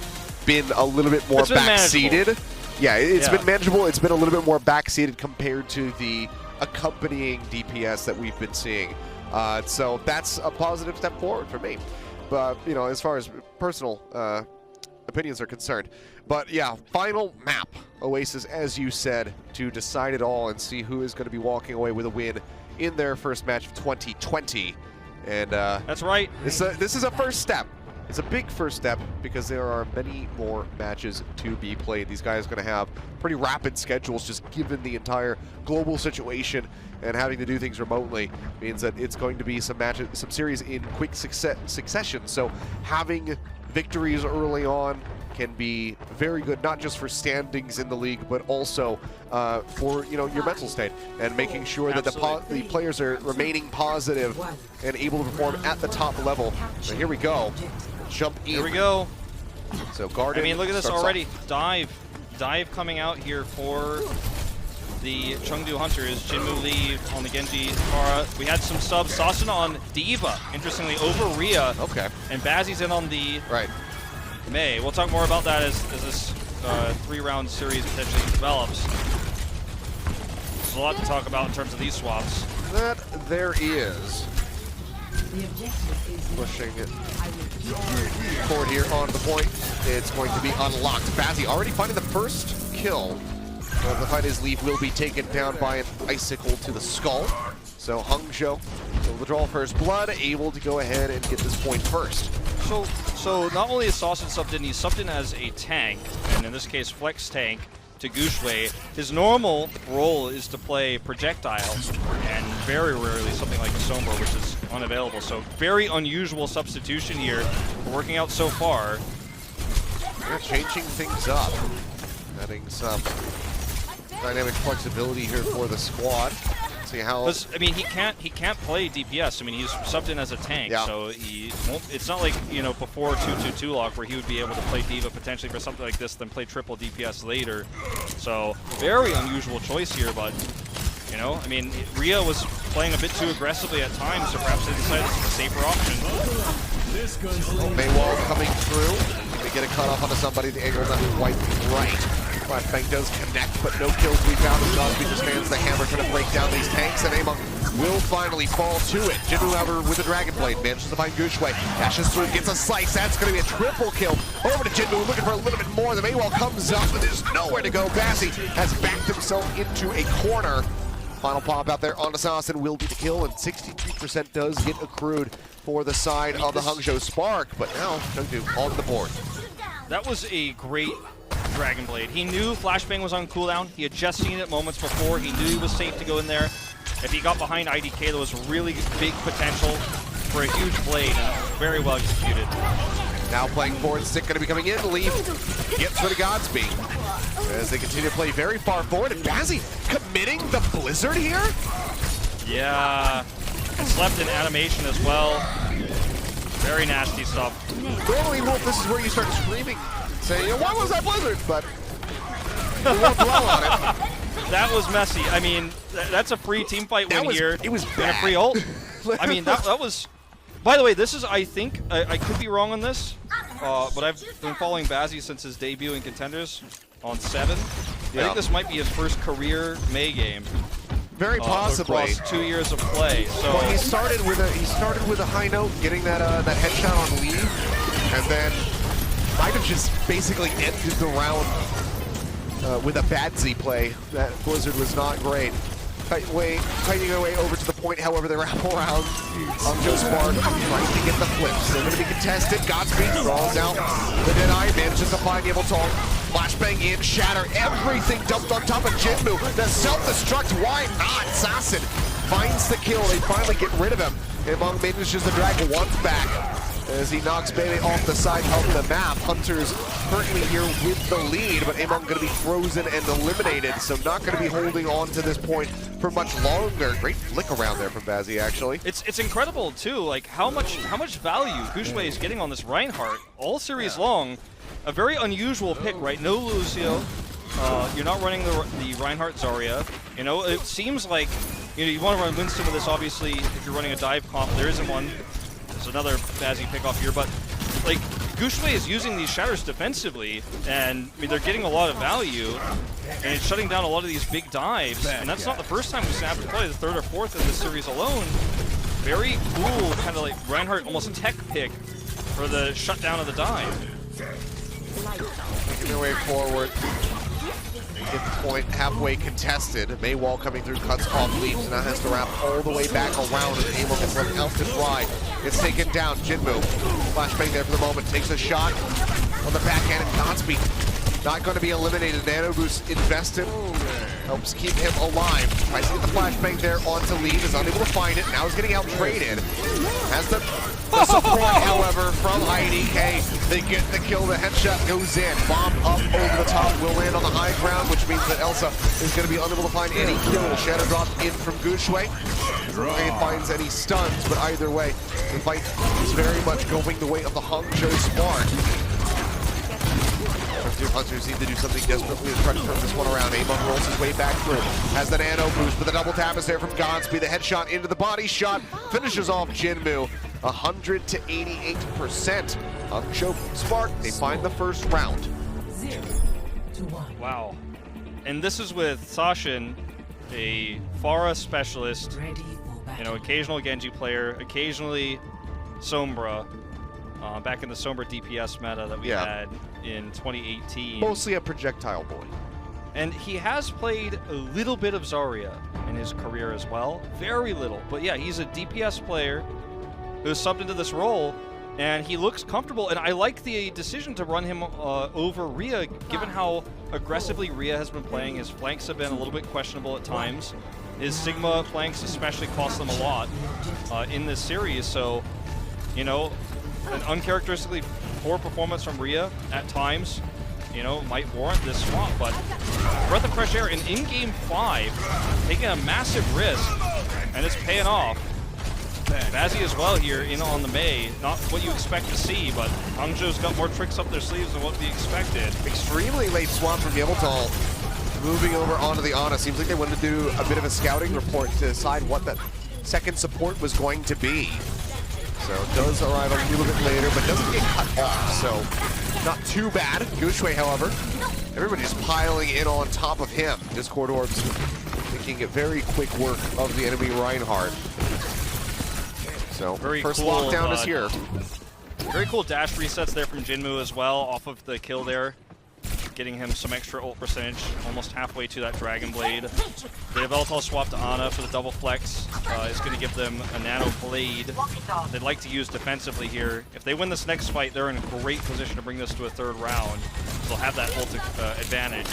been a little bit more backseated. Yeah, it's been manageable. It's been a little bit more backseated compared to the accompanying DPS that we've been seeing. So that's a positive step forward for me. But, as far as personal opinions are concerned. But, yeah, final map, Oasis, as you said, to decide it all and see who is going to be walking away with a win in their first match of 2020. And that's right. This is a first step. It's a big first step because there are many more matches to be played. These guys are going to have pretty rapid schedules just given the entire global situation, and having to do things remotely means that it's going to be some series in quick succession. So having victories early on can be very good, not just for standings in the league, but also for your mental state and making sure that the players are remaining positive and able to perform at the top level. So here we go. Jump in. Here we go. So Garden. I mean, look at this already. Dive coming out here for the Chengdu Hunters. Jinmu leave on the Genji Pharah. We had some subs. Sasan on D.Va, interestingly, over Rhea. Okay. And Bazzi's in on the May. We'll talk more about that as this three-round series potentially develops. There's a lot to talk about in terms of these swaps. That there is. Pushing it forward here on the point. It's going to be unlocked. Bazzi already finding the first kill. The fight is Leaf will be taken down by an icicle to the skull. So Hangzhou will withdraw first blood, able to go ahead and get this point first. So not only is Saucin subbed in, he's subbed in as a tank, and in this case flex tank to Gushwei. His normal role is to play projectile, and very rarely something like Sombra, which is unavailable. So very unusual substitution here, working out so far. They're changing things up, adding some dynamic flexibility here for the squad. See how. I mean, he can't play DPS. I mean, he's subbed in as a tank, so he won't. It's not like before 2-2-2 lock where he would be able to play D.Va potentially for something like this, then play triple DPS later. So very unusual choice here, but I mean, Rhea was playing a bit too aggressively at times, so perhaps they decided this is a safer option. Maywall coming through. They get a cutoff onto somebody. The angle not quite right. Flashbang does connect, but no kills we found. As Godspeed just fans the hammer trying to break down these tanks, and Among will finally fall to it. Jinmu, however, with the Dragon Blade, manages to find Gushwei. Dashes through, gets a slice. That's going to be a triple kill. Over to Jinmu, looking for a little bit more. The Maywall comes up, but there's nowhere to go. Bazzi has backed himself into a corner. Final pop out there on Assassin will be the kill, and 63% does get accrued for the side of the Hangzhou Spark. But now, Chengdu on the board. That was a great Dragon Blade. He knew Flashbang was on cooldown. He had just seen it moments before. He knew he was safe to go in there. If he got behind IDK, there was really big potential for a huge blade, and it was very well executed. Now playing forward, Stick going to be coming in. Leaf gets rid of Godspeed as they continue to play very far forward. And Bazzi committing the Blizzard here? Yeah, it's left in animation as well. Very nasty stuff. Normally, Wolf, this is where you start screaming, saying, "What was that Blizzard?" But we won't dwell on it. That was messy. I mean, that's a free team fight win here. It was bad. And a free ult. I mean, that was... By the way, this is, I think, I could be wrong on this, but I've been following Bazzi since his debut in Contenders on 7. I think this might be his first career May game. Very possibly. Across 2 years of play. So well, he started with a high note, getting that headshot on Leave, and then might have just basically ended the round with a bad Z play. That Blizzard was not great. Tightening their way over to the point, however, they wrap around Hangzhou Spark, trying to get the flips. They're going to be contested. Godspeed draws out the Deadeye, manages to find Ableton. Flashbang in, shatter, everything dumped on top of Jinmu. The self-destruct, why not? Assassin finds the kill. They finally get rid of him. Among manages to drag once back as he knocks Baby off the side of the map. Hunters currently here with the lead, but Among going to be frozen and eliminated, so not going to be holding on to this point for much longer. Great flick around there from Bazzi, actually. It's incredible too, like how much value Gushue is getting on this Reinhardt all series long. A very unusual pick, right? No Lucio. You're not running the Reinhardt Zarya. You know, it seems like you want to run Winston with this. Obviously, if you're running a dive comp, there isn't one. There's another Bazzi pick off here, but like Gushue is using these shatters defensively, and I mean, they're getting a lot of value, and it's shutting down a lot of these big dives. And that's not the first time we've seen Apple play, the third or fourth in this series alone. Very cool, kind of like Reinhardt almost tech pick for the shutdown of the dive. Making their way forward. Get the point halfway contested. Maywall coming through, cuts off Leaves, now has to wrap all the way back around, and Able gets left out to dry. It's taken down. Jinmu, flashbang there for the moment, takes a shot on the backhand, and Godspeed not going to be eliminated. Nano Boost invested, helps keep him alive. Tries to get the flashbang there onto Leave, is unable to find it. Now he's getting out traded. Has the support, however, from IDK. They get the kill, the headshot goes in. Bomb up over the top, will land on the high ground, which means that Elsa is going to be unable to find any kill. Shadow drop in from Gushue. He finds any stuns, but either way, the fight is very much going the way of the Hangzhou Spark. Hunters need to do something desperately to try to turn this one around. Amon rolls his way back through. Has the nano boost, but the double tap is there from Godspeed. The headshot into the body shot finishes off Jinmu. 100 to 88%. Hangzhou Spark, they find the first round. 0-1. Wow. And this is with Sashin, a Pharah specialist, Ready for battle. you know, occasional Genji player, occasionally Sombra, back in the Sombra DPS meta that we had in 2018. Mostly a projectile boy. And he has played a little bit of Zarya in his career as well. Very little. But yeah, he's a DPS player who's subbed into this role, and he looks comfortable. And I like the decision to run him over Rhea, given how aggressively Rhea has been playing. His flanks have been a little bit questionable at times. His Sigma flanks especially cost them a lot in this series. So, you know, an uncharacteristically poor performance from Rhea at times, you know, might warrant this swap, but breath of fresh air in Game 5, taking a massive risk, and it's paying off. Bazzi as well here in on the May, not what you expect to see, but Hangzhou's got more tricks up their sleeves than what we expected. Extremely late swap from Yabletal. Moving over onto the Ana. Seems like they wanted to do a bit of a scouting report to decide what that second support was going to be. So it does arrive a little bit later, but doesn't get cut off, so not too bad. Gushue, however, everybody just piling in on top of him. Discord Orbs making it very quick work of the enemy Reinhardt. So Very first cool, lockdown is here. Very cool dash resets there from Jinmu as well, off of the kill there. Getting him some extra ult percentage, almost halfway to that Dragon Blade. The Veltal swap to Ana for the double flex is going to give them a nano blade they'd like to use defensively here. If they win this next fight, they're in a great position to bring this to a third round. they'll have that ult advantage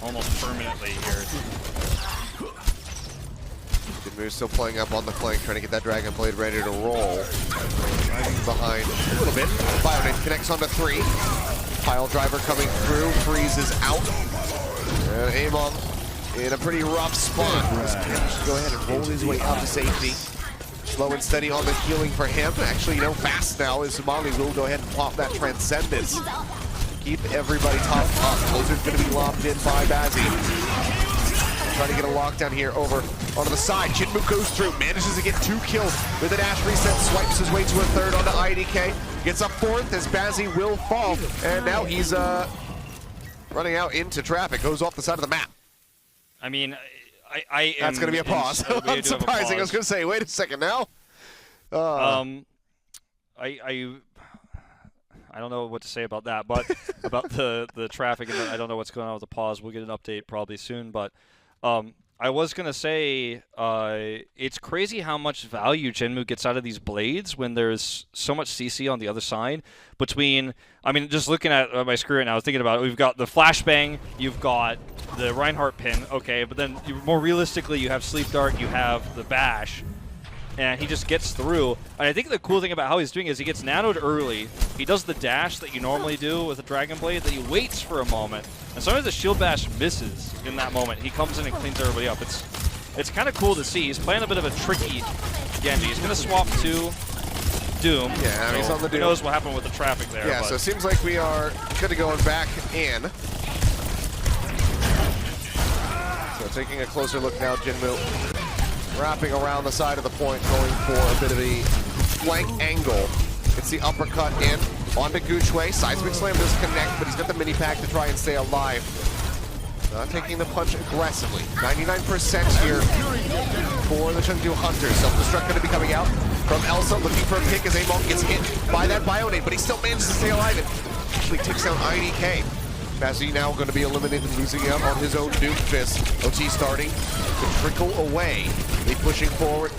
almost permanently here. Jinmu still playing up on the flank, trying to get that Dragon Blade ready to roll. Driving behind a little bit. Bionate connects onto 3. Pile driver coming through, freezes out. And Amon in a pretty rough spot. Should go ahead and roll his way out to safety. Slow and steady on the healing for him. Actually, you know, fast now is Somali will go ahead and pop that Transcendence. Keep everybody top up. Blizzard's going to be locked in by Bazzi. Trying to get a lockdown here over onto the side. Jinmu goes through, manages to get 2 kills with a dash reset, swipes his way to a 3rd onto IDK. Gets up 4th as Bazzi will fall. And now he's running out into traffic. Goes off the side of the map. I mean, I am... That's going to be a pause. Unsurprising. I was going to say, wait a second now. I don't know what to say about that, but about the traffic, and I don't know what's going on with the pause. We'll get an update probably soon, but I was going to say it's crazy how much value Jinmu gets out of these blades when there's so much CC on the other side. Between, I mean, just looking at my screen right now, I was thinking about it. We've got the flashbang, you've got the Reinhardt pin, okay, but then more realistically, you have Sleep Dart, you have the bash, and he just gets through. And I think the cool thing about how he's doing is he gets nanoed early. He does the dash that you normally do with a Dragon Blade, that he waits for a moment. And sometimes the shield bash misses in that moment. He comes in and cleans everybody up. It's kind of cool to see. He's playing a bit of a tricky Genji. He's going to swap to Doom. Yeah, so he's on the Doom. Who knows what happened with the traffic there. Yeah, so it seems like we are good to going back in. So taking a closer look now, Jinmu wrapping around the side of the point, going for a bit of a flank angle. It's the uppercut in onto Guchue. Seismic Slam does connect, but he's got the mini pack to try and stay alive. Not taking the punch aggressively. 99% here for the Chengdu Hunters. Self-destruct going to be coming out from Elsa, looking for a pick as Amon gets hit by that Bionade, but he still manages to stay alive and actually takes down IDK. Bazzi now going to be eliminated, losing out on his own Doom Fist. OT starting to trickle away. They pushing forward.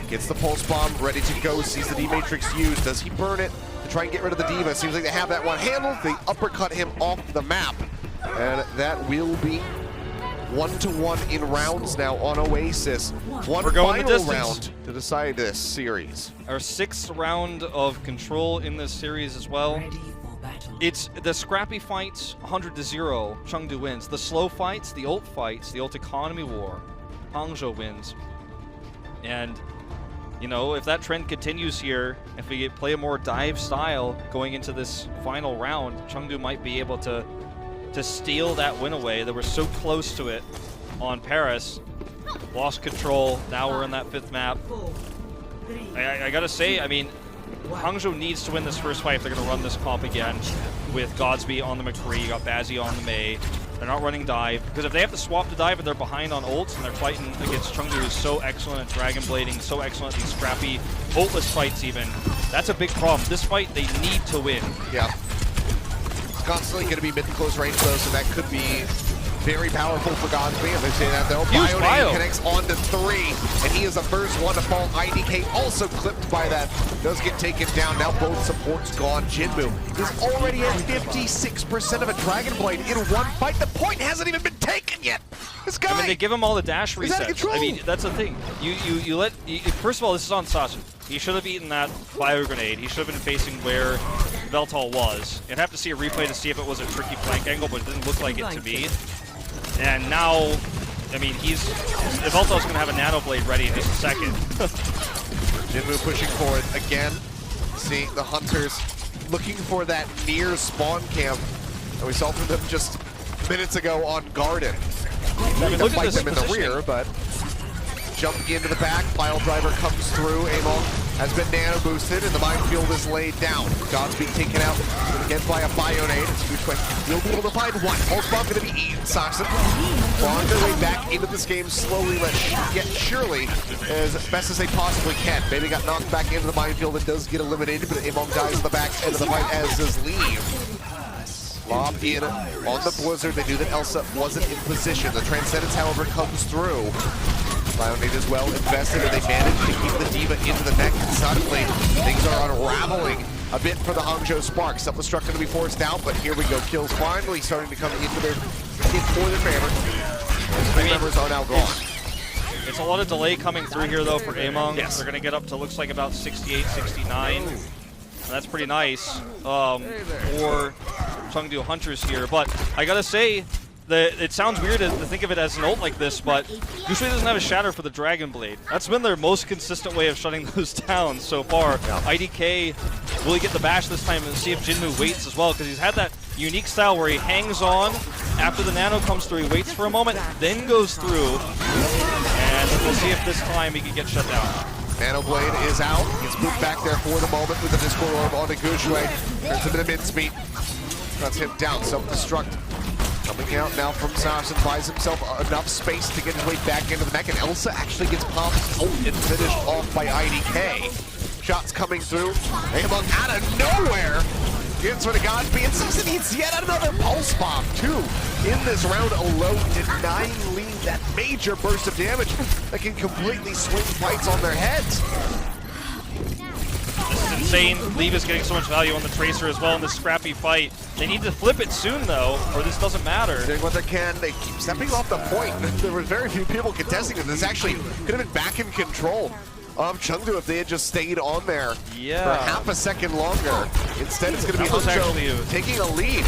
Gets the Pulse Bomb ready to go. Sees the D-Matrix used. Does he burn it to try and get rid of the D.Va? Seems like they have that one handled. They uppercut him off the map. And that will be 1-1 in rounds now on Oasis. One final round to decide this series. Our 6th round of control in this series as well. It's the scrappy fights, 100-0, Chengdu wins. The slow fights, the ult economy war, Hangzhou wins. And, you know, if that trend continues here, if we play a more dive style going into this final round, Chengdu might be able to steal that win away. They were so close to it on Paris. Lost control, now we're in that 5th map. I gotta say, I mean, Hangzhou needs to win this first fight if they're going to run this comp again with Godsby on the McCree, you got Bazzi on the Mei. They're not running dive, because if they have to swap to dive and they're behind on ults and they're fighting against Chengdu, who's so excellent at Dragon Blading, so excellent at these scrappy, ultless fights even, that's a big problem. This fight, they need to win. Yeah. It's constantly going to be mid and close range though, so that could be very powerful for Godsby, as they say that though. Bio connects onto 3, and he is the first one to fall. IDK also clipped by that. Does get taken down. Now both supports gone. Jinmu is already at 56% of a Dragon Blade in one fight. The point hasn't even been taken yet. This guy. I mean, they give him all the dash resets. I mean, that's the thing. First of all, this is on Sasha. He should have eaten that bio grenade. He should have been facing where Veltal was. I'd have to see a replay to see if it was a tricky flank angle, but it didn't look like it to me. And now, I mean, Veltal's going to have a nano blade ready in just a second. Jinmu pushing forward again. See the Hunters looking for that near spawn camp that we saw from them just minutes ago on Garden. Trying to fight them in the rear, but jump into the back. Pile driver comes through. Amon has been nano boosted, and the minefield is laid down. Godspeed taken out again by a Bionade. It's Guchue. You'll be able to find one. Pulse Bomb going to be eaten. Saxon on their way back into this game slowly, yet surely, as best as they possibly can. Baby got knocked back into the minefield and does get eliminated, but Amon dies in the back end of the fight, as does Leave. Lob in on the Blizzard. They knew that Elsa wasn't in position. The Transcendence, however, comes through. Valiant is well invested, and they managed to keep the Diva into the mech, and suddenly things are unraveling a bit for the Hangzhou Spark. Self-destruct going to be forced out, but here we go. Kills finally starting to come into their more than favor. Three members are now gone. It's a lot of delay coming through here, though, for Among. Yes. They're going to get up to, looks like, about 68, 69. That's pretty nice for Chengdu Hunters here. But I got to say, it sounds weird to think of it as an ult like this, but usually doesn't have a shatter for the Dragon Blade. That's been their most consistent way of shutting those down so far. Yeah. IDK, will he get the bash this time, and see if Jinmu waits as well, because he's had that unique style where he hangs on after the nano comes through, he waits for a moment, then goes through, and we'll see if this time he can get shut down. Nano Blade is out. Gets moved back there for the moment with the Discord Orb onto Gujue. Turns him into mincemeat. Cuts him down. Self-destruct. Coming out now from Saracen, buys himself enough space to get his way back into the mech, and Elsa actually gets popped and finished off by IDK. Shots coming through. Among out of nowhere. Gets rid of Godsby, and Season needs yet another pulse bomb, too, in this round alone, denying Lee that major burst of damage that can completely swing fights on their heads. This is insane. Leave is getting so much value on the Tracer as well in this scrappy fight. They need to flip it soon, though, or this doesn't matter. Doing what they can. They keep stepping off the point. There were very few people contesting it. This actually could have been back in control of Chengdu if they had just stayed on there for half a second longer. Instead, it's going to be Hangzhou taking a lead.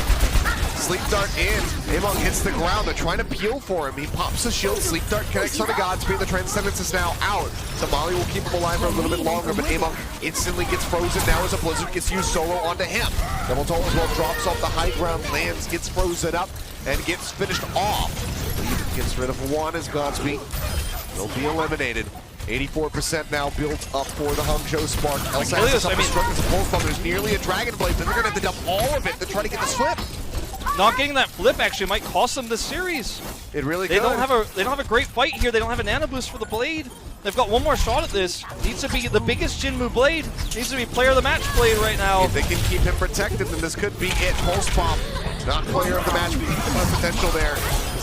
Sleep Dart in. Among hits the ground. They're trying to peel for him. He pops the shield. Sleep Dart connects on the Godspeed. The Transcendence is now out. Somali will keep him alive for a little bit longer, but Among instantly gets frozen now as a Blizzard gets used solo onto him. Double Toll as well drops off the high ground, lands, gets frozen up, and gets finished off. Gets rid of one as Godspeed will be eliminated. 84% now built up for the Hangzhou Spark. Elsa has something struck as a pulse bomb. There's nearly a Dragon Blade, but they're going to have to dump all of it to try to get this flip. Not getting that flip actually might cost them this series. It really They don't have a great fight here. They don't have a nano boost for the blade. They've got one more shot at this. Needs to be the biggest Jinmu blade. Needs to be player of the match blade right now. If they can keep him protected, then this could be it. Pulse bomb, not player of the match, but potential there.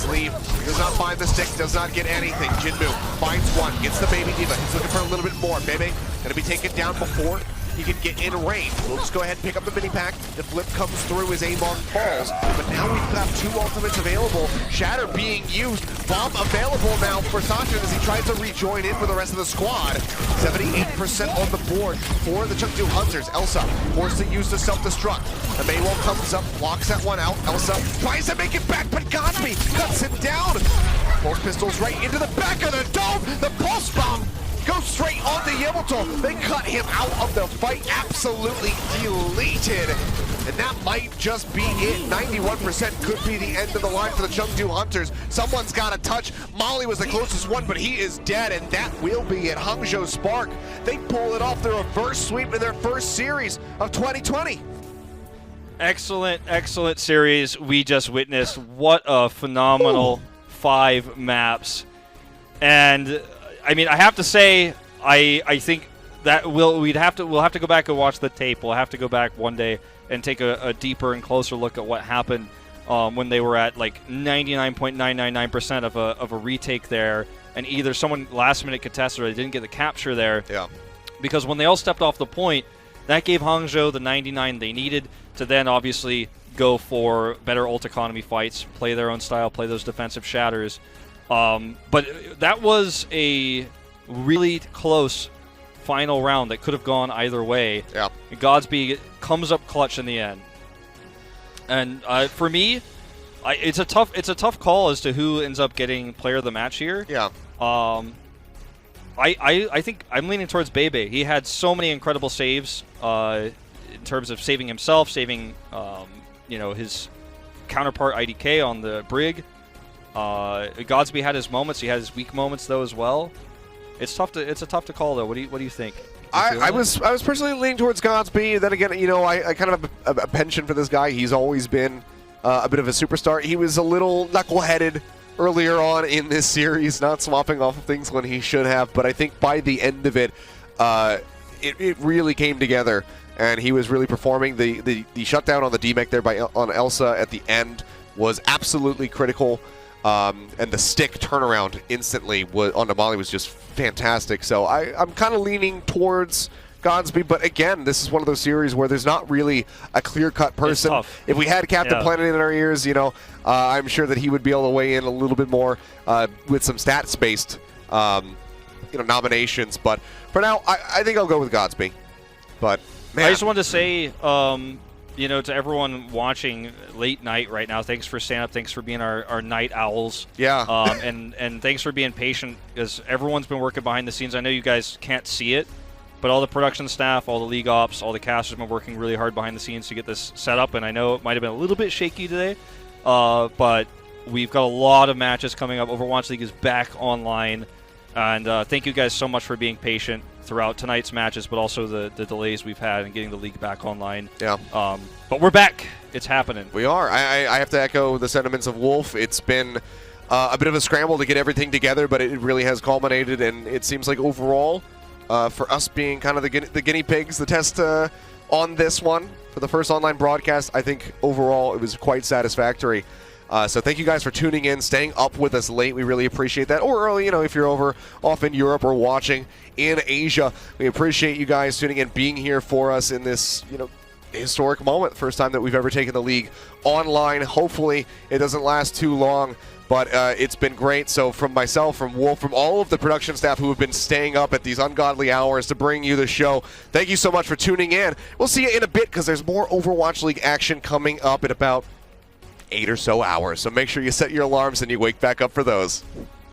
Leave does not find the stick, does not get anything. Jinmu finds one, gets the baby Diva. He's looking for a little bit more. Bebe gonna be taken down before he can get in range. We'll just go ahead and pick up the mini pack. The flip comes through as Amon falls, but now we've got two ultimates available. Shatter being used, bomb available now for Sasha as he tries to rejoin in with the rest of the squad. 78% on the board for the Chengdu Hunters. Elsa forced to use the self-destruct. The Maywell comes up, blocks that one out. Elsa tries to make it back, but Godsby cuts him down. Pulse pistols right into the back of the dome. The pulse bomb goes straight on the Yamato. They cut him out of the fight, absolutely deleted. And that might just be it. 91% could be the end of the line for the Chengdu Hunters. Someone's got to touch. Molly was the closest one, but he is dead, and that will be it. Hangzhou Spark, they pull it off the reverse sweep in their first series of 2020. Excellent, excellent series we just witnessed. What a phenomenal 5 maps. And I mean, I have to say, I think that we'll have to go back and watch the tape. We'll have to go back one day and take a deeper and closer look at what happened when they were at like 99.999% of a retake there, and either someone last minute contested or they didn't get the capture there. Yeah. Because when they all stepped off the point, that gave Hangzhou the 99 they needed to then obviously go for better ult economy fights, play their own style, play those defensive shatters. But that was a really close final round that could have gone either way. Yeah. Godsby comes up clutch in the end. And for me, it's a tough call as to who ends up getting player of the match here. Yeah. I think I'm leaning towards Bebe. He had so many incredible saves in terms of saving himself, saving his counterpart IDK on the Brig. Godsby had his moments. He had his weak moments though as well. It's tough to call though. What do you think? I was personally leaning towards Godsby. Then again, I kind of have a penchant for this guy. He's always been a bit of a superstar. He was a little knuckleheaded earlier on in this series, not swapping off of things when he should have. But I think by the end of it, it really came together, and he was really performing. The shutdown on the D-Mech there on Elsa at the end was absolutely critical. and the stick turnaround instantly on the Molly was just fantastic. So I'm kind of leaning towards Godspeed, but again, this is one of those series where there's not really a clear-cut person. If we had Captain Planet in our ears, you know, I'm sure that he would be able to weigh in a little bit more with some stats-based, you know, nominations. But for now, I think I'll go with Godspeed. But man, I just wanted to say, you know, to everyone watching late night right now, thanks for staying up. Thanks for being our night owls. Yeah. And thanks for being patient, because everyone's been working behind the scenes. I know you guys can't see it, but all the production staff, all the league ops, all the casters have been working really hard behind the scenes to get this set up. And I know it might have been a little bit shaky today, but we've got a lot of matches coming up. Overwatch League is back online. And thank you guys so much for being patient throughout tonight's matches, but also the delays we've had in getting the league back online. Yeah. But we're back. It's happening. We are. I have to echo the sentiments of Wolf. It's been a bit of a scramble to get everything together, but it really has culminated, and it seems like overall, for us being kind of the guinea pigs, the test on this one for the first online broadcast, I think overall it was quite satisfactory. So thank you guys for tuning in, staying up with us late. We really appreciate that. Or early, you know, if you're off in Europe or watching in Asia, we appreciate you guys tuning in, being here for us in this, you know, historic moment. First time that we've ever taken the league online. Hopefully it doesn't last too long, but it's been great. So from myself, from Wolf, from all of the production staff who have been staying up at these ungodly hours to bring you the show, thank you so much for tuning in. We'll see you in a bit, because there's more Overwatch League action coming up in about 8 or so hours. So make sure you set your alarms and you wake back up for those.